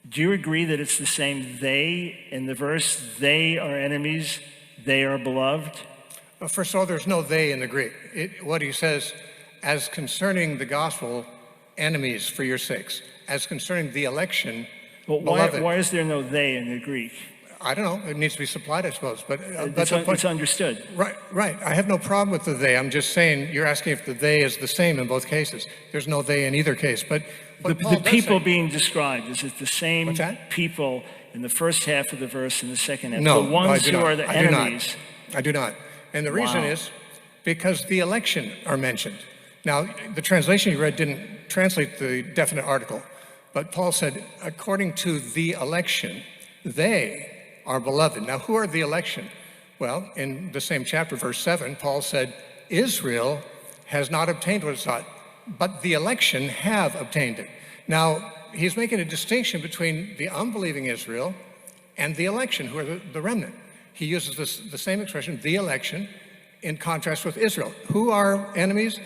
Do you agree that it's the same they in the verse? They are enemies, they are beloved? Well, first of all, there's no they in the Greek. What he says, as concerning the gospel, enemies for your sakes. As concerning the election, beloved. Why is there no they in the Greek? I don't know. It needs to be supplied, I suppose. But it's understood. Right. I have no problem with the they. I'm just saying you're asking if the they is the same in both cases. There's no they in either case. But the people being described, is it the same people in the first half of the verse and the second half? No, the ones who are the enemies. I do not. And the reason is because the election are mentioned. Now, the translation you read didn't translate the definite article, but Paul said, according to the election, they are beloved. Now, who are the election? Well, in the same chapter, verse 7, Paul said, Israel has not obtained what it sought, but the election have obtained it. Now, he's making a distinction between the unbelieving Israel and the election, who are the remnant. He uses the same expression, the election, in contrast with Israel. Who are enemies?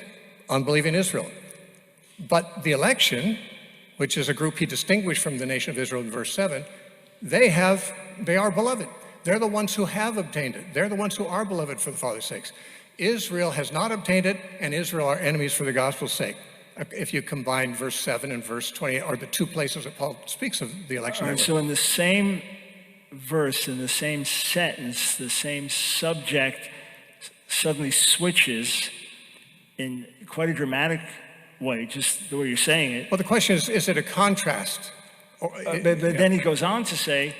Unbelieving Israel. But the election, which is a group he distinguished from the nation of Israel in verse 7, they are beloved. They're the ones who have obtained it. They're the ones who are beloved for the Father's sakes. Israel has not obtained it, and Israel are enemies for the gospel's sake. If you combine verse 7 and verse 28, are the two places that Paul speaks of the election. All right, so in the same verse, in the same sentence, the same subject suddenly switches in quite a dramatic way, just the way you're saying it. Well, the question is it a contrast? But then he goes on to say,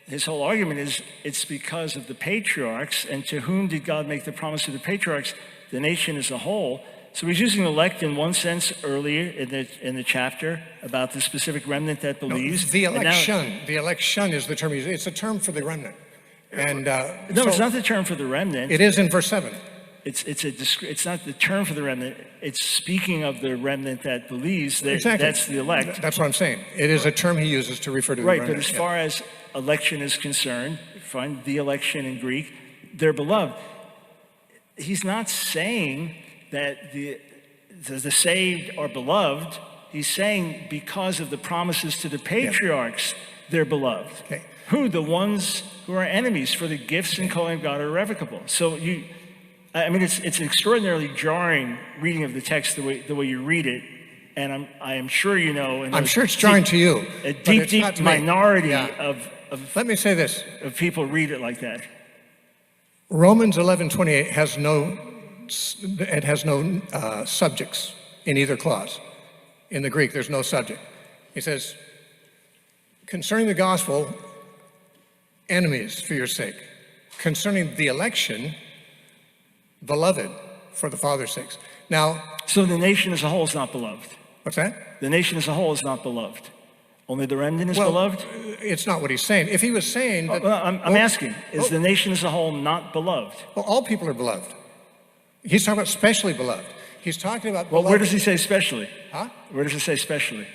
his whole argument is it's because of the patriarchs, and to whom did God make the promise to the patriarchs? The nation as a whole. So he's using elect in one sense earlier in the chapter about the specific remnant that believes. No, the election is the term used. It's a term for the remnant. And no, it's not the term for the remnant. It is in verse 7. It's not the term for the remnant. It's speaking of the remnant that believes. Exactly. That's the elect. That's what I'm saying. It is a term he uses to refer to the remnant. Right, but as far as election is concerned, find the election in Greek, they're beloved. He's not saying that the saved are beloved. He's saying because of the promises to the patriarchs, they're beloved. Okay. Who? The ones who are enemies, for the gifts and calling of God are irrevocable. So it's an extraordinarily jarring reading of the text the way you read it, and I am sure you know. I'm sure it's jarring to you. A deep minority of Let me say this. Of people read it like that. Romans 11:28 has no subjects in either clause. In the Greek, there's no subject. He says, concerning the gospel, enemies for your sake. Concerning the election, beloved for the Father's sakes. Now, so the nation as a whole is not beloved. What's that? The nation as a whole is not beloved. Only the remnant is beloved? It's not what he's saying. If he was saying that... I'm asking, is the nation as a whole not beloved? Well, all people are beloved. He's talking about specially beloved. He's talking about beloved. Where does he say specially? Huh? Where does it say specially?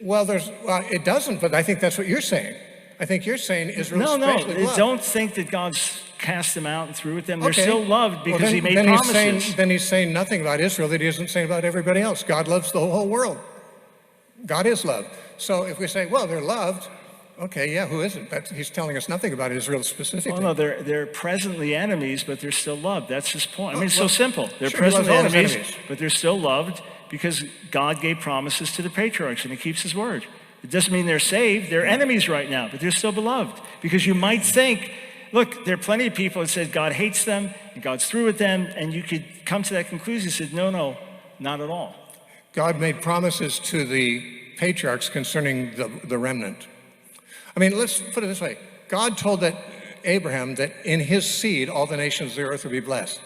Well, it doesn't, but I think that's what you're saying. I think you're saying Israel's specially beloved. Don't think that God's cast them out and through with them. They're still loved because he made promises. Then he's saying nothing about Israel that he isn't saying about everybody else. God loves the whole world. God is love. So if we say, well, they're loved, okay, yeah, who isn't? He's telling us nothing about Israel specifically. Well, no, they're presently enemies, but they're still loved. That's his point. I mean, it's so simple. They're presently enemies, but they're still loved because God gave promises to the patriarchs, and he keeps his word. It doesn't mean they're saved. They're enemies right now, but they're still beloved. Because you might think, look, there are plenty of people that said God hates them, and God's through with them, and you could come to that conclusion. You said, no, not at all. God made promises to the patriarchs concerning the remnant. I mean, let's put it this way. God told Abraham that in his seed all the nations of the earth would be blessed.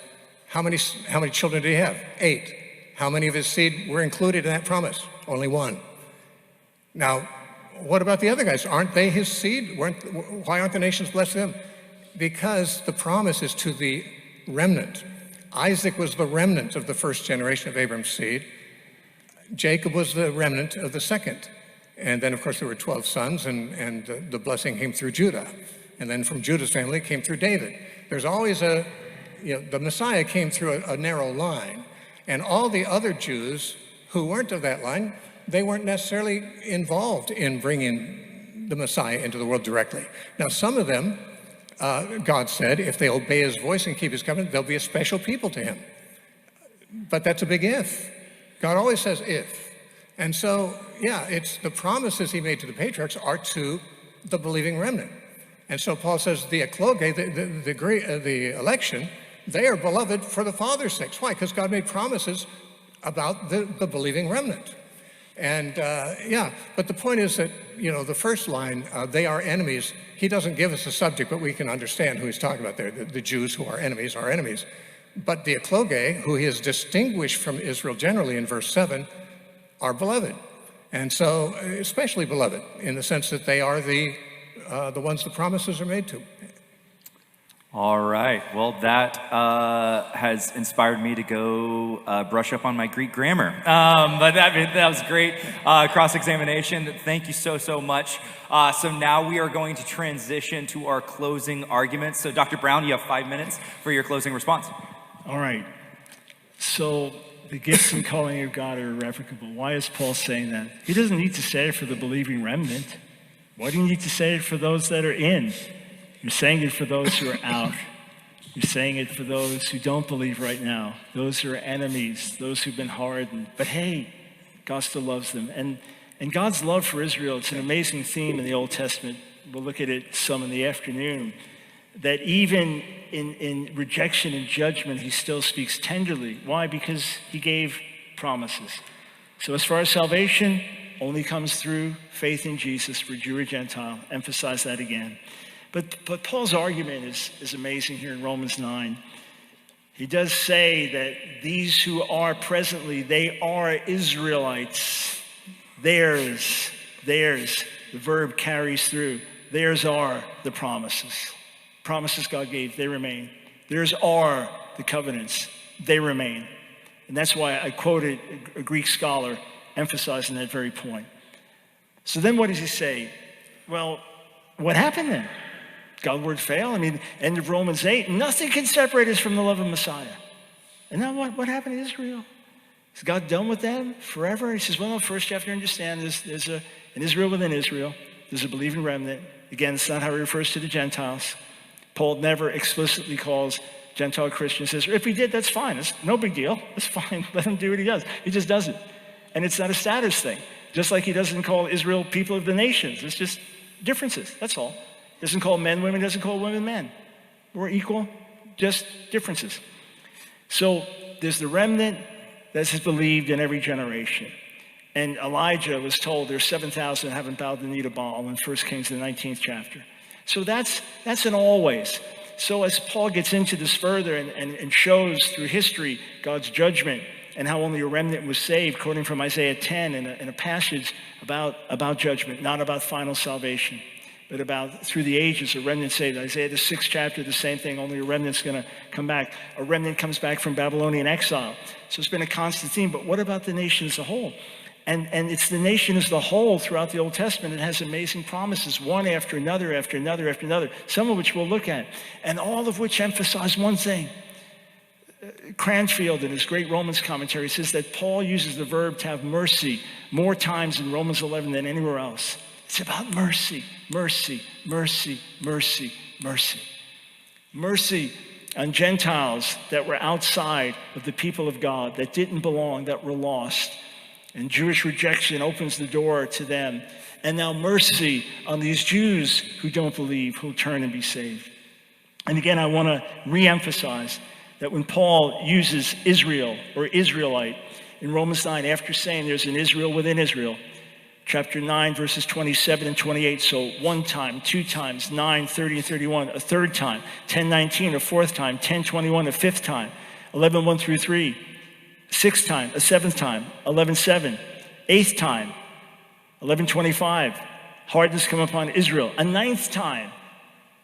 How many children did he have? 8. How many of his seed were included in that promise? Only 1. Now, what about the other guys? Aren't they his seed? Why aren't the nations blessed them? Because the promise is to the remnant. Isaac was the remnant of the first generation of Abraham's seed. Jacob was the remnant of the second. And then, of course, there were 12 sons, and the blessing came through Judah. And then from Judah's family, it came through David. There's always the Messiah came through a narrow line. And all the other Jews who weren't of that line, they weren't necessarily involved in bringing the Messiah into the world directly. Now, some of them, God said, if they obey his voice and keep his covenant, they'll be a special people to him. But that's a big if. God always says if. And so, yeah, it's the promises he made to the patriarchs are to the believing remnant. And so Paul says the ekloge, the election, they are beloved for the Father's sake. Why? Because God made promises about the believing remnant. And but the point is that, the first line, they are enemies, he doesn't give us a subject, but we can understand who he's talking about there. The Jews who are enemies are enemies. But the ekloge, who he has distinguished from Israel generally in verse 7, are beloved. And so, especially beloved, in the sense that they are the ones the promises are made to. All right. Well, that has inspired me to go brush up on my Greek grammar. But that was great cross-examination. Thank you so much. So now we are going to transition to our closing arguments. So Dr. Brown, you have 5 minutes for your closing response. All right. So the gifts and calling of God are irrevocable. Why is Paul saying that? He doesn't need to say it for the believing remnant. Why do you need to say it for those that are in? You're saying it for those who are out. You're saying it for those who don't believe right now, those who are enemies, those who've been hardened. But hey, God still loves them. And God's love for Israel, it's an amazing theme in the Old Testament. We'll look at it some in the afternoon. That even in rejection and judgment, he still speaks tenderly. Why? Because he gave promises. So as far as salvation, only comes through faith in Jesus for Jew or Gentile. Emphasize that again. But Paul's argument is amazing here in Romans 9. He does say that these who are presently, they are Israelites. Theirs, the verb carries through. Theirs are the promises. Promises God gave, they remain. Theirs are the covenants, they remain. And that's why I quoted a Greek scholar emphasizing that very point. So then what does he say? Well, what happened then? God word fail? I mean, end of Romans 8, nothing can separate us from the love of Messiah. And now what happened to Israel? Is God done with them forever? He says, well, first you have to understand there's an Israel within Israel. There's a believing remnant. Again, it's not how he refers to the Gentiles. Paul never explicitly calls Gentile Christians. He says, if he did, that's fine. It's no big deal. It's fine. Let him do what he does. He just does it. And it's not a status thing. Just like he doesn't call Israel people of the nations. It's just differences. That's all. He doesn't call men women. He doesn't call women men. We're equal. Just differences. So there's the remnant that's believed in every generation. And Elijah was told there's 7,000 haven't bowed the knee to Baal in 1 Kings, the 19th chapter. So that's an always. So as Paul gets into this further and shows through history God's judgment and how only a remnant was saved, quoting from Isaiah 10 in a passage about judgment, not about final salvation, but about through the ages, a remnant saved. Isaiah the 6th chapter, the same thing, only a remnant's going to come back. A remnant comes back from Babylonian exile. So it's been a constant theme, but what about the nation as a whole? And it's the nation as the whole throughout the Old Testament. It has amazing promises, one after another, after another, after another, some of which we'll look at, and all of which emphasize one thing. Cranfield, in his great Romans commentary, says that Paul uses the verb to have mercy more times in Romans 11 than anywhere else. It's about mercy, mercy, mercy, mercy, mercy. Mercy on Gentiles that were outside of the people of God, that didn't belong, that were lost. And Jewish rejection opens the door to them. And now mercy on these Jews who don't believe, who'll turn and be saved. And again, I want to reemphasize that when Paul uses Israel or Israelite in Romans 9, after saying there's an Israel within Israel, chapter 9, verses 27 and 28. So one time, two times, 9, 30, and 31, a third time, 10, 19, a fourth time, 10, 21, a fifth time, 11, 1 through 3. Sixth time, a seventh time, 11:7, eighth time, 11:25, hardness come upon Israel, a ninth time.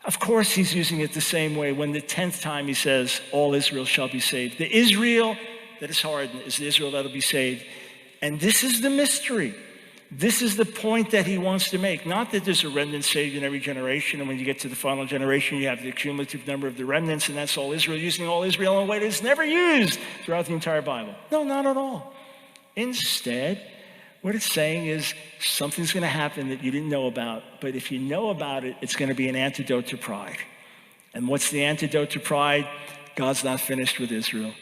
Of course, he's using it the same way when the 10th time he says, all Israel shall be saved. The Israel that is hardened is the Israel that will be saved. And this is the mystery. This is the point that he wants to make. Not that there's a remnant saved in every generation, and when you get to the final generation, you have the cumulative number of the remnants, and that's all Israel, using all Israel in a way that is never used throughout the entire Bible. No, not at all. Instead, what it's saying is something's going to happen that you didn't know about, but if you know about it, it's going to be an antidote to pride. And what's the antidote to pride? God's not finished with Israel.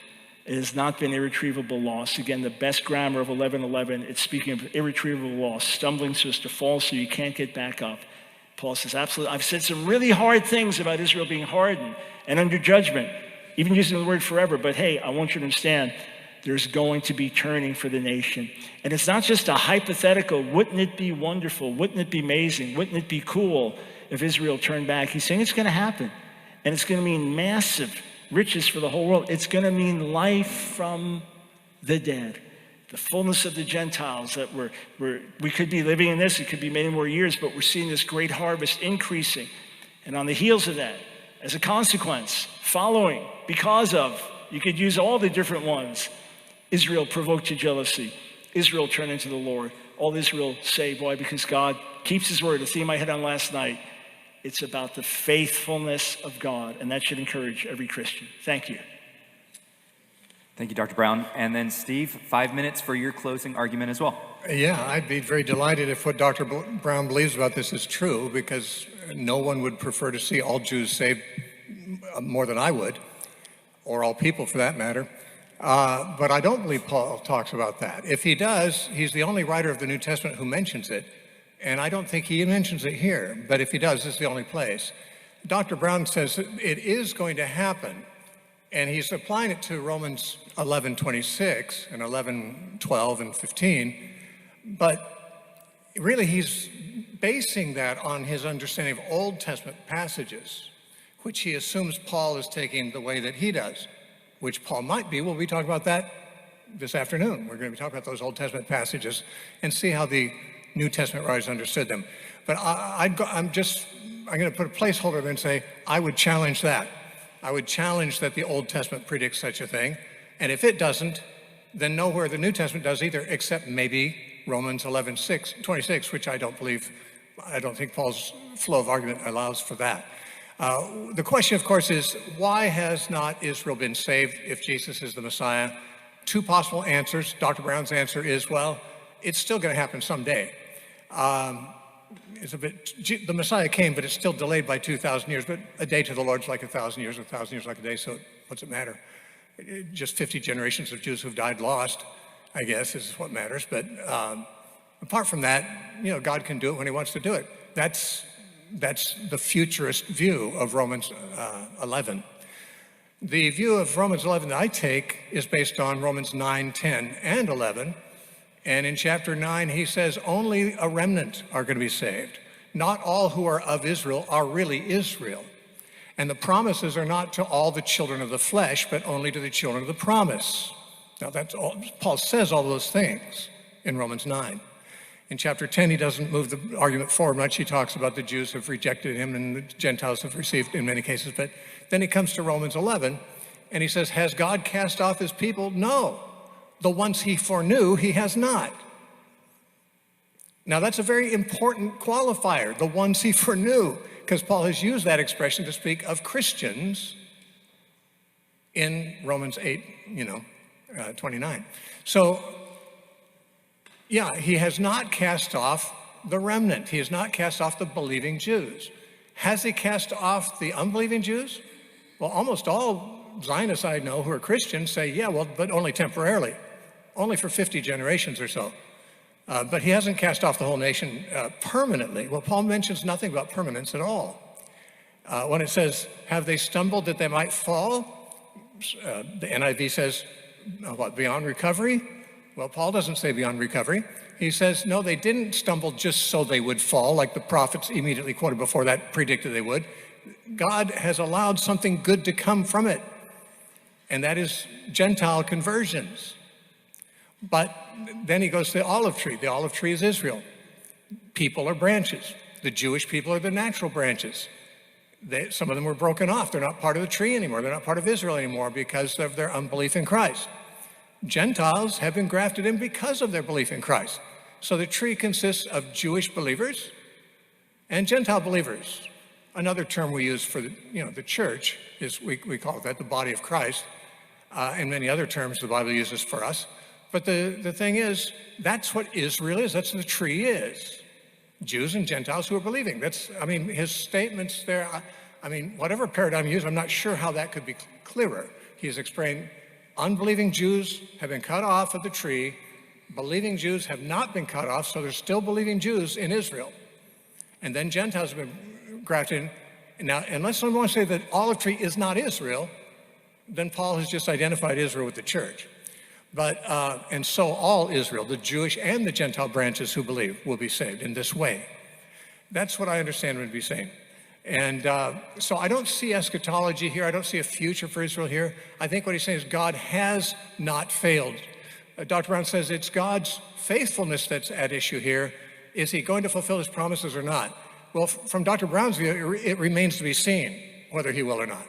It has not been irretrievable loss. Again, the best grammar of 11:11, it's speaking of irretrievable loss, stumbling so as to fall so you can't get back up. Paul says, absolutely. I've said some really hard things about Israel being hardened and under judgment, even using the word forever. But hey, I want you to understand, there's going to be turning for the nation. And it's not just a hypothetical, wouldn't it be wonderful? Wouldn't it be amazing? Wouldn't it be cool if Israel turned back? He's saying it's going to happen. And it's going to mean massive riches for the whole world. It's going to mean life from the dead. The fullness of the Gentiles that we could be living in this, it could be many more years, but we're seeing this great harvest increasing. And on the heels of that, as a consequence, following, because of, you could use all the different ones. Israel provoked to jealousy. Israel turned into the Lord. All Israel saved. Why? Because God keeps his word. The theme I had on last night. It's about the faithfulness of God, and that should encourage every Christian. Thank you. Thank you, Dr. Brown. And then Steve, 5 minutes for your closing argument as well. Yeah, I'd be very delighted if what Dr. Brown believes about this is true, because no one would prefer to see all Jews saved more than I would, or all people for that matter. But I don't believe Paul talks about that. If he does, he's the only writer of the New Testament who mentions it, and I don't think he mentions it here. But if he does, this is the only place. Dr. Brown says that it is going to happen, and he's applying it to Romans 11:26 and 11:12 and 15. But really, he's basing that on his understanding of Old Testament passages, which he assumes Paul is taking the way that he does, which Paul might be. We'll be talking about that this afternoon. We're going to be talking about those Old Testament passages and see how the New Testament writers understood them. But I'm going to put a placeholder there and say, I would challenge that. I would challenge that the Old Testament predicts such a thing. And if it doesn't, then nowhere the New Testament does either, except maybe Romans 11:26, which I don't think Paul's flow of argument allows for that. The question, of course, is why has not Israel been saved if Jesus is the Messiah? Two possible answers. Dr. Brown's answer is, well, it's still going to happen someday. The Messiah came, but it's still delayed by 2,000 years. But a day to the Lord's like 1,000 years, 1,000 years like a day. So what's it matter? Just 50 generations of Jews who've died lost, I guess, is what matters. But apart from that, God can do it when he wants to do it. That's the futurist view of Romans 11. The view of Romans 11 that I take is based on Romans 9, 10, and 11. And in chapter 9, he says only a remnant are going to be saved. Not all who are of Israel are really Israel. And the promises are not to all the children of the flesh, but only to the children of the promise. Now, that's all, Paul says all those things in Romans 9. In chapter 10, he doesn't move the argument forward much. He talks about the Jews have rejected him and the Gentiles have received in many cases. But then he comes to Romans 11, and he says, has God cast off his people? No. The ones he foreknew, he has not. Now, that's a very important qualifier, the ones he foreknew, because Paul has used that expression to speak of Christians in Romans 8, 29. So, yeah, he has not cast off the remnant. He has not cast off the believing Jews. Has he cast off the unbelieving Jews? Well, almost all Zionists I know who are Christians say, yeah, well, but only temporarily, only for 50 generations or so. But he hasn't cast off the whole nation permanently. Well, Paul mentions nothing about permanence at all. When it says, have they stumbled that they might fall? The NIV says, beyond recovery? Well, Paul doesn't say beyond recovery. He says, no, they didn't stumble just so they would fall, like the prophets immediately quoted before that predicted they would. God has allowed something good to come from it, and that is Gentile conversions. But then he goes to the olive tree. The olive tree is Israel. People are branches. The Jewish people are the natural branches. Some of them were broken off. They're not part of the tree anymore. They're not part of Israel anymore because of their unbelief in Christ. Gentiles have been grafted in because of their belief in Christ. So the tree consists of Jewish believers and Gentile believers. Another term we use for the church is we call that the body of Christ, and many other terms the Bible uses for us. But the thing is, that's what Israel is. That's what the tree is. Jews and Gentiles who are believing. His statements there, whatever paradigm you use, I'm not sure how that could be clearer. He's explained unbelieving Jews have been cut off of the tree. Believing Jews have not been cut off, so there's still believing Jews in Israel. And then Gentiles have been grafted in. Now, unless someone wants to say that olive tree is not Israel, then Paul has just identified Israel with the church. But, and so all Israel, the Jewish and the Gentile branches who believe, will be saved in this way. That's what I understand him to be saying. And so I don't see eschatology here. I don't see a future for Israel here. I think what he's saying is God has not failed. Dr. Brown says it's God's faithfulness that's at issue here. Is he going to fulfill his promises or not? Well, from Dr. Brown's view, it remains to be seen whether he will or not.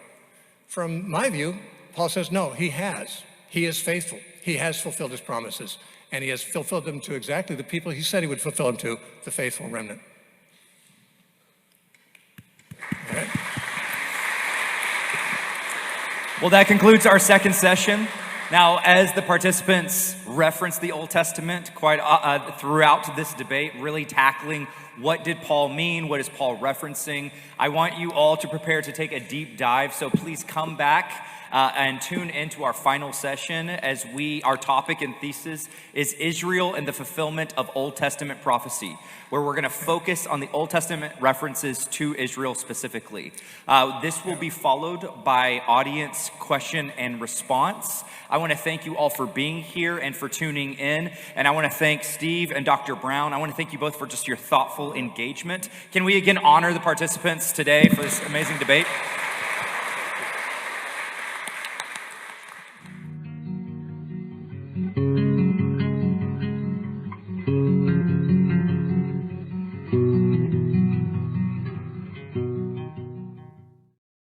From my view, Paul says, no, he has. He is faithful. He has fulfilled his promises, and he has fulfilled them to exactly the people he said he would fulfill them to, the faithful remnant. All right. Well, that concludes our second session. Now, as the participants reference the Old Testament quite throughout this debate, really tackling what did Paul mean, what is Paul referencing, I want you all to prepare to take a deep dive. So please come back and tune into our final session as our topic and thesis is Israel and the fulfillment of Old Testament prophecy, where we're going to focus on the Old Testament references to Israel specifically. This will be followed by audience question and response. I want to thank you all for being here and for tuning in. And I want to thank Steve and Dr. Brown. I want to thank you both for just your thoughtful engagement. Can we again honor the participants today for this amazing debate?